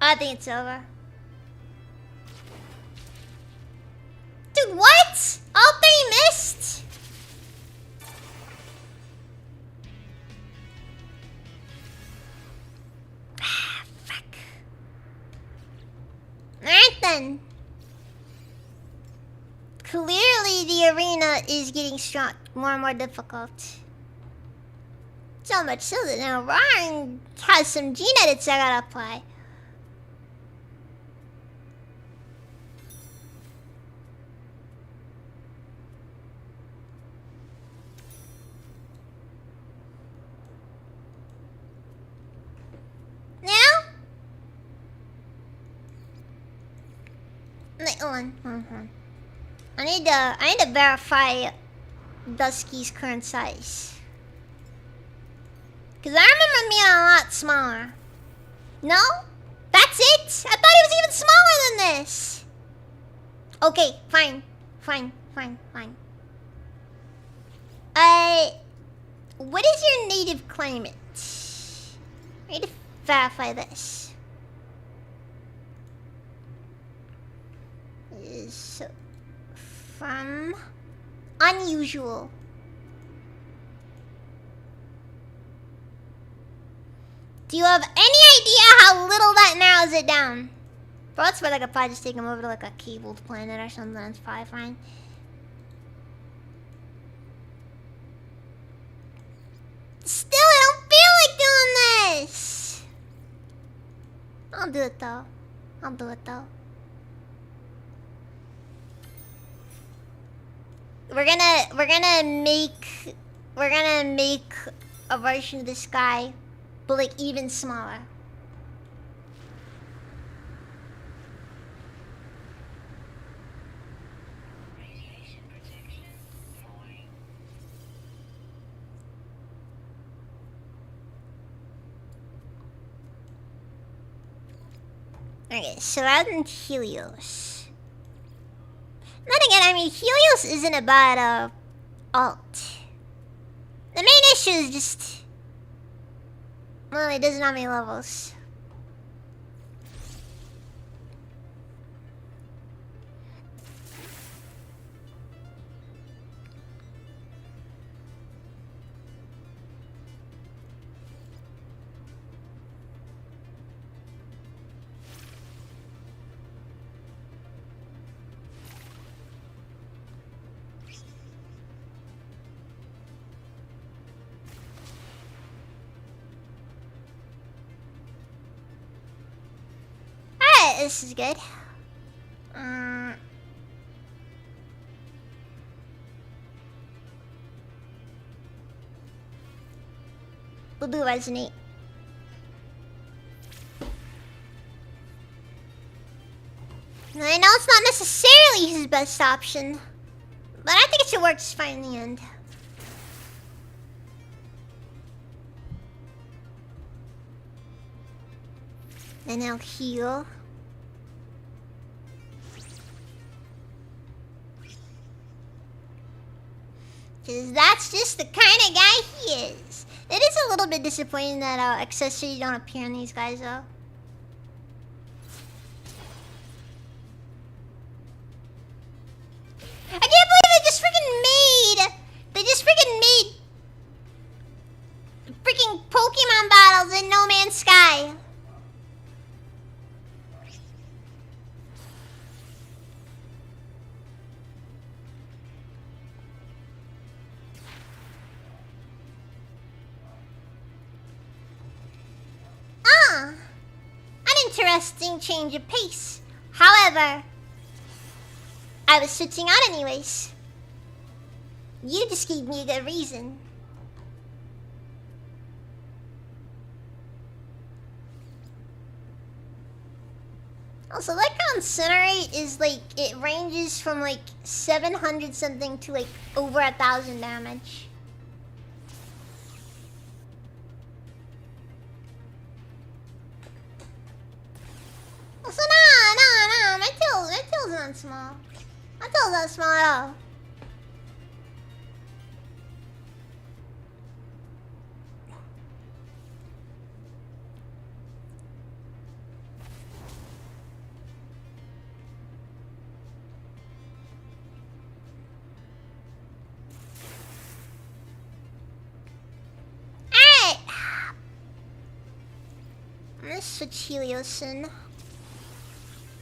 I think it's over. Dude, what? All 3 missed? Ah, fuck. Alright then. Clearly the arena is getting strong, more and more difficult. So much so that now Ryan has some gene edits I gotta apply. Hold on. I need to verify Dusky's current size. Cause I remember being a lot smaller. No? That's it? I thought he was even smaller than this. Okay, fine. What is your native climate? I need to verify this. Is from unusual. Do you have any idea how little that narrows it down? Bro, that's where I could probably just take him over to like a cabled planet or something. That's probably fine. Still, I don't feel like doing this. I'll do it though. We're gonna make a version of this guy, but like even smaller. Okay, so rather than Helios. Then again, I mean, Helios isn't a bad alt. The main issue is just... well, it doesn't have any levels. Alright, this is good. Boo-boo resonate. I know it's not necessarily his best option, but I think it should work just fine in the end. And I'll heal. Cause that's just the kind of guy he is. It is a little bit disappointing that accessories don't appear in these guys though. I can't believe they just freaking made... they just freaking made... freaking Pokemon battles in No Man's Sky. An interesting change of pace. However, I was switching out anyways. You just gave me a good reason. Also, like how Incinerate is like, it ranges from like 700 something to like over 1,000 damage. So no, my tail's not small. My tail's not small at all. Alright. I'm gonna switch Helios in.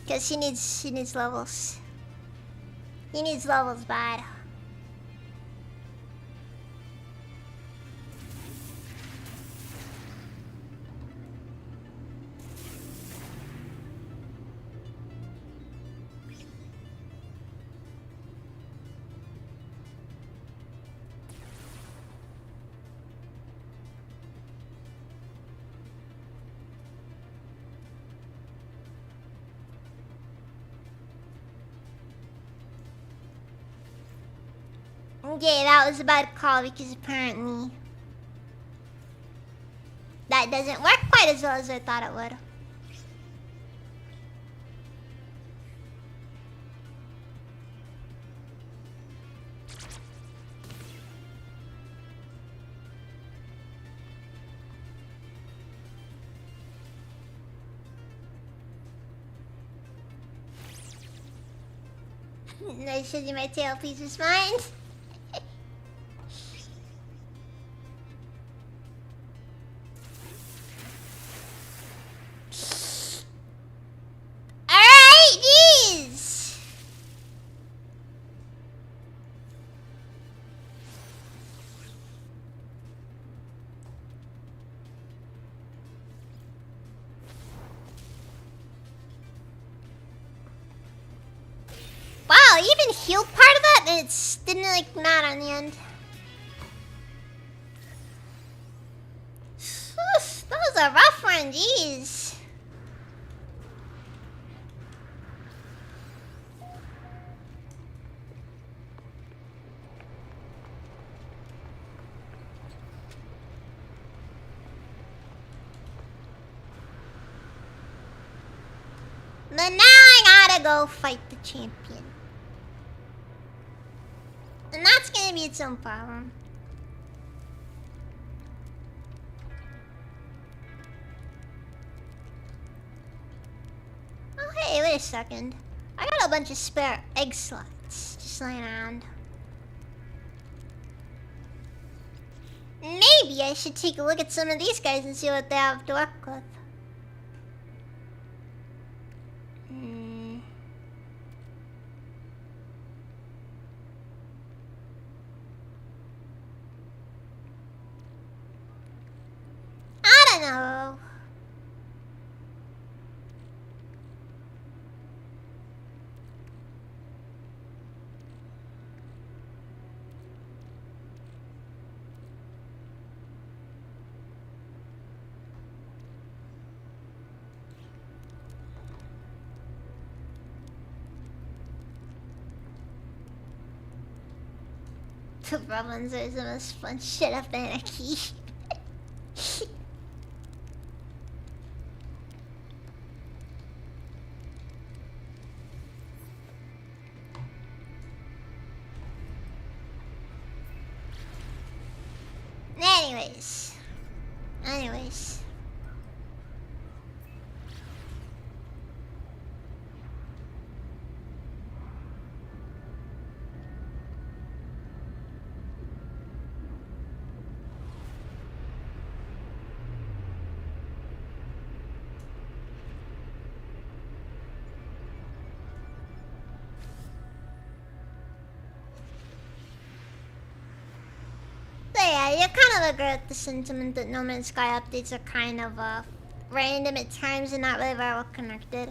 Because he needs levels. He needs levels bad. Okay, that was a bad call because apparently that doesn't work quite as well as I thought it would. I showed you my tail, please respond. Alright, jeez. Wow, even healed part of that and it didn't like matter in the end. That was a rough one, jeez. But now I gotta go fight the champion. And that's gonna be its own problem. Oh hey, wait a second. I got a bunch of spare egg slots just laying around. Maybe I should take a look at some of these guys and see what they have to work with. I don't know. The problems are the most fun shit of anarchy. Anyways. So yeah, you kind of agree with the sentiment that No Man's Sky updates are kind of random at times and not really very well connected.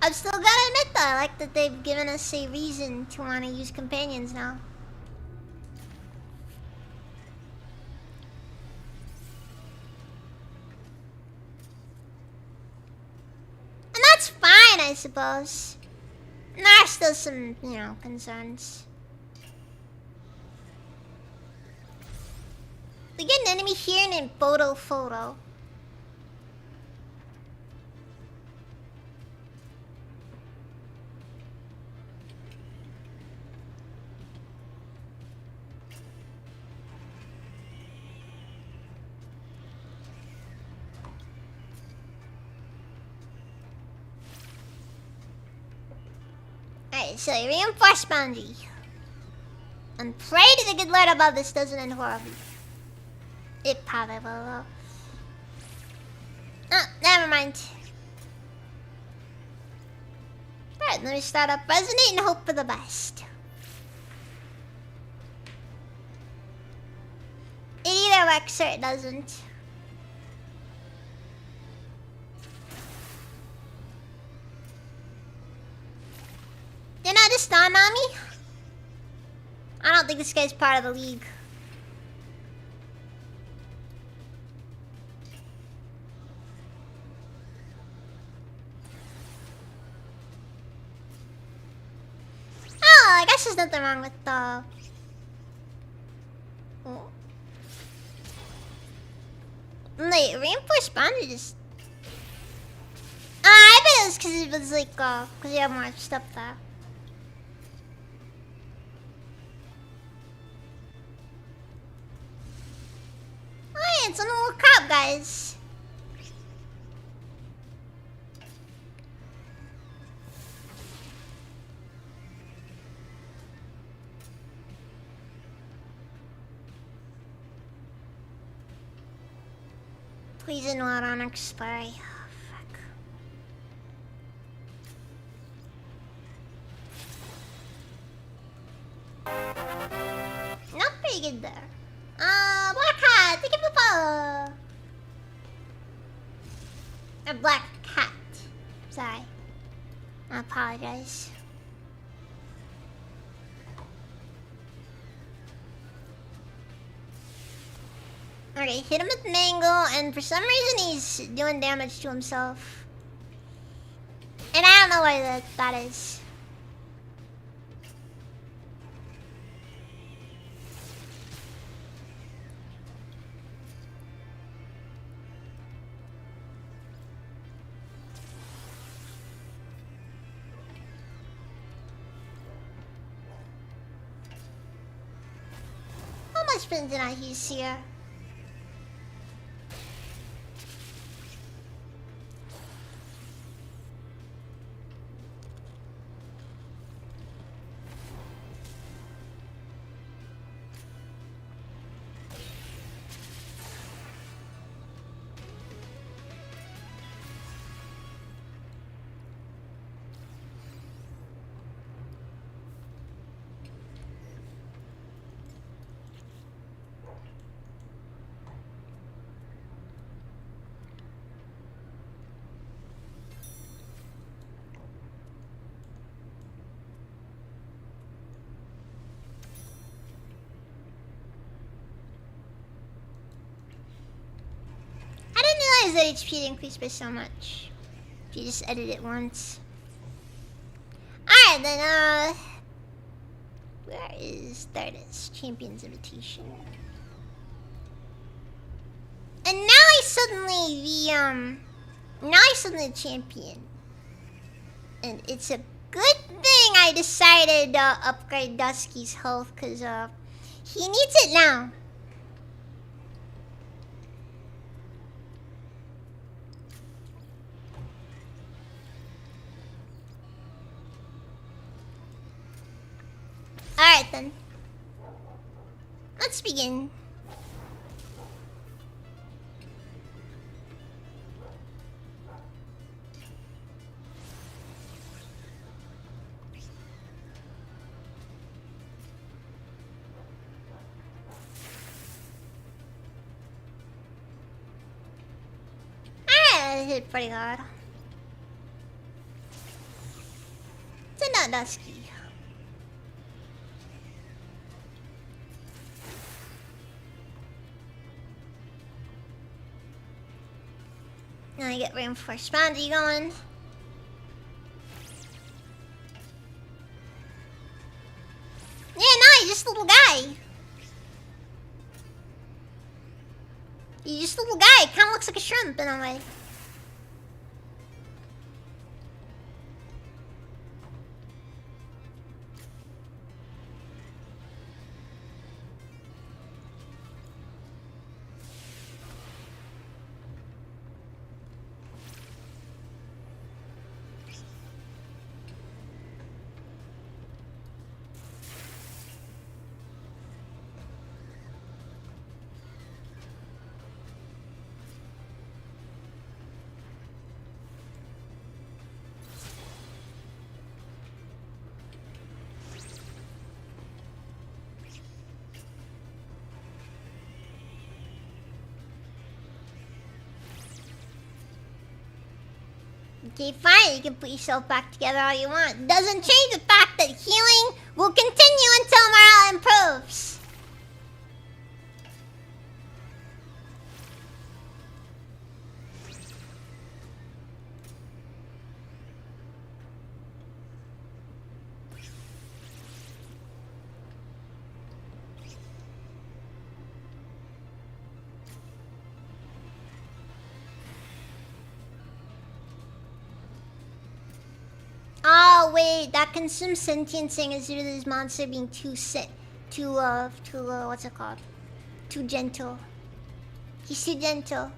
I've still gotta admit though, I like that they've given us a reason to want to use companions now. And that's fine, I suppose. And there are still some, concerns. We get an enemy here named Photo. Alright, so you reinforce boundary. And pray to the good Lord above this doesn't end horribly. It probably will though. Oh, never mind. Alright, let me start up Resonate and hope for the best. It either works or it doesn't. You're not just on me? I don't think this guy's part of the league. Oh, I guess there's nothing wrong with the... Oh. Wait, reinforced boundary just... I bet it was because it was like, because you have more stuff there. Oh yeah, it's on the little crop, guys. Poison water on expiry. Oh, fuck. Not pretty good there. Black cat, thank you for the follow. A black cat. Sorry. I apologize. Okay, hit him with Mango, and for some reason he's doing damage to himself. And I don't know why that is. spend the night he's here. That HP increased by so much. If you just edit it once. Alright then, where is, there it is, Champion's Invitation. And now I suddenly the champion. And it's a good thing I decided to upgrade Dusky's health, cause he needs it now. Alright then. Let's begin. Alright, I hit pretty hard. It's not Dusky. Now I get reinforced bounty going. Yeah, no, he's just a little guy. He's just a little guy. Kinda looks like a shrimp in a way. Okay, fine, you can put yourself back together all you want. Doesn't change the fact that healing will continue until morale improves. Oh wait, that consumes sentiencing is due to this monster being too what's it called? Too gentle. He's too gentle.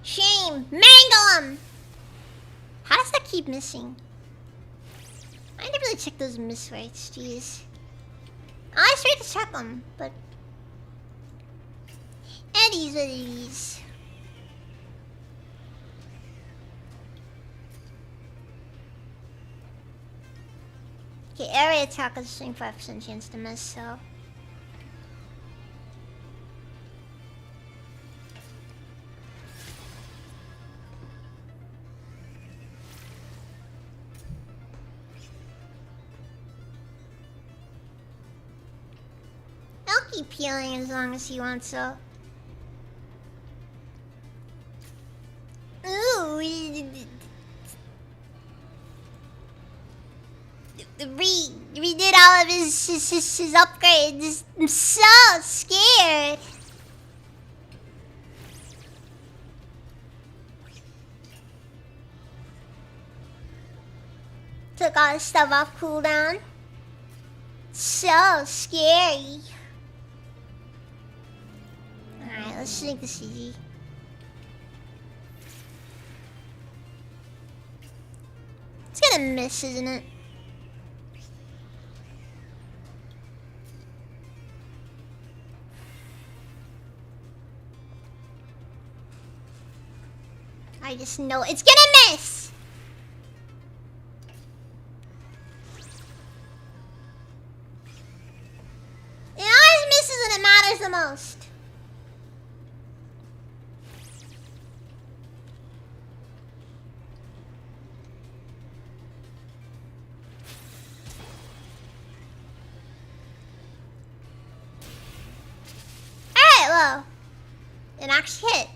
Shame! Mangle him! How does that keep missing? I never really checked those miss rates, jeez. I tried to check them, but Eddie's what it is. Okay, area attack has a 25% chance to miss, so. I'll keep healing as long as he wants, so. Ooh, redid all of his upgrades. I'm so scared. Took all his stuff off cooldown. So scary. Alright, let's just make this easy. It's gonna miss, isn't it? I just know it's gonna miss! It always misses when it matters the most. Alright, well. It actually hit.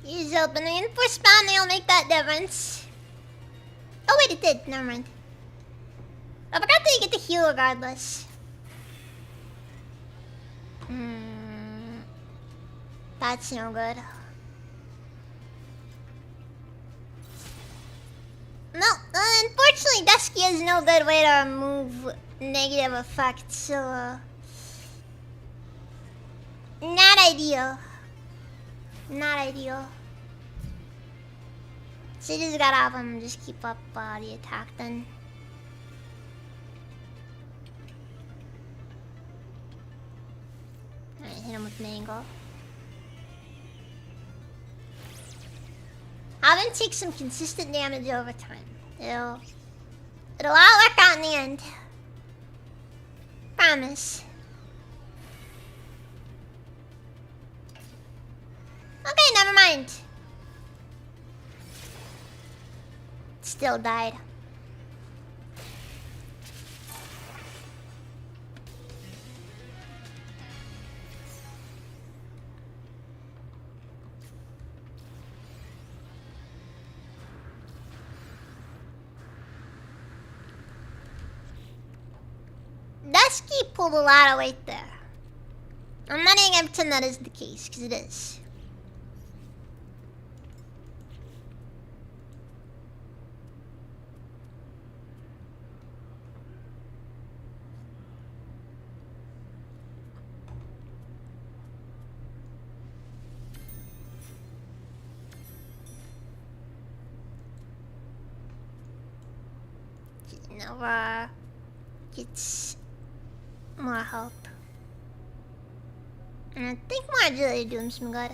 Use opening for spamming will make that difference. Oh wait, it did. Never mind. I forgot that you get to heal regardless. That's no good. No, unfortunately, Dusky has no good way to remove negative effects, so not ideal. Not ideal. So you just gotta have him just keep up the attack then. Alright, hit him with Mangle. Have him take some consistent damage over time. It'll all work out in the end. Promise. Okay, never mind. Still died. Dusky pulled a lot of weight there. I'm not even gonna pretend that is the case, because it is. Nova gets more help. And I think more agility do him some good.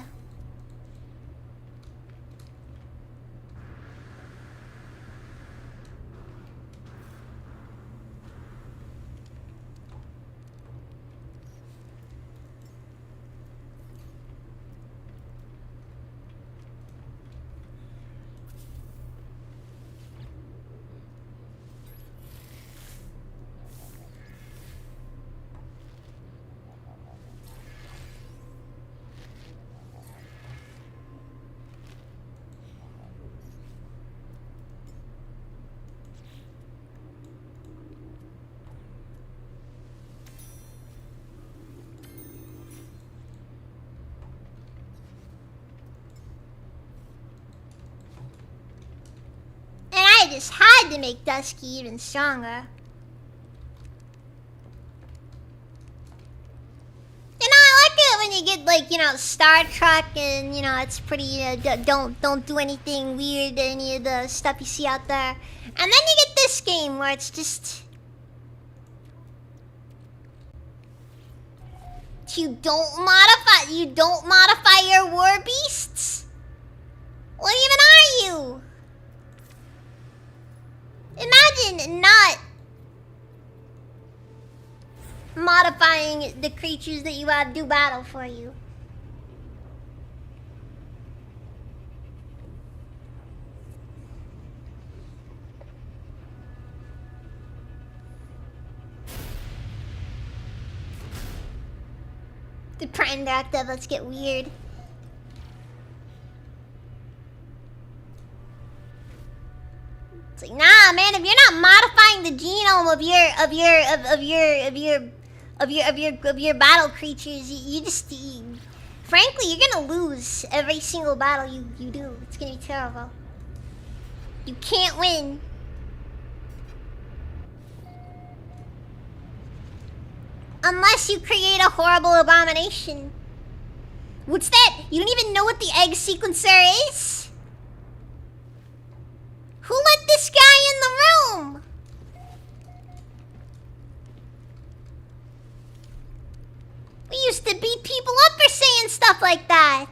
I just had to make Dusky even stronger. You know, I like it when you get like, you know, Star Trek and, you know, it's pretty, don't do anything weird, any of the stuff you see out there. And then you get this game where it's just... You don't modify your war beasts? What even are you? even not modifying the creatures that you do battle for you. The Prime Directive, let's get weird. It's like, nah, man. If you're not modifying the genome of your battle creatures, you just, frankly, you're gonna lose every single battle you do. It's gonna be terrible. You can't win. Unless you create a horrible abomination. What's that? You don't even know what the egg sequencer is? Who let this guy in the room? We used to beat people up for saying stuff like that.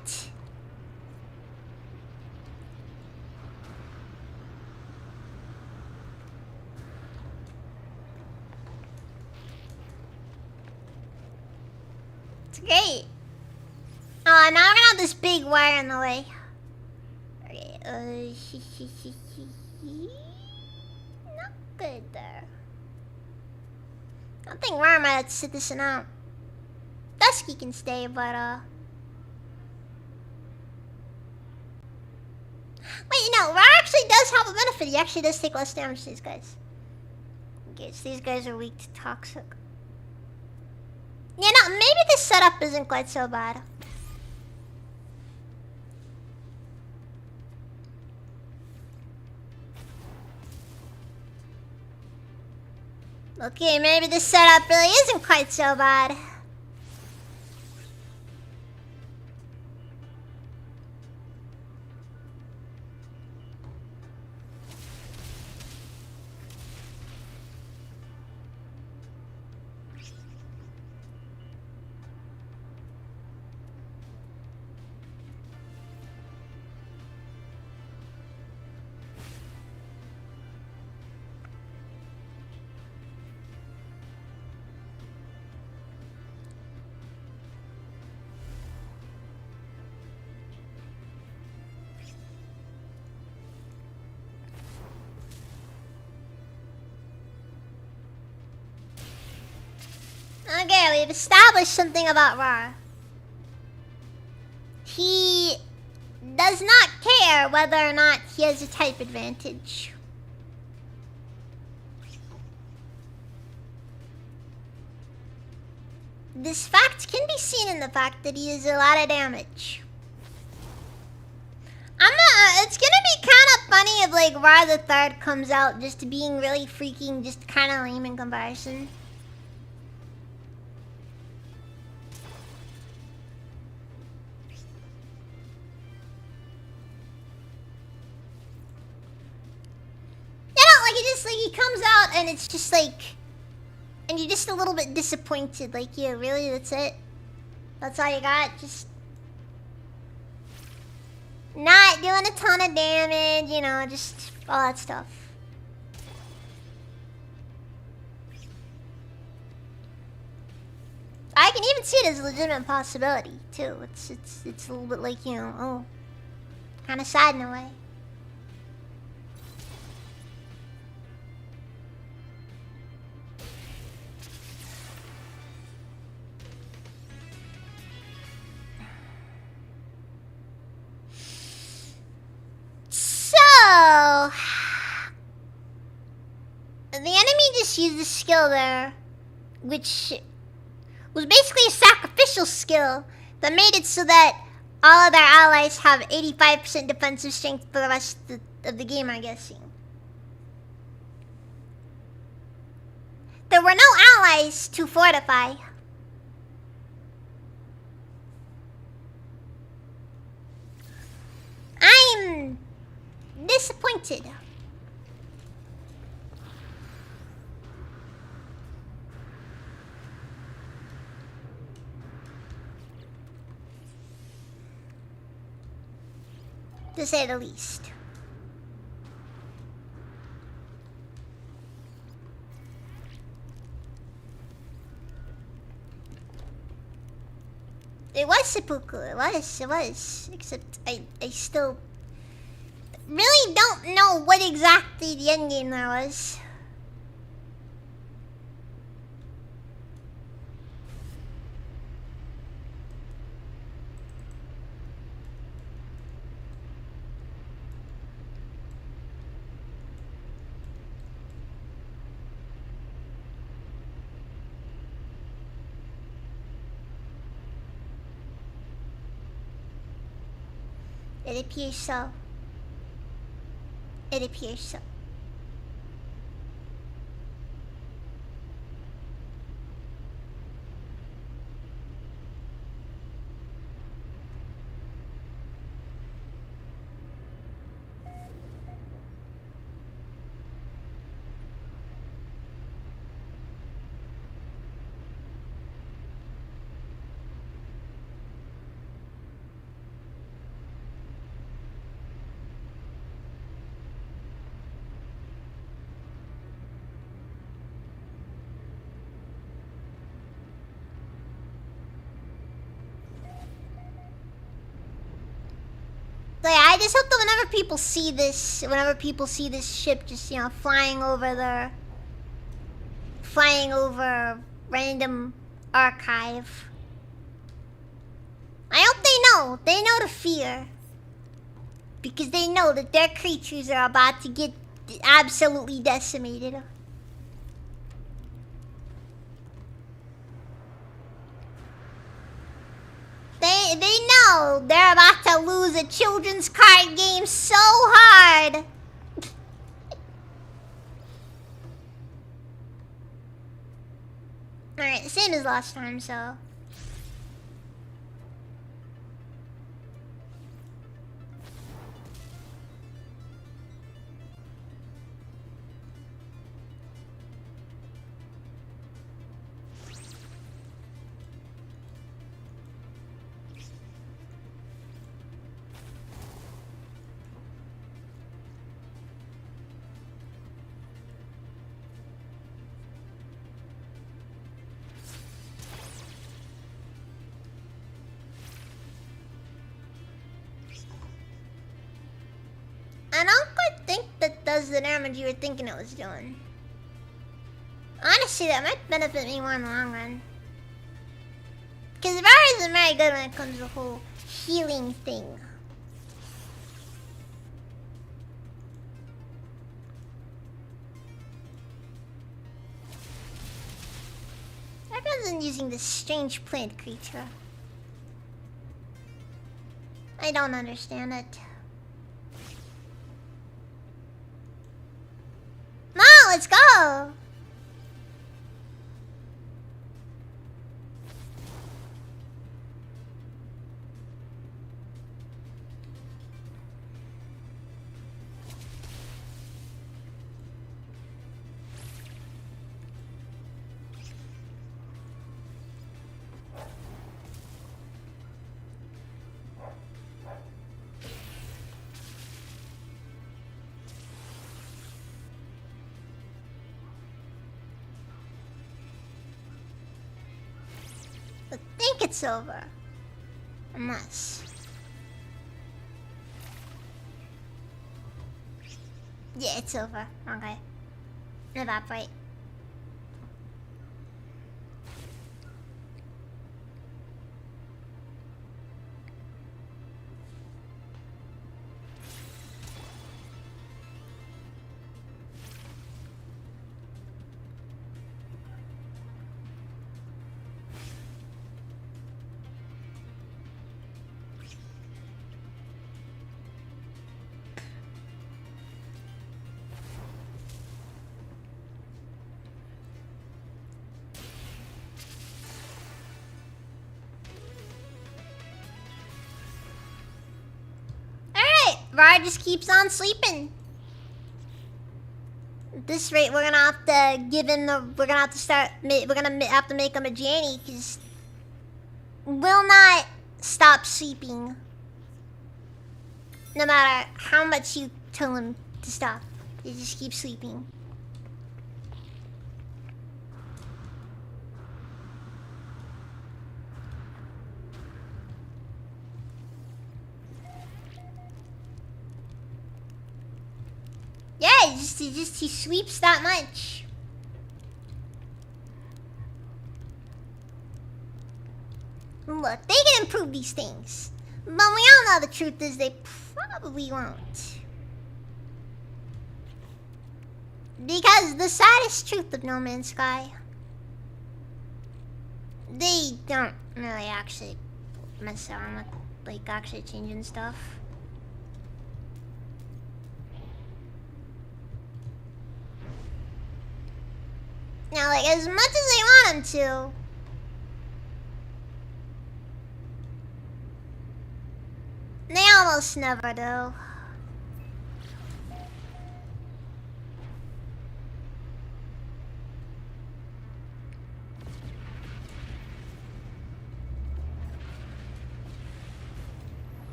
It's great. Oh, now we're gonna have this big wire in the way. Okay, not good there. I don't think Rar might have to sit this one out. Dusky can stay, but wait, no, Rar actually does have a benefit. He actually does take less damage to these guys. Okay, so these guys are weak to toxic. Yeah, no, maybe this setup isn't quite so bad. Okay, maybe this setup really isn't quite so bad. Okay, we've established something about Rar. He does not care whether or not he has a type advantage. This fact can be seen in the fact that he does a lot of damage. It's gonna be kind of funny if like Rar the Third comes out just being really freaking just kind of lame in comparison. He comes out and it's just like, and you're just a little bit disappointed. Like, yeah, really? That's it? That's all you got? Just not doing a ton of damage, you know, just all that stuff. I can even see it as a legitimate possibility too. It's a little bit like, you know, oh, kind of sad in a way. The enemy just used a skill there, which was basically a sacrificial skill that made it so that all of their allies have 85% defensive strength for the rest of the game, I'm guessing. There were no allies to fortify. I'm disappointed. To say the least. It was seppuku. It was. Except I still really don't know what exactly the endgame there was. It appears so. It appears so. Like, I just hope that whenever people see this ship just, you know, flying over random archive, I hope they know the fear. Because they know that their creatures are about to get absolutely decimated. They know they're about to lose a children's card game so hard. Alright, same as last time, so. I don't quite think that does the damage you were thinking it was doing. Honestly, that might benefit me more in the long run. Because the power isn't very good when it comes to the whole healing thing. Everyone's using this strange plant creature. I don't understand it. No, let's go! I think it's over. Unless. Yeah, it's over. Okay. Evaporate. Var just keeps on sleeping. At this rate, we're gonna have to give him the. We're gonna have to start. We're gonna have to make him a Janny because will not stop sleeping. No matter how much you tell him to stop, he just keeps sleeping. he sweeps that much. Look, they can improve these things. But we all know the truth is they probably won't. Because the saddest truth of No Man's Sky, they don't really actually mess around with, like, actually changing stuff. Now, like, as much as they want them to, they almost never do.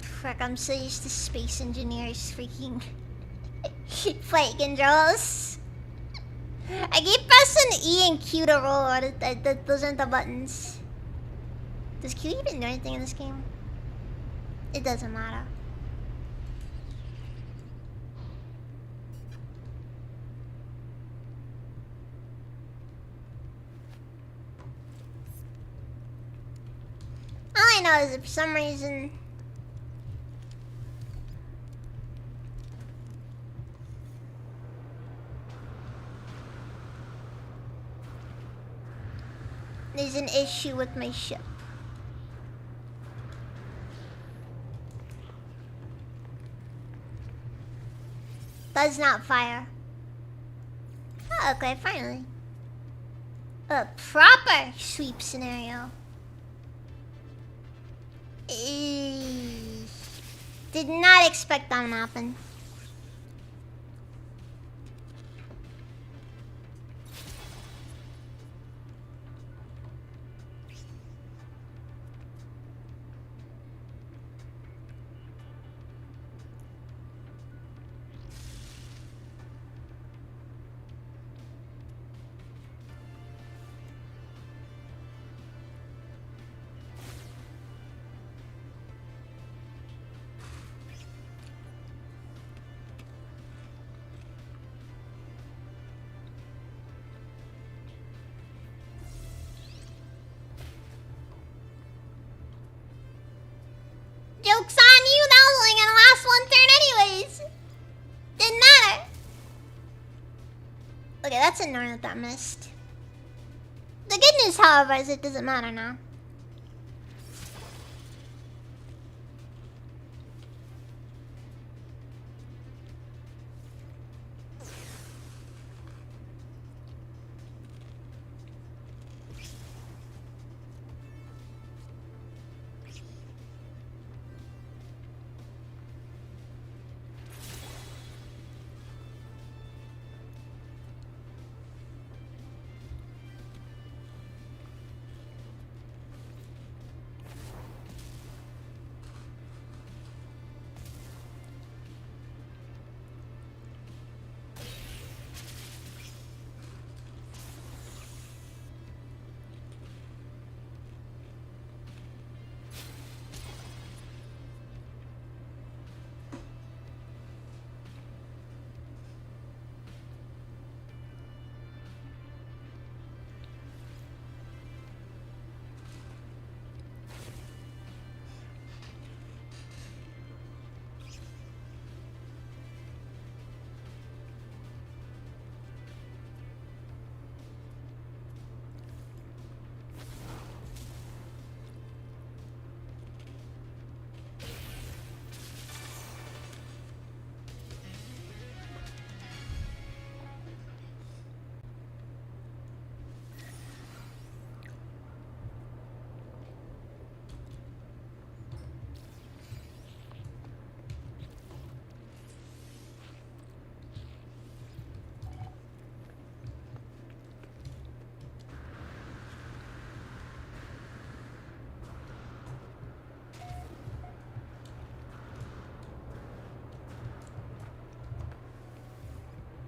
Frick, I'm so used to space engineers freaking flight controls. I keep pressing E and Q to roll. Those aren't the buttons. Does Q even do anything in this game? It doesn't matter. All I know is that for some reason there's an issue with my ship. Does not fire. Oh, okay, finally. A proper sweep scenario. Did not expect that to happen. Joke's on you, that was only gonna last one turn anyways. Didn't matter. Okay, that's annoying that that missed. The good news, however, is it doesn't matter now.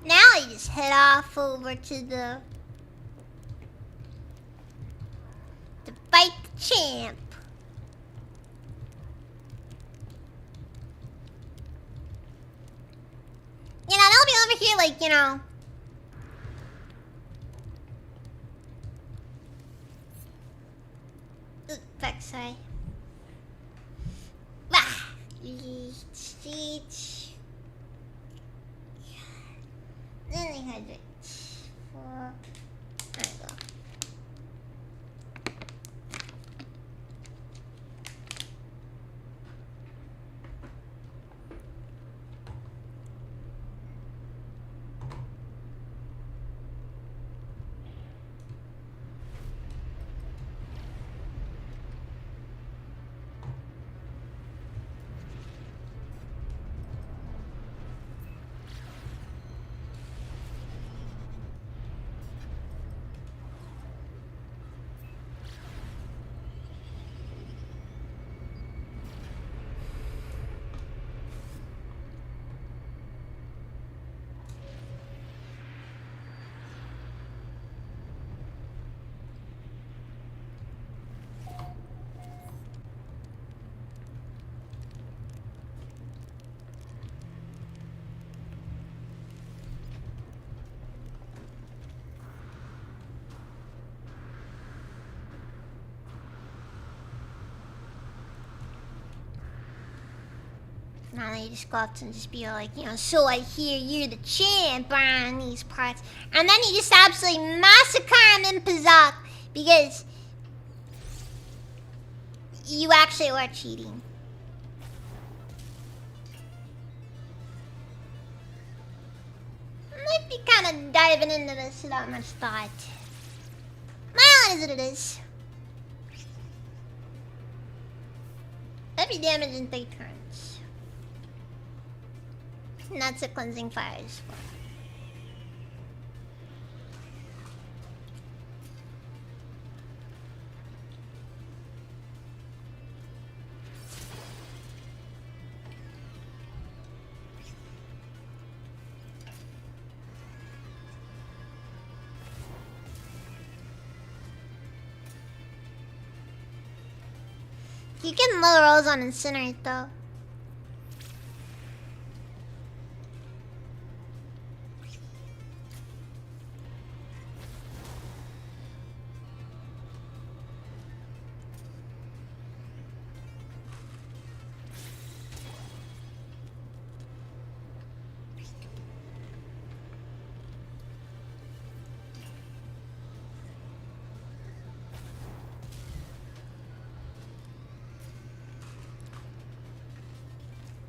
Now I just head off over to fight the champ. hear, like, you know. Fuck, sorry. Ah! Then they hydrate. Four. There we go. Now they just go up and just be like, you know, so I hear you're the champ on these parts. And then you just absolutely massacre him in Pazak because you actually were cheating. I might be kind of diving into this without much thought. Well, it is what it is. Heavy damage in 3 turns. And that's what cleansing fire is for. You can low rolls on Incinerate though.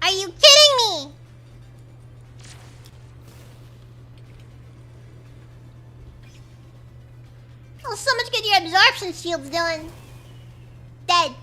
Are you kidding me? Oh, so much good your absorption shield's doing. Dead.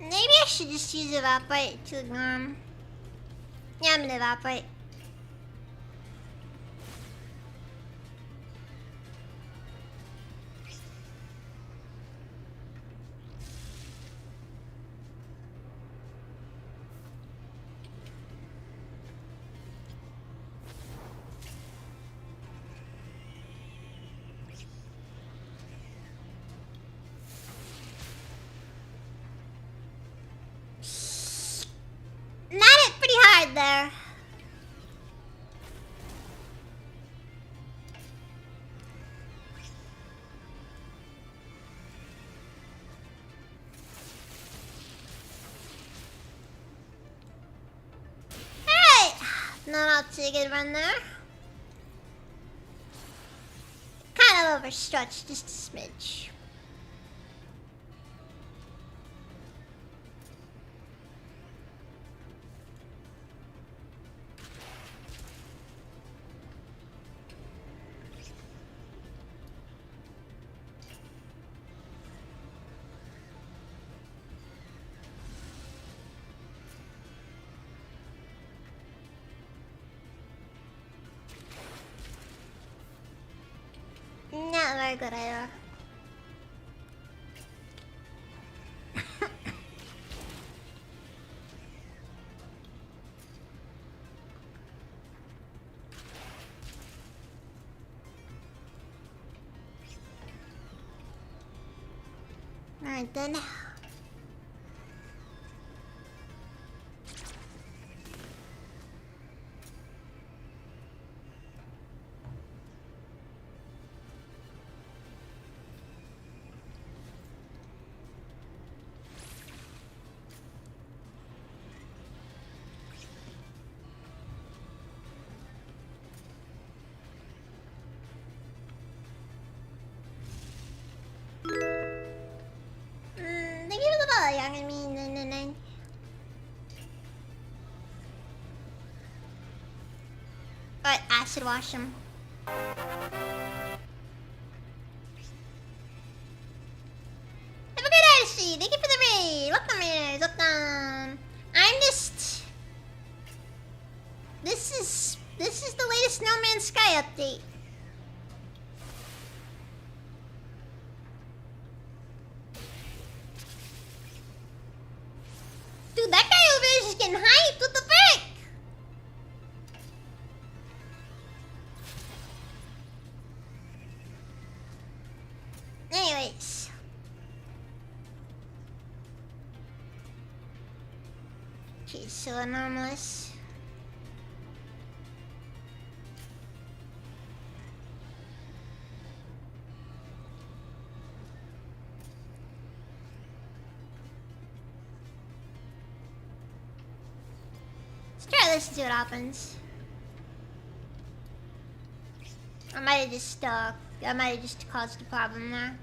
Maybe I should just use Evaporate to ignore him. Yeah, I'm gonna Evaporate. Not it pretty hard there. Alright. Not too good run there. Kind of overstretched just a smidge. not very good either. Alright then. Thank you for the ball, young and me. Nine. Alright, acid wash him. Have a good Odyssey. Thank you for the raid. Welcome, raiders. Welcome. I'm just. This is the latest No Man's Sky update. Dude, that guy over there is just getting hyped. What the frick? Anyways. Okay, so anomalous. Let's try this and see what happens. I might have just caused a problem there.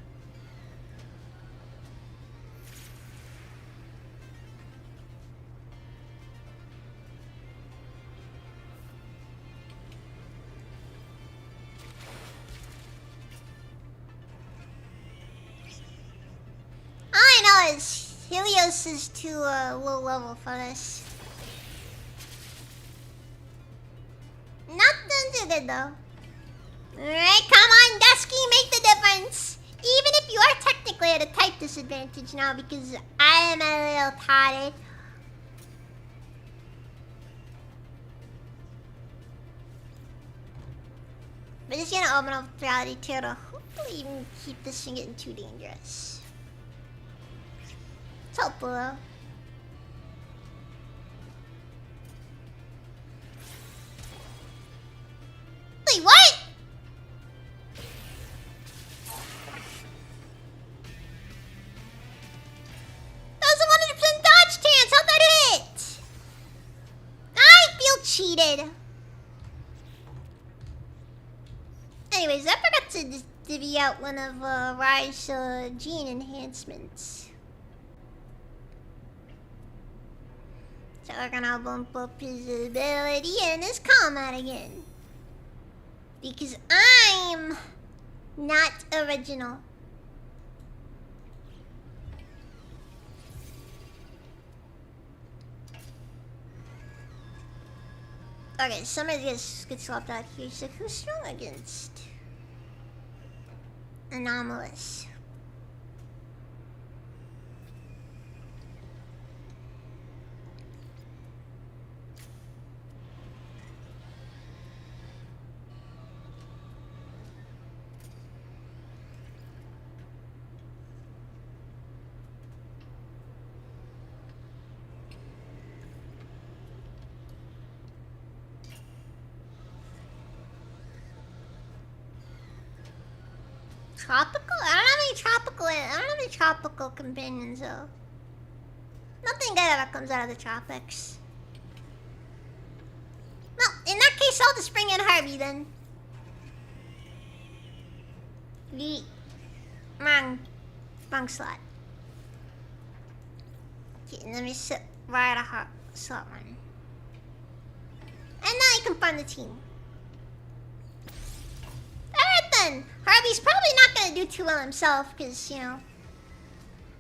All I know is Helios is too low level for this. Nothing too good though. Alright, come on, Dusky, make the difference. Even if you are technically at a type disadvantage now because I am a little tired. But just gonna open up reality too to hopefully even keep this thing getting too dangerous. It's helpful though. Wait, what? That was a 100% dodge chance. How'd that hit? I feel cheated. Anyways, I forgot to divvy out one of Rai's gene enhancements. So we're gonna bump up his ability and his combat again. Because I'm not original. Okay, somebody gets swapped out here. So who's strong against? Anomalous. Tropical? I don't have any tropical companions though. Nothing good ever comes out of the tropics. Well, in that case, I'll just bring in Harvey then. Yeet. Wrong slot. Okay, let me sit right at her slot one. And now you can find the team. Alright then. Harvey's probably not gonna do too well himself, because, you know,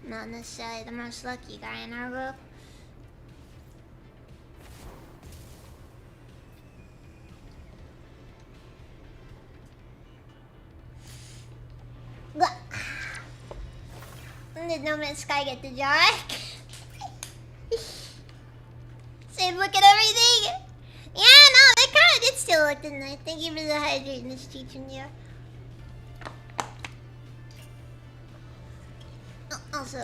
not necessarily the most lucky guy in our group. Did No Man's Sky get the jar? Same look at everything. Yeah, no, they kind of did still look, didn't they? Thank you for the hydrating this teaching you. Also,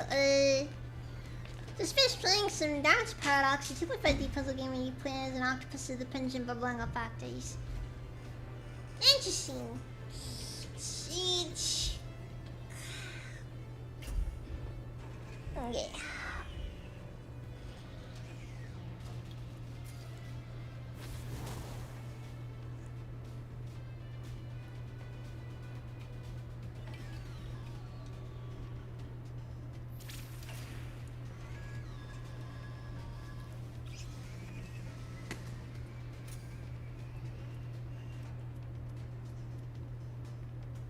just finished playing some Dance Paradox, a 2.5D puzzle game where you play as an octopus with a pension bubbling up factories. Interesting. Siege. Okay.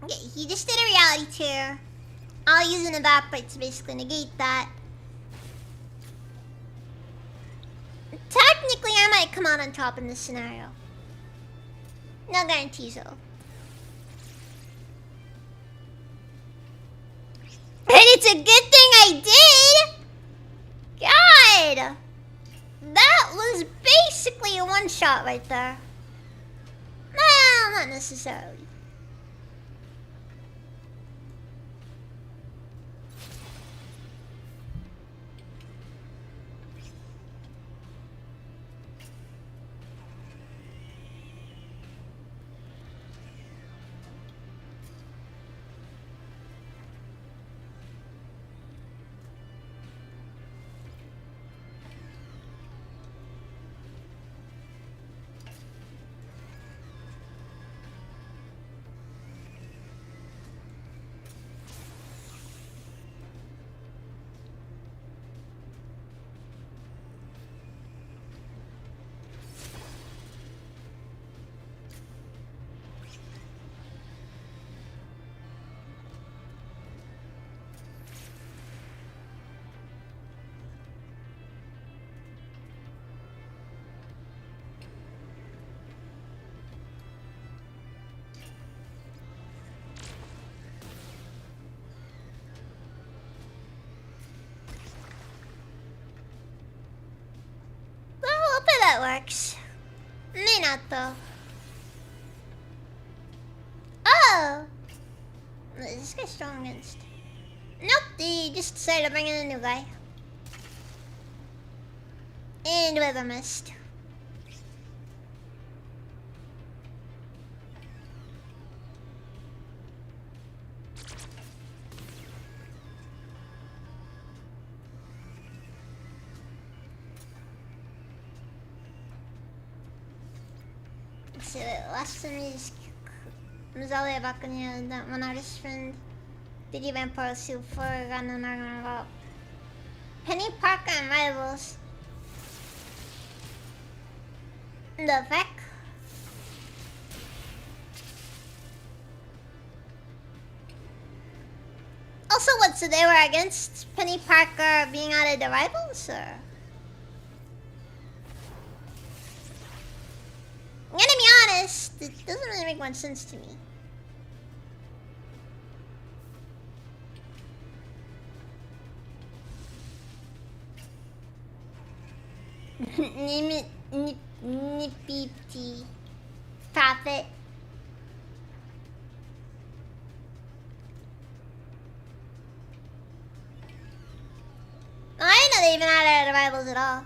Okay, he just did a reality tear. I'll use an evaporate to basically negate that. Technically, I might come out on top in this scenario. No guarantees, though. And it's a good thing I did! God! That was basically a one-shot right there. Well, not necessarily. That works. May not though. Oh! Is this guy strong against? Nope, they just decided to bring in a new guy. And weather mist. Last time is Mazali Bakanya, that one artist friend. Did you vampire soup for gun and argument about Penny Parker and rivals? The heck? Also, what? So they were against Penny Parker being out of the rivals, or? I'm gonna be honest, it doesn't really make much sense to me. Name it Nippy Profit. Oh, I didn't know they even had the rivals at all.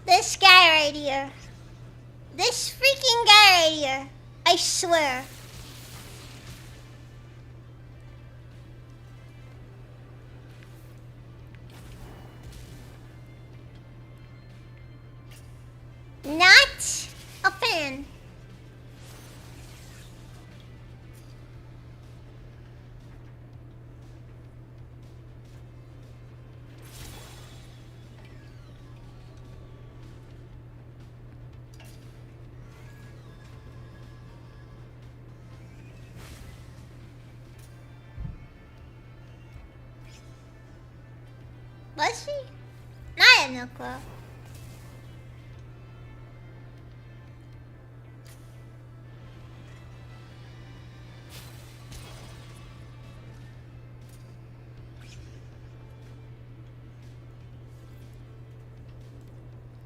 This guy right here. This freaking guy right here. I swear. Not a fan. Was she? I have no clue.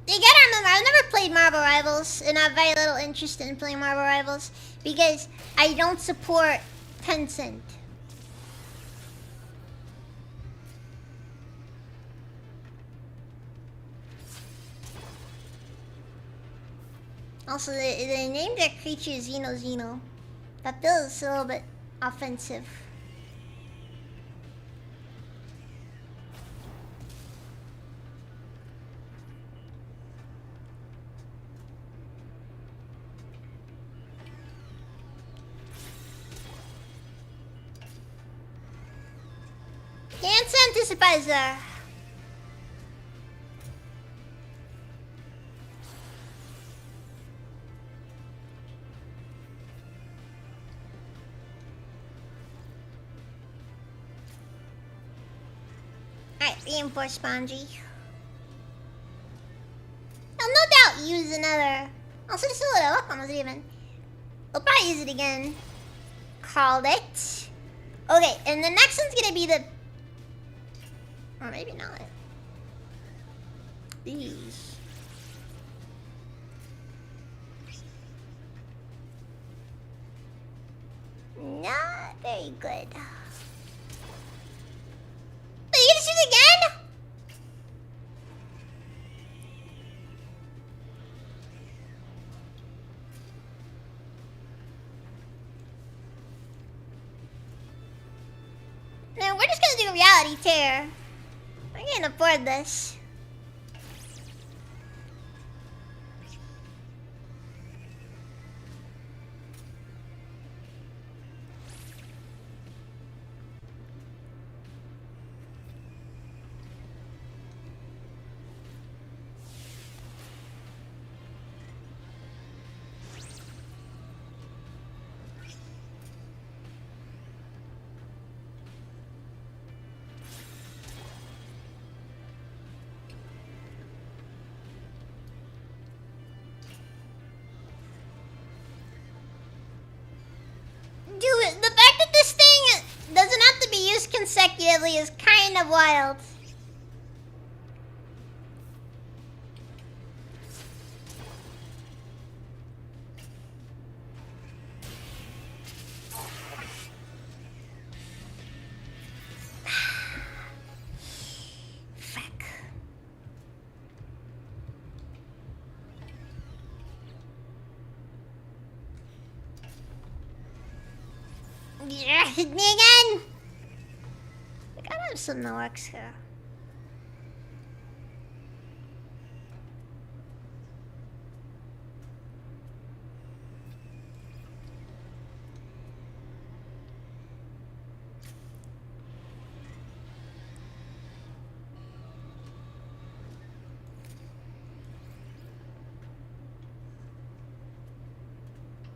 You gotta remember, I've never played Marvel Rivals, and I have very little interest in playing Marvel Rivals because I don't support Tencent. Also, they named their creature Xeno. That feels a little bit offensive. Can't anticipizer. Alright, reinforce Spongy. I'll no doubt use another. Also, just a little. Look, almost even. We'll probably use it again. Called it. Okay, and the next one's gonna be the. Or maybe not. These. Not very good. Are you gonna shoot again? No, we're just gonna do reality tear. I can't afford this. Dude, the fact that this thing doesn't have to be used consecutively is kind of wild. Fuck. Yeah, hit me again! I gotta have something that works here.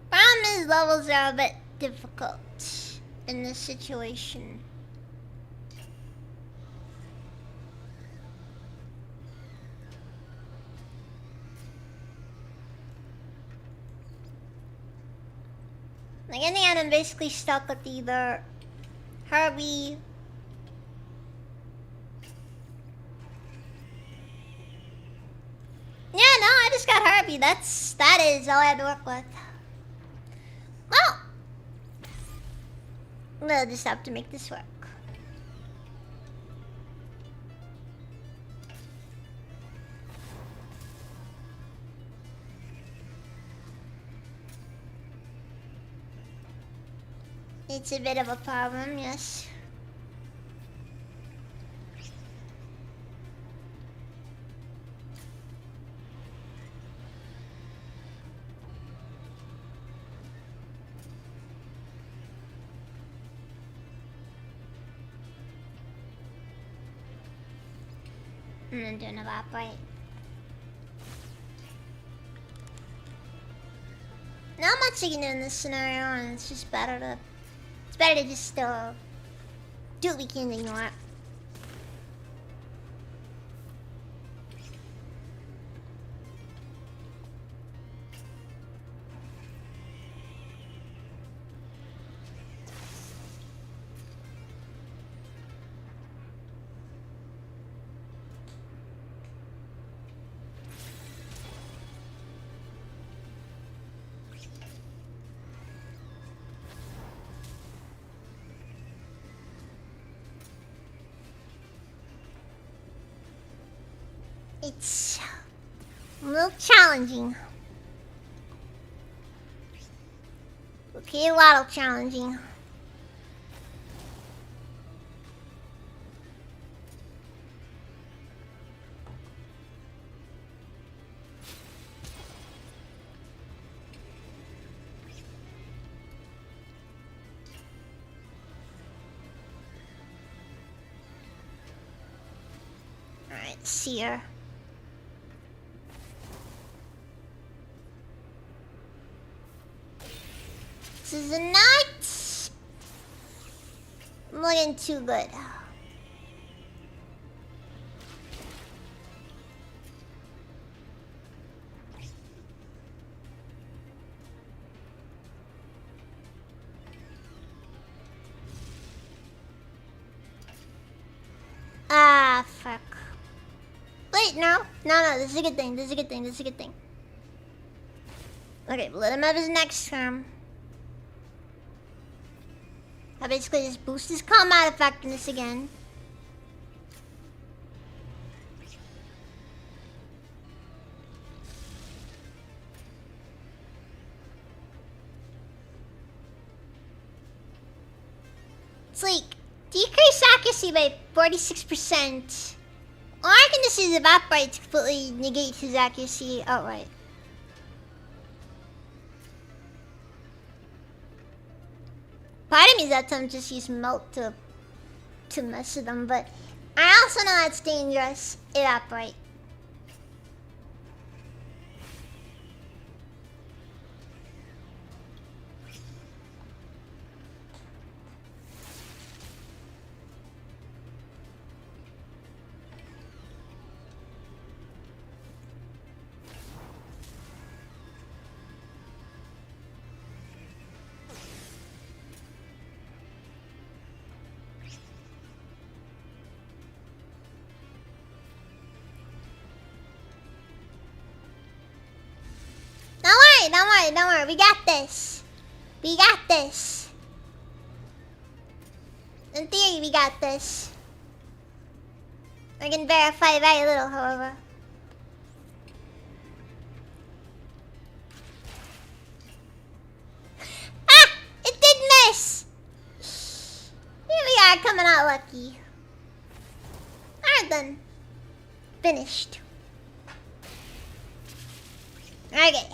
Problem is, levels are a bit difficult in this situation. Like in the end, I'm basically stuck with either Herbie Yeah, no, I just got Herbie. That is all I had to work with. Well, we'll just have to make this work. It's a bit of a problem, yes. And then do an evaporate. Not much you can do in this scenario, and it's just better to just do what we can to ignore it. It's a little challenging. Okay, a lot of challenging. Alright, see her. This is not looking too good. Ah, fuck. Wait, no. No, this is a good thing. This is a good thing. This is a good thing. Okay, let him have his next turn. I basically just boost his combat effectiveness again. It's like, decrease accuracy by 46%. Or I can just use Evaporate to completely negate his accuracy outright. Part of me is that time just use Melt to mess with them, but I also know that's dangerous. Evaporate. Don't worry, we got this. We got this. In theory, we got this. I can verify very little, however. Ah! It did miss! Here we are, coming out lucky. Alright then. Finished. Okay.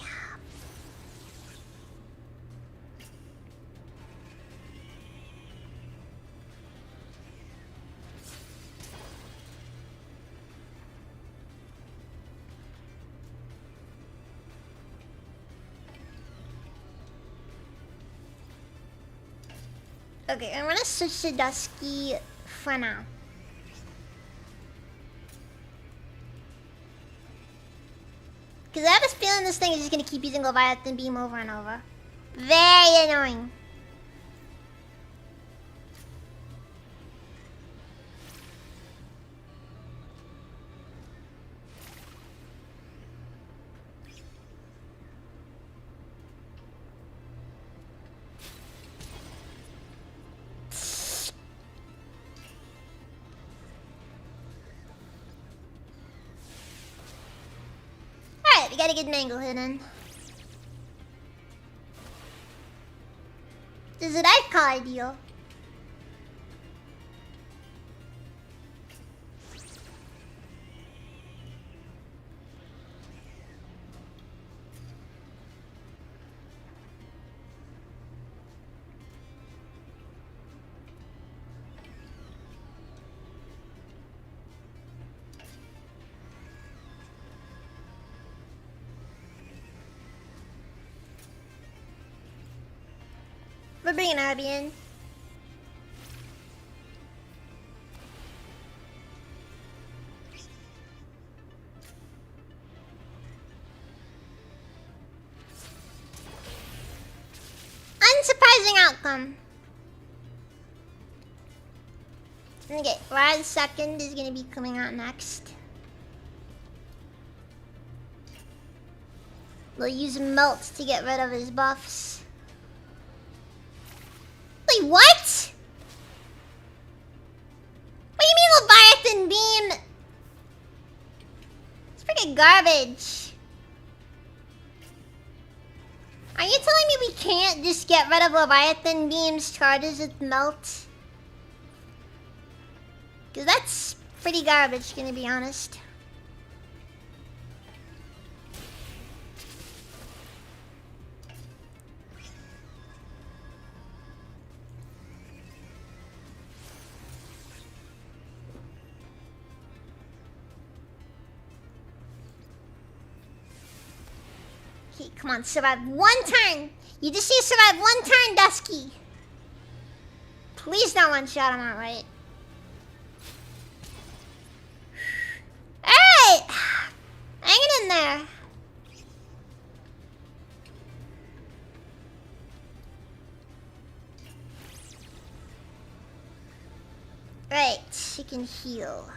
Okay, I'm gonna switch to Dusky for now. Because I have a feeling this thing is just gonna keep using Leviathan Beam over and over. Very annoying. We gotta get Mangle hidden. This is what I'd call ideal. We're bringing Abby in. Unsurprising outcome. Okay, Rise second is gonna be coming out next. We'll use Melt to get rid of his buffs. Wait, what? What do you mean Leviathan Beam? garbage. Are you telling me we can't just get rid of Leviathan Beam's charges with melt? Cause that's pretty garbage, gonna be honest. Okay, come on, survive one turn. You just need to survive one turn, Dusky. Please don't one-shot him outright. Alright! Hang it in there. Right, she can heal.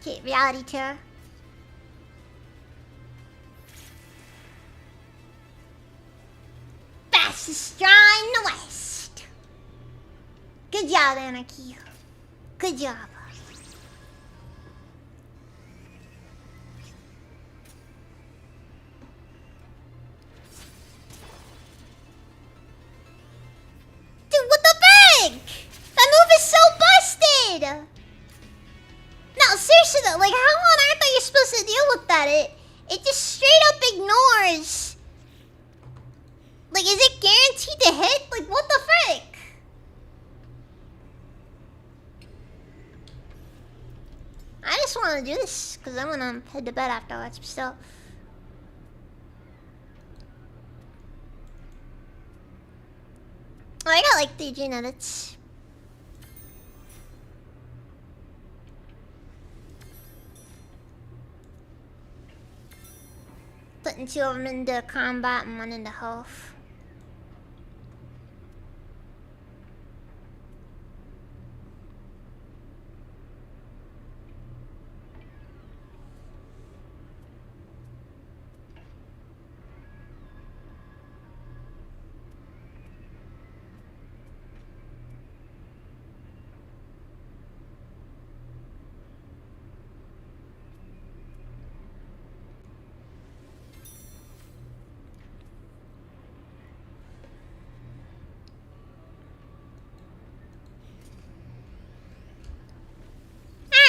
Okay, reality tour. Fastest draw in the West. Good job, Anarchy. Good job. Dude, what the frick? That move is so busted! No, seriously though, like how on earth are you supposed to deal with that? It just straight up ignores. Like, is it guaranteed to hit? Like, what the frick? I just want to do this because I'm gonna head to bed afterwards, but still. Oh, I got like 3 genetics. Putting 2 of them into combat and 1 into health.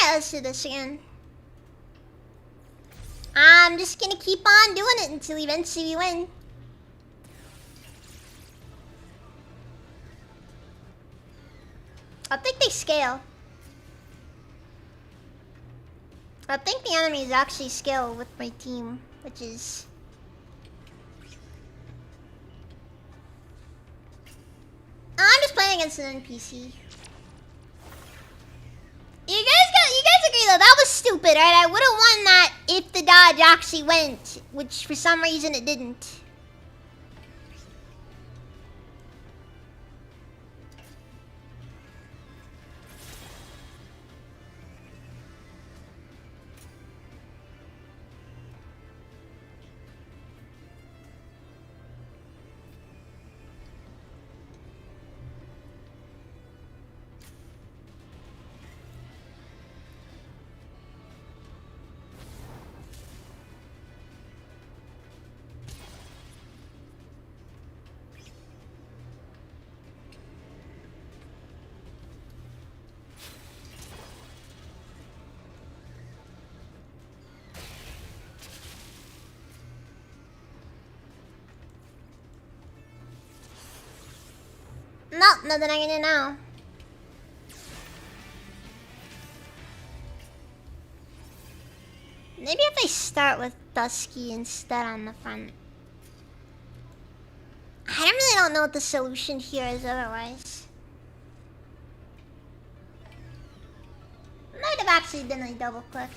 Let's do this again. I'm just gonna keep on doing it until eventually we win. I think they scale. I think the enemies actually scale with my team, which is... I'm just playing against an NPC. You guys agree though, that was stupid, right? I would've won that if the dodge actually went, which for some reason it didn't. Nope, nothing I can do now. Maybe if I start with Dusky instead on the front. I really don't know what the solution here is otherwise. Might have actually been like double clicked.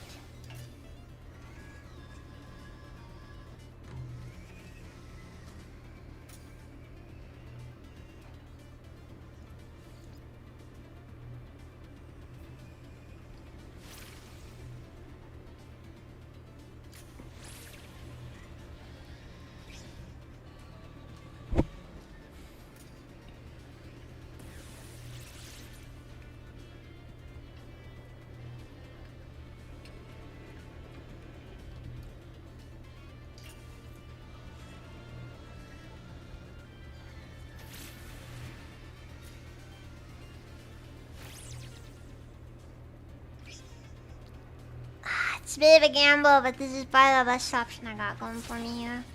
It's a bit of a gamble, but this is probably the best option I got going for me here.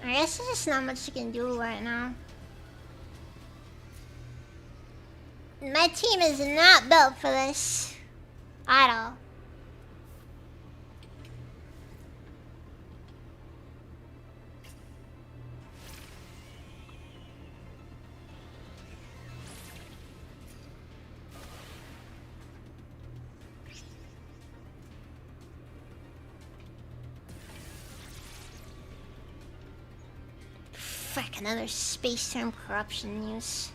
I guess there's just not much you can do right now. My team is not built for this at all. Frick, another space-term corruption news.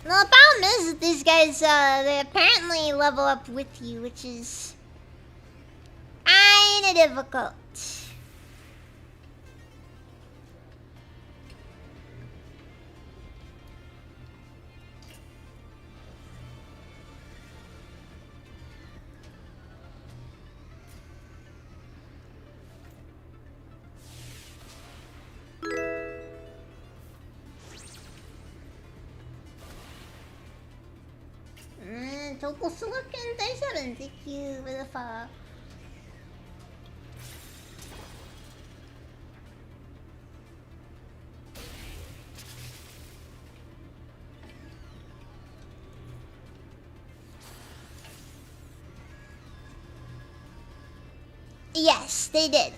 Well, the problem is that these guys, they apparently level up with you, which is kinda difficult. Tokusulukin 37, thank you for the follow. Yes, they did.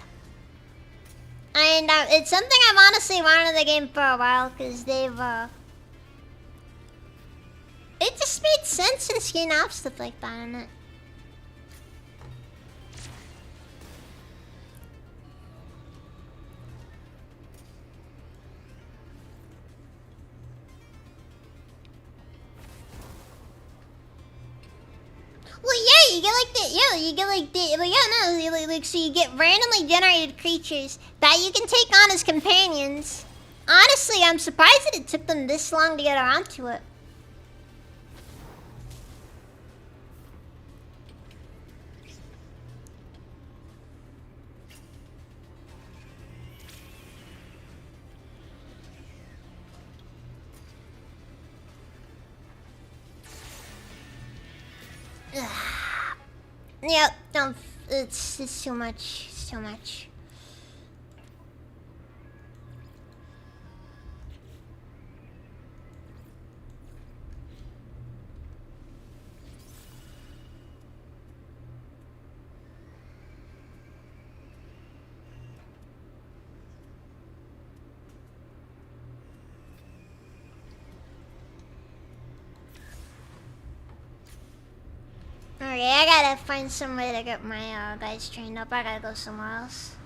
And it's something I've honestly wanted in the game for a while, because they've, it just made sense in skin off stuff like that, in it. Well, yeah, you get like so you get randomly generated creatures that you can take on as companions. Honestly, I'm surprised that it took them this long to get around to it. Yep, no, it's too much. It's too much. Okay, I gotta find some way to get my guys trained up. I gotta go somewhere else.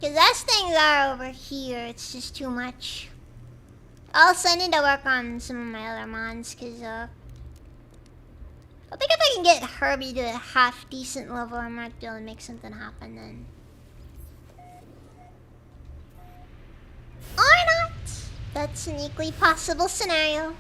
Cause as things are over here, it's just too much. Also, I need to work on some of my other mons, cause I think if I can get Herbie to a half decent level, I might be able to make something happen then. Or not. That's an equally possible scenario.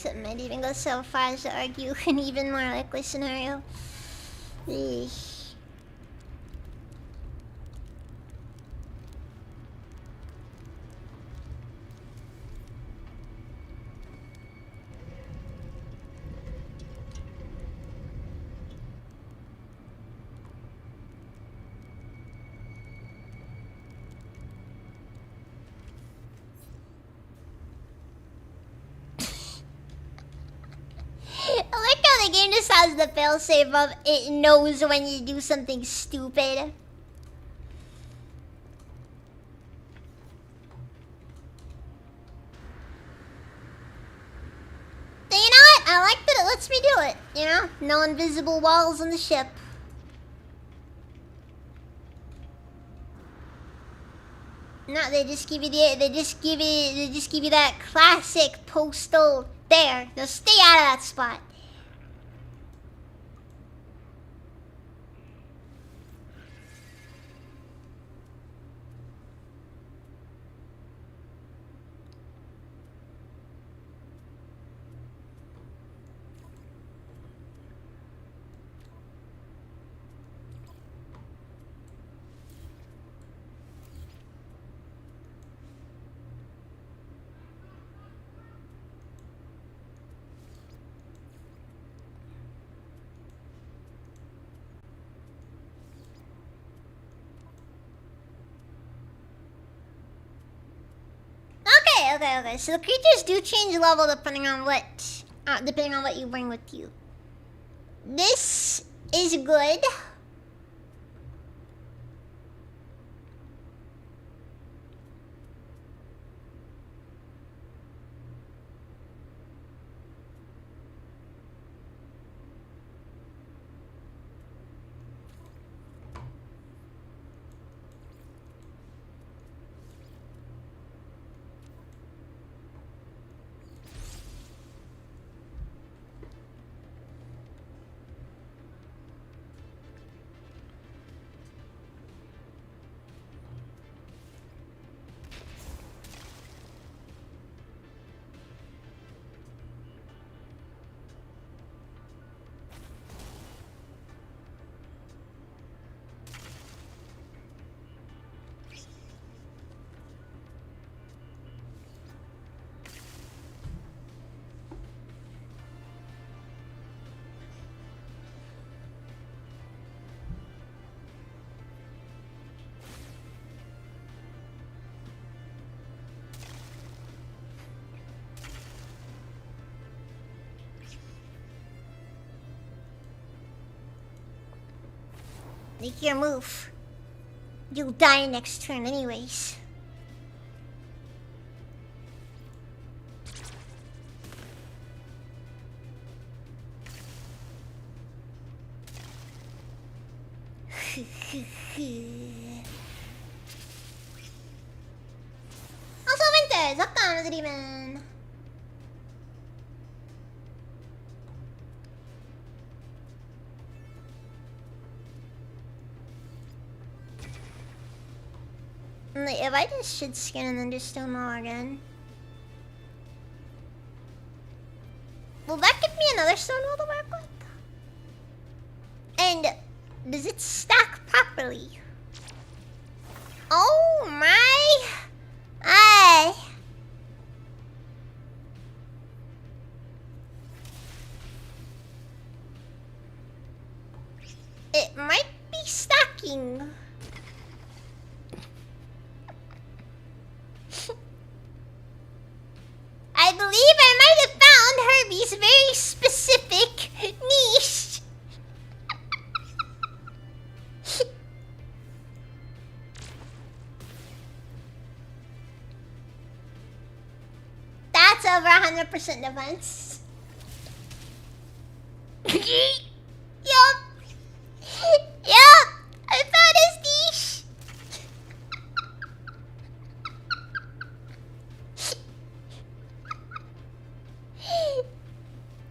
Some might even go so far as to argue an even more likely scenario. Eesh. I like how the game just has the failsafe of it knows when you do something stupid. But you know what? I like that it lets me do it. You know, no invisible walls on the ship. No, they just give you that classic postal. There, now stay out of that spot. Okay. So the creatures do change level depending on what you bring with you. This is good. Make your move. You'll die next turn anyways. Also, Winter, Zakkan is even. Like, if I just should skin and then just Stonewall again. Will that give me another Stonewall to work with? And does it stack properly? Oh my! It might be stacking. I believe I might have found Herbie's very specific niche. That's over 100% defense. Yup. I found his niche.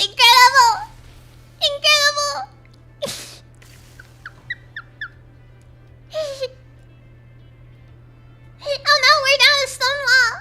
Incredible! Oh no, we're down a stone wall.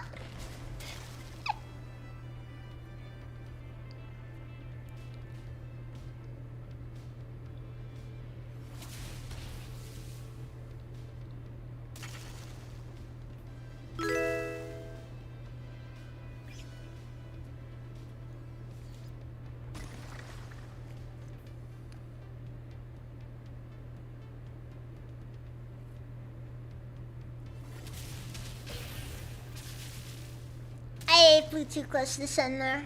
flew too close to the sun there.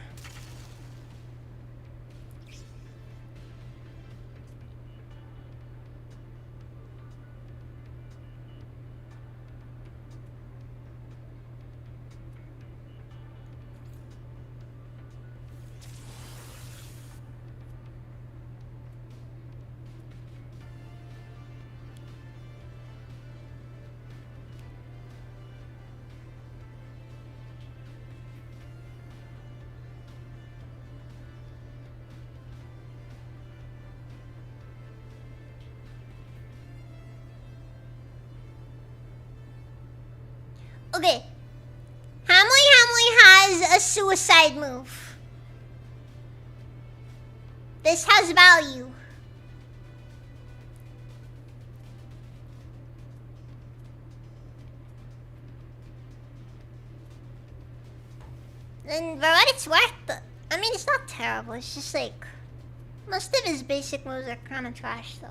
Okay. Hamley has a suicide move. This has value. And for what it's worth, I mean, it's not terrible. It's just like, most of his basic moves are kind of trash though.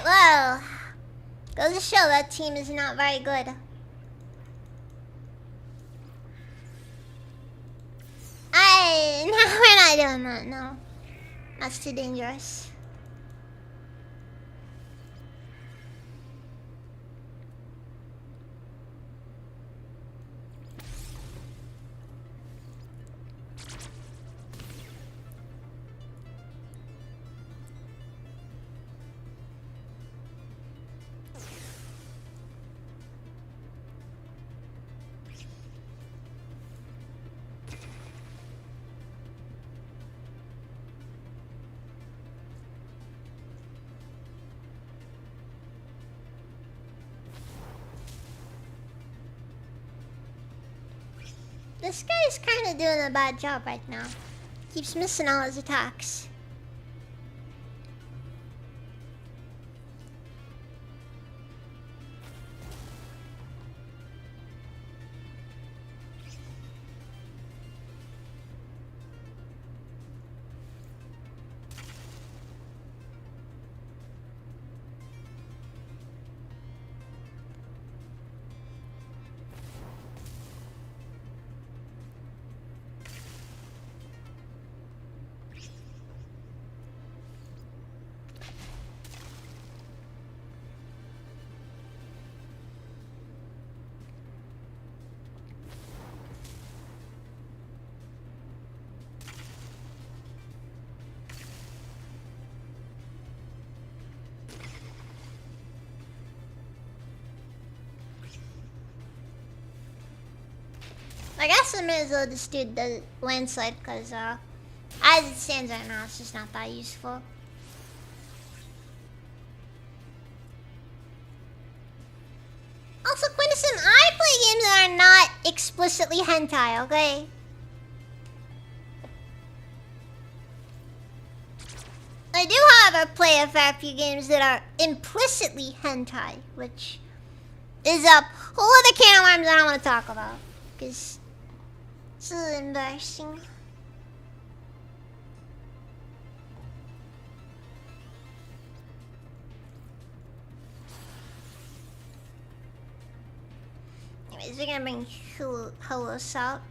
Well, goes to show that team is not very good. No, we're not doing that, no. That's too dangerous. This guy's kind of doing a bad job right now. Keeps missing all his attacks. I guess I may as well just do the landslide because as it stands right now, it's just not that useful. Also, Quintesson, I play games that are not explicitly hentai, okay? I do, however, play a fair few games that are implicitly hentai, which is a whole other can of worms I don't want to talk about. Because it's a little embarrassing. Anyways, we're gonna bring Holos out.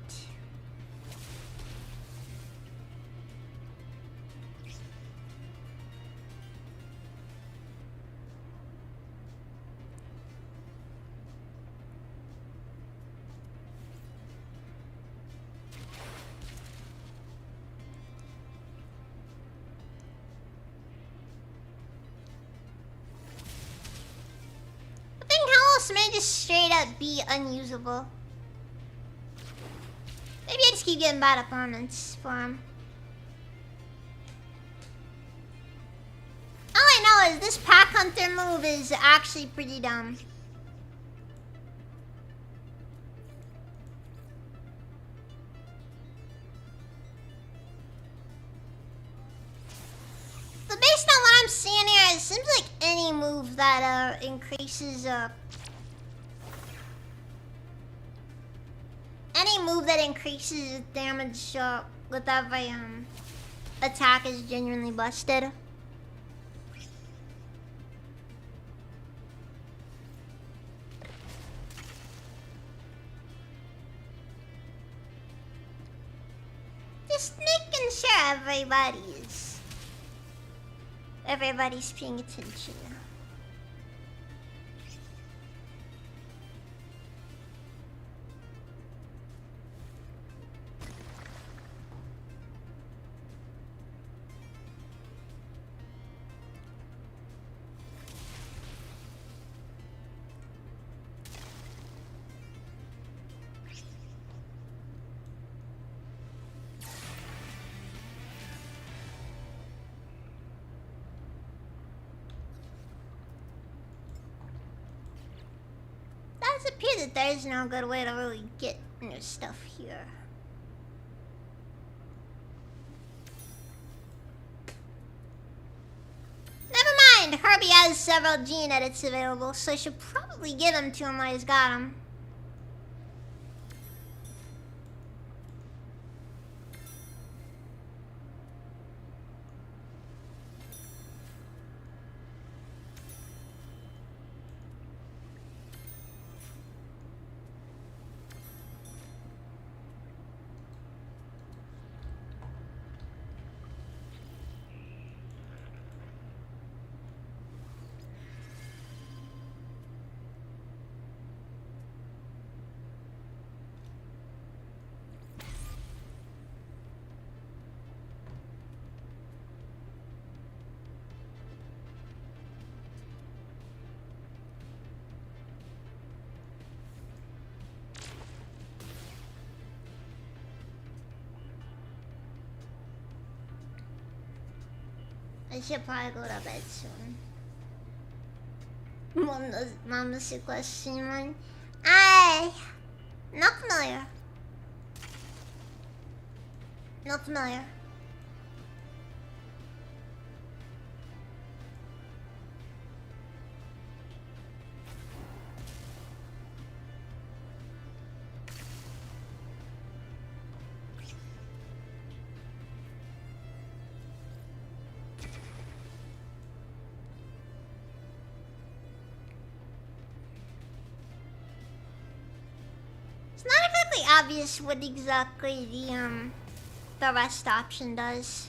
May just straight up be unusable. Maybe I just keep getting bad opponents for him. All I know is this Pack Hunter move is actually pretty dumb. But based on what I'm seeing here, it seems like any move that increases any move that increases damage with every attack is genuinely busted. Just making sure everybody's paying attention. It appears that there's no good way to really get new stuff here. Never mind, Herbie has several gene edits available, so I should probably give them to him while he's got them. I should probably go to bed soon. Mama's question one. Not familiar. Not familiar. It's not exactly obvious what exactly the rest option does.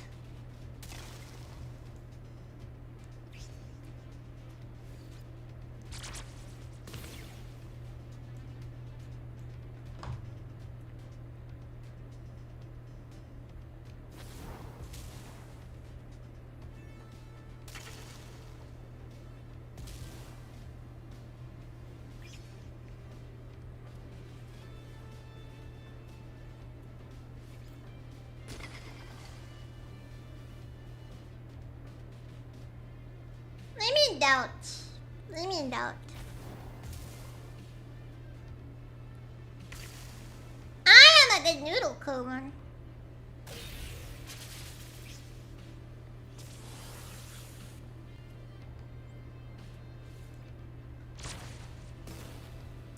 Let me in doubt. I am a good noodle cooler.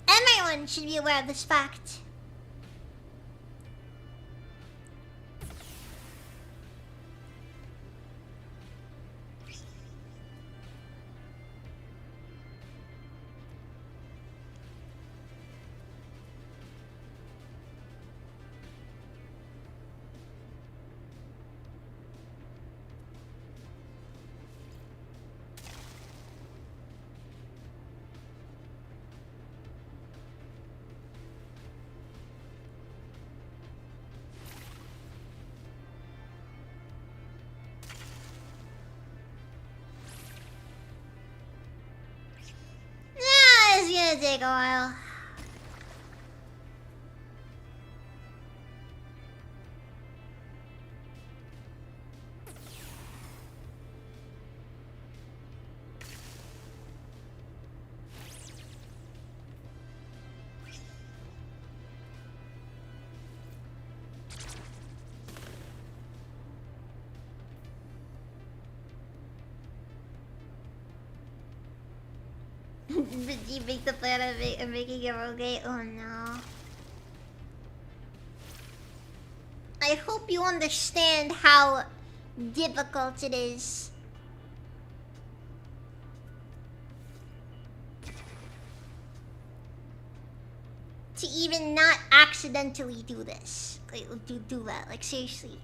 Everyone should be aware of this fact. It's gonna take a while. Did you make the plan of making a rogate? Oh no. I hope you understand how difficult it is. To even not accidentally do this. Like, do that. Like, seriously.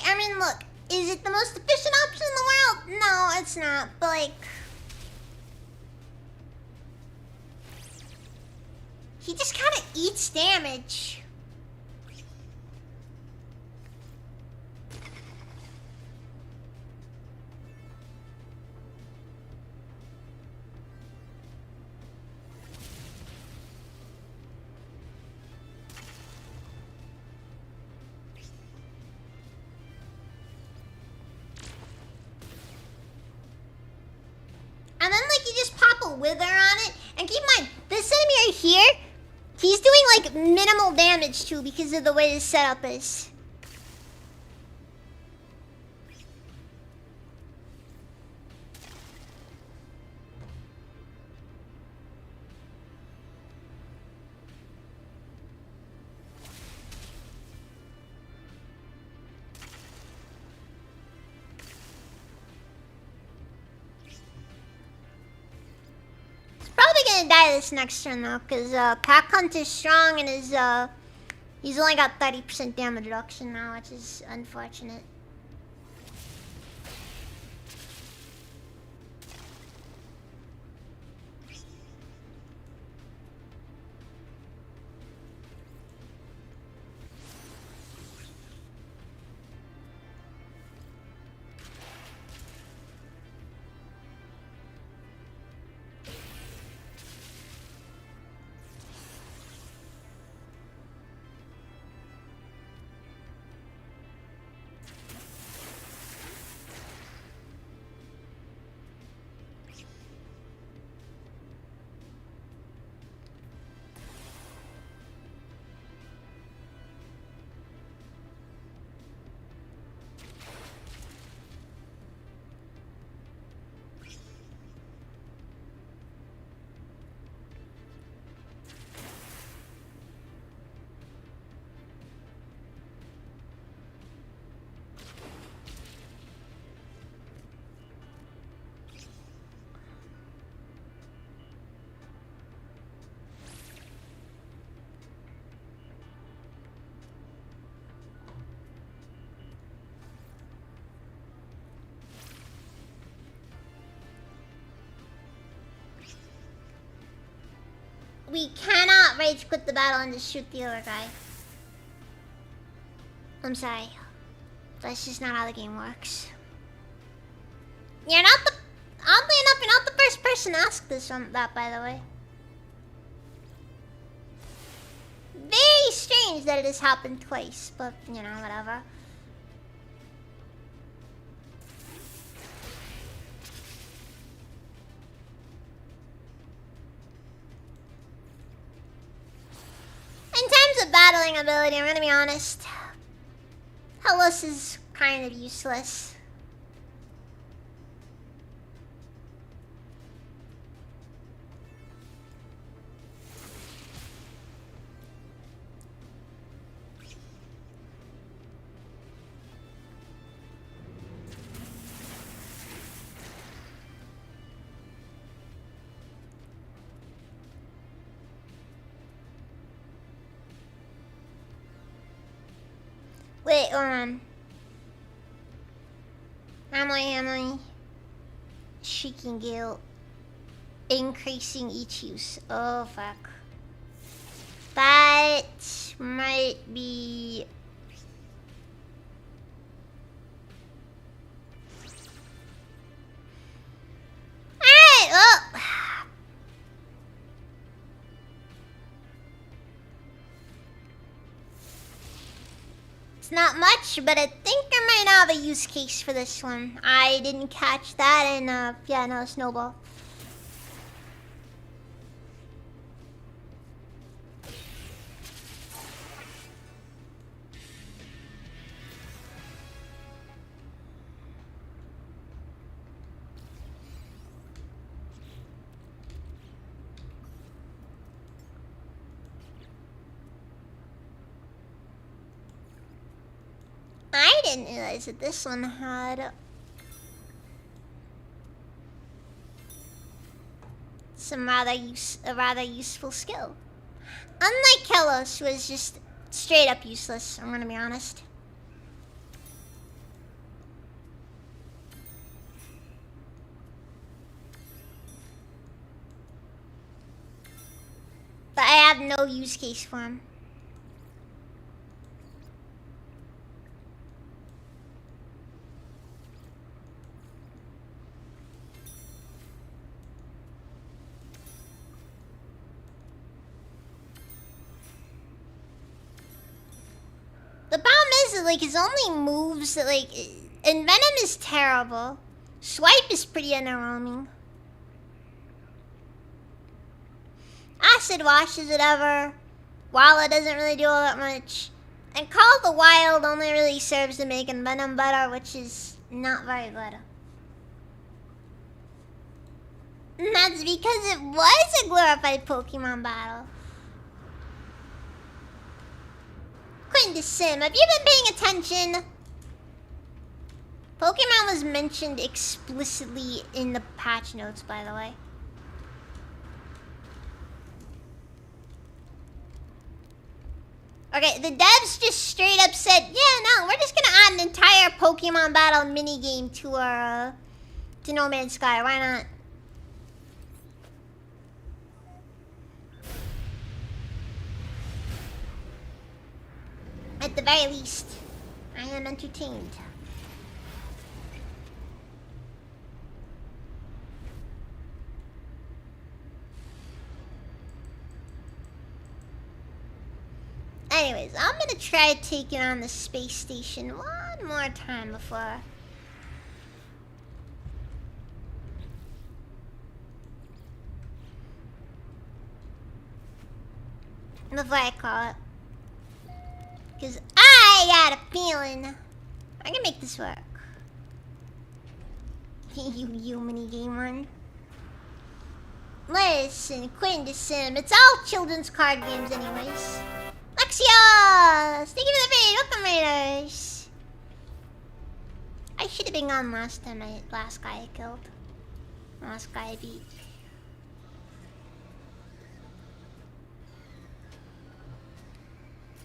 I mean, look, is it the most efficient option in the world? No, it's not, but like... He just kind of eats damage. And then, like, you just pop a wither on it. And keep in mind, this enemy right here, he's doing, like, minimal damage, too, because of the way this setup is. Probably gonna die this next turn though, cause Pack Hunt is strong and he's only got 30% damage reduction now, which is unfortunate. We cannot rage quit the battle and just shoot the other guy. I'm sorry. That's just not how the game works. You're not the... Oddly enough, you're not the first person to ask that, by the way. Very strange that it has happened twice, but, you know, whatever. In terms of battling ability, I'm gonna be honest. Hellas is kind of useless. Wait, hold on. Am I? Shrieking Gale. Increasing each use. Oh, fuck. That might be... It's not much, but I think I might have a use case for this one. I didn't catch that, and yeah, no, snowball. I didn't realize that this one had some a rather useful skill. Unlike Kelos, who is just straight up useless, I'm gonna be honest. But I have no use case for him. The problem is that, like, his only moves that, like, and Venom is terrible. Swipe is pretty underwhelming. Acid Wash is whatever. Walla doesn't really do all that much. And Call of the Wild only really serves to make Venom better, which is not very good. And that's because it was a glorified Pokemon battle. Quinn Sim, have you been paying attention? Pokemon was mentioned explicitly in the patch notes, by the way. Okay, the devs just straight up said, yeah, no, we're just gonna add an entire Pokemon battle minigame to our, to No Man's Sky. Why not? At the very least, I am entertained. Anyways, I'm gonna try taking on the space station one more time before I call it. Because I got a feeling I can make this work. you minigame one. Listen, Quindicim, it's all children's card games anyways. Lexios! Thank you for the raid, welcome raiders! I should have been gone last time last guy I killed. Last guy I beat.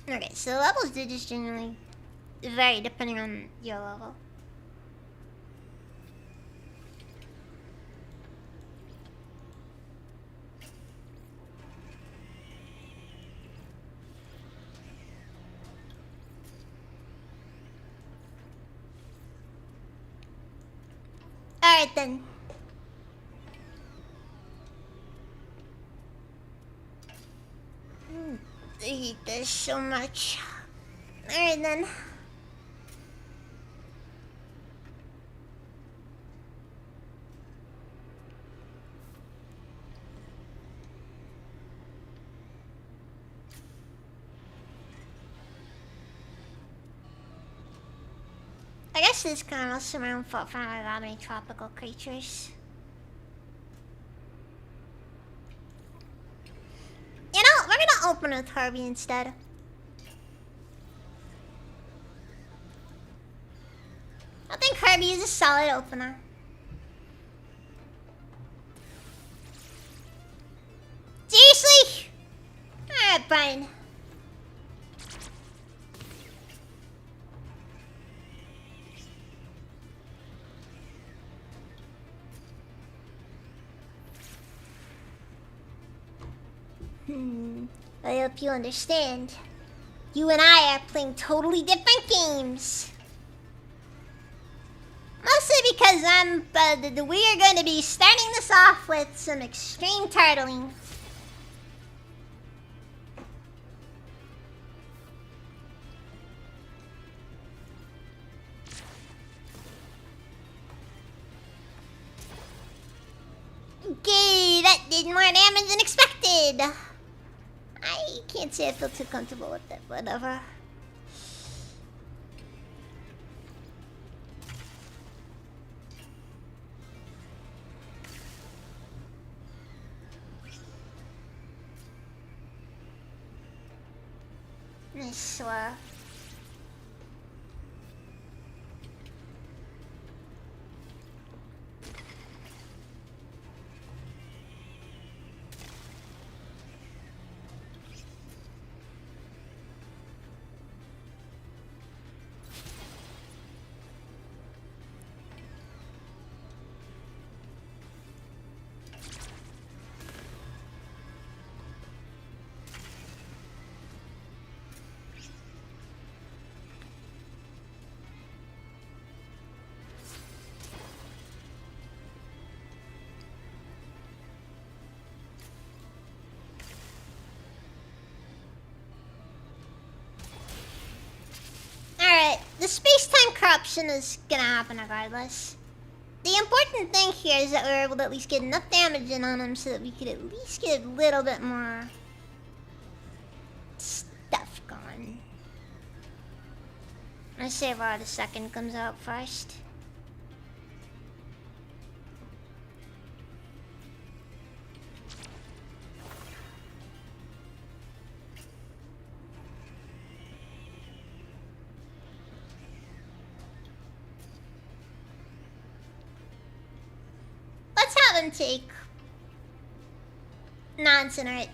Okay, so the levels do just generally vary depending on your level. Alright then. I hate this so much. Alright then. I guess this kind of also my own fault for not allowing any tropical creatures. You know, we're gonna open with Herbie instead. I think Herbie is a solid opener. Seriously? Alright, fine. I hope you understand. You and I are playing totally different games. Mostly because we are going to be starting this off with some extreme turtling. That did more damage than expected. I can't say I feel too comfortable with it. Whatever. Nice swirl. The space-time corruption is gonna happen regardless. The important thing here is that we were able to at least get enough damage in on him so that we could at least get a little bit more stuff going. I save while the second comes out first. Take non-incinerate.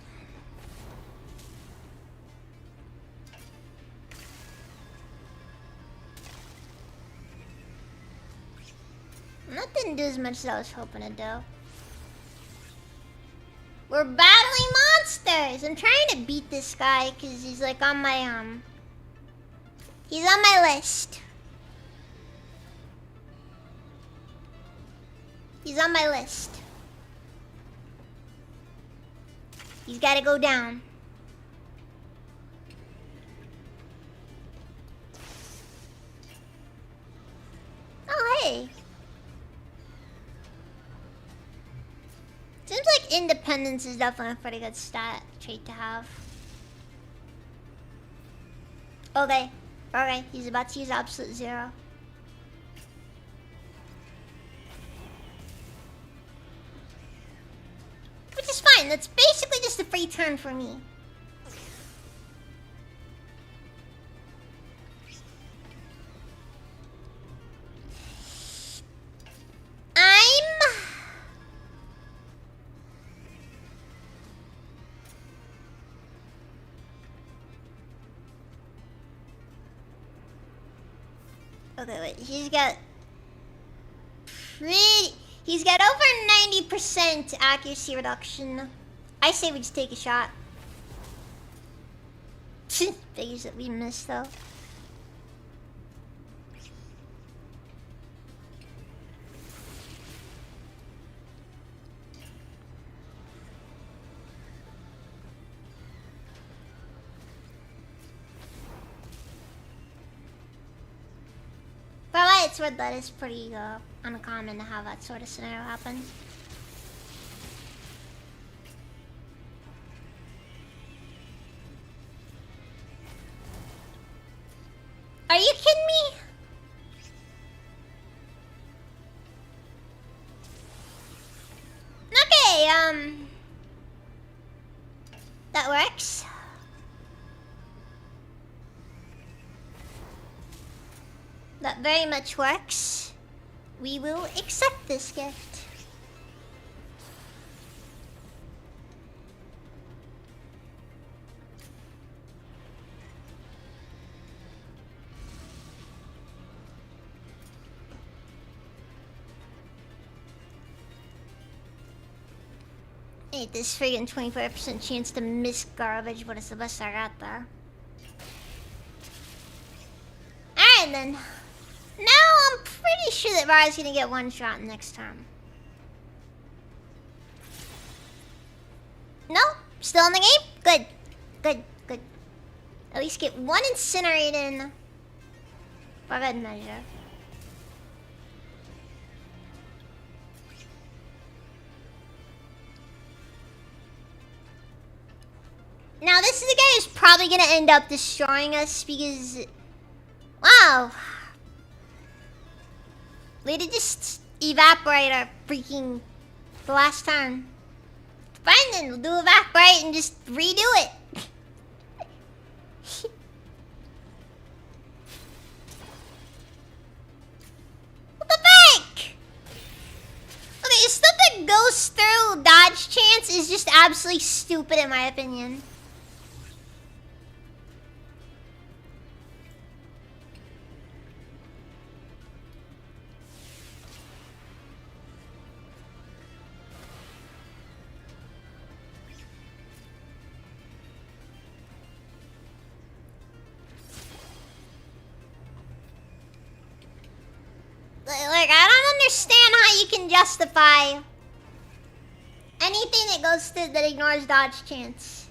That didn't do as much as I was hoping to do. We're battling monsters. I'm trying to beat this guy because he's like on my he's on my list. He's on my list. He's gotta go down. Oh, hey. Seems like independence is definitely a pretty good stat trait to have. Okay. Okay, he's about to use absolute zero. Which is fine. That's basically just a free turn for me. Okay, wait. He's got over 90% accuracy reduction. I say we just take a shot. Figures that we missed though. But it's weird that it's pretty uncommon to have that sort of scenario happen. Are you kidding me? Okay, that works. That very much works. We will accept this gift. Ain't this friggin' 25% chance to miss garbage, but it's the best I got there. Alright then. Now I'm pretty sure that Rai's gonna get one shot next turn. No? Still in the game? Good. Good, good. At least get one incinerate in. For good measure. Now this is the guy who's probably gonna end up destroying us because... Wow. Way to just evaporate our freaking... The last turn. Fine then, we'll do evaporate and just redo it. What the frick? Okay, stuff that goes through dodge chance is just absolutely stupid in my opinion. Like, I don't understand how you can justify anything that goes through that ignores dodge chance.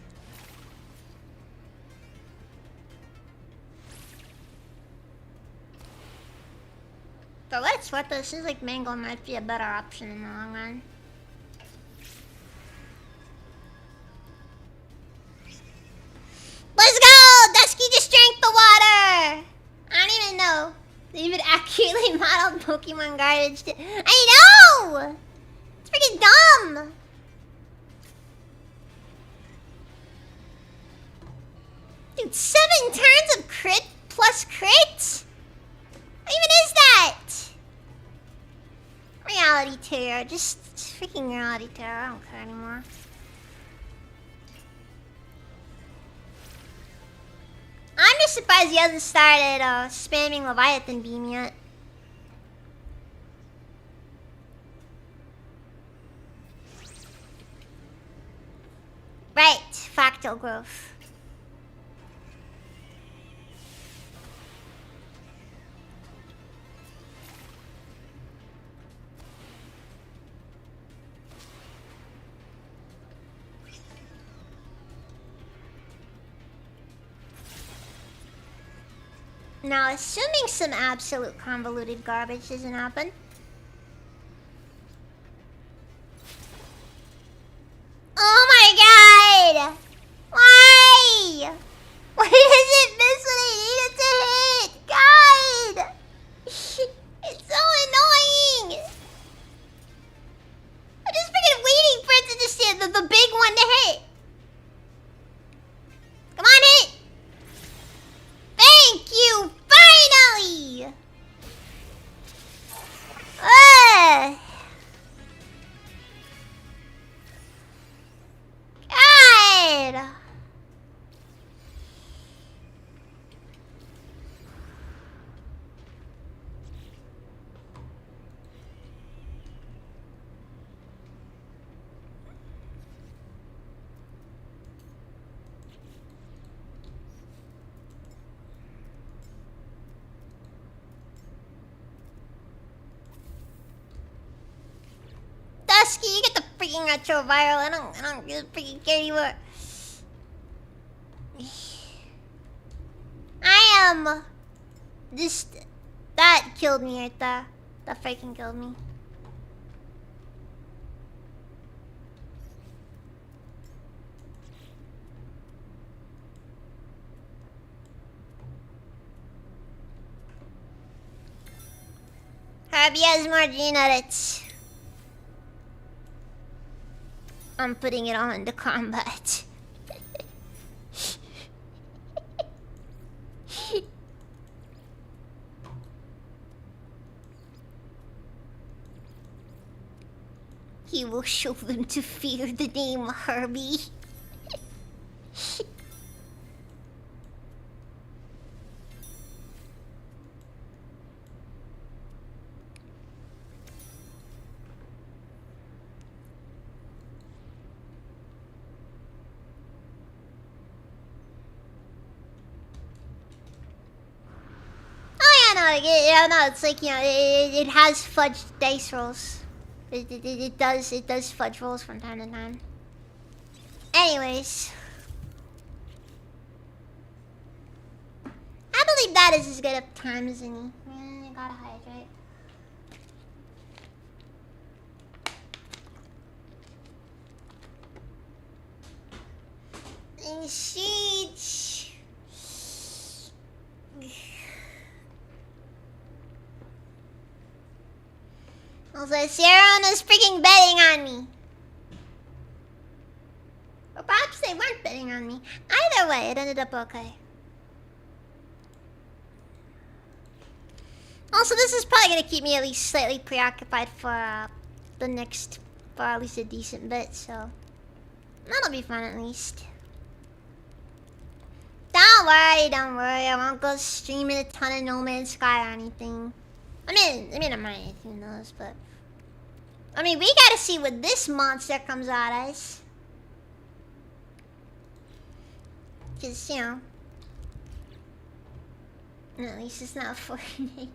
For what it's worth, this is like Mango might be a better option in the long run. Let's go! Dusky just drank the water! I don't even know. They even accurately modeled Pokemon garbage. I know! It's freaking dumb! Dude, 7 turns of crit plus crit? What even is that? Reality Terror. Just freaking Reality Terror. I don't care anymore. I'm just surprised he hasn't started spamming Leviathan Beam yet. Right, fractal growth. Now, assuming some absolute convoluted garbage doesn't happen. Oh my god! Why? Why does it miss when I need it to hit? God! It's so annoying! I'm just freaking waiting for it to just hit the big one to hit. Come on, hit! Thank you! Finally! God! Dusky, you get the freaking retroviral. I don't freaking care anymore. I am just that killed me right there. That freaking killed me. Herbie has more gene edits. I'm putting it all into combat. He will show them to fear the name Herbie. Yeah, no, it's like, you know, it has fudged dice rolls. It does fudge rolls from time to time. Anyways. I believe that is as good a time as any. I gotta hydrate. In siege. Also, Sarah is freaking betting on me. Or perhaps they weren't betting on me. Either way, it ended up okay. Also, this is probably going to keep me at least slightly preoccupied for the next, for at least a decent bit, so that'll be fun at least. Don't worry, I won't go streaming a ton of No Man's Sky or anything. I mean, I might, who knows, but... I mean, we gotta see what this monster comes out as. Cause, you know... At least it's not Fortnite.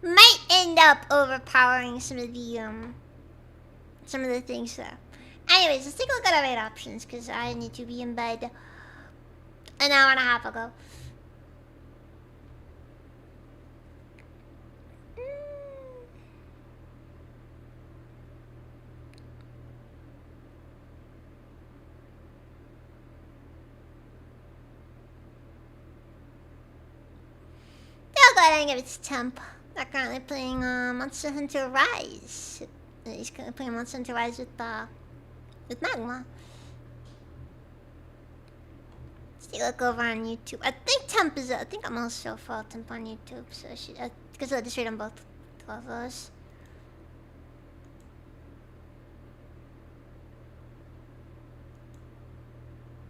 Might end up overpowering some of the things though. Anyways, let's take a look at our raid options, because I need to be in bed an hour and a half ago. I'll go ahead and give it to Temp. They're currently playing Monster Hunter Rise. He's currently playing Monster Hunter Rise with Magma. Let's take a look over on YouTube. I think I'm also for Temp on YouTube, so I should, because I'll just read on both of those.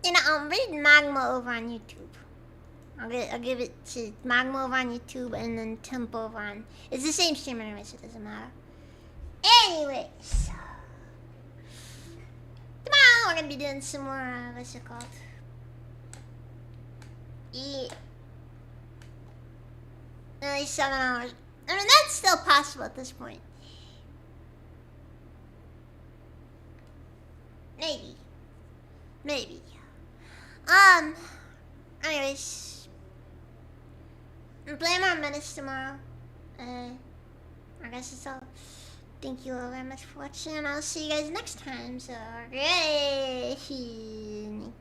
You know, I'll read Magma over on YouTube. I'll give it to Magma over on YouTube and then Temp over on... It's the same stream anyway, so it doesn't matter. Anyways. Tomorrow we're gonna be doing some more, what's it called? Yeah. At least 7 hours. I mean, that's still possible at this point. Maybe. Anyways. I'm playing more Menace tomorrow. I guess that's all. Thank you all very much for watching, and I'll see you guys next time. So, great night.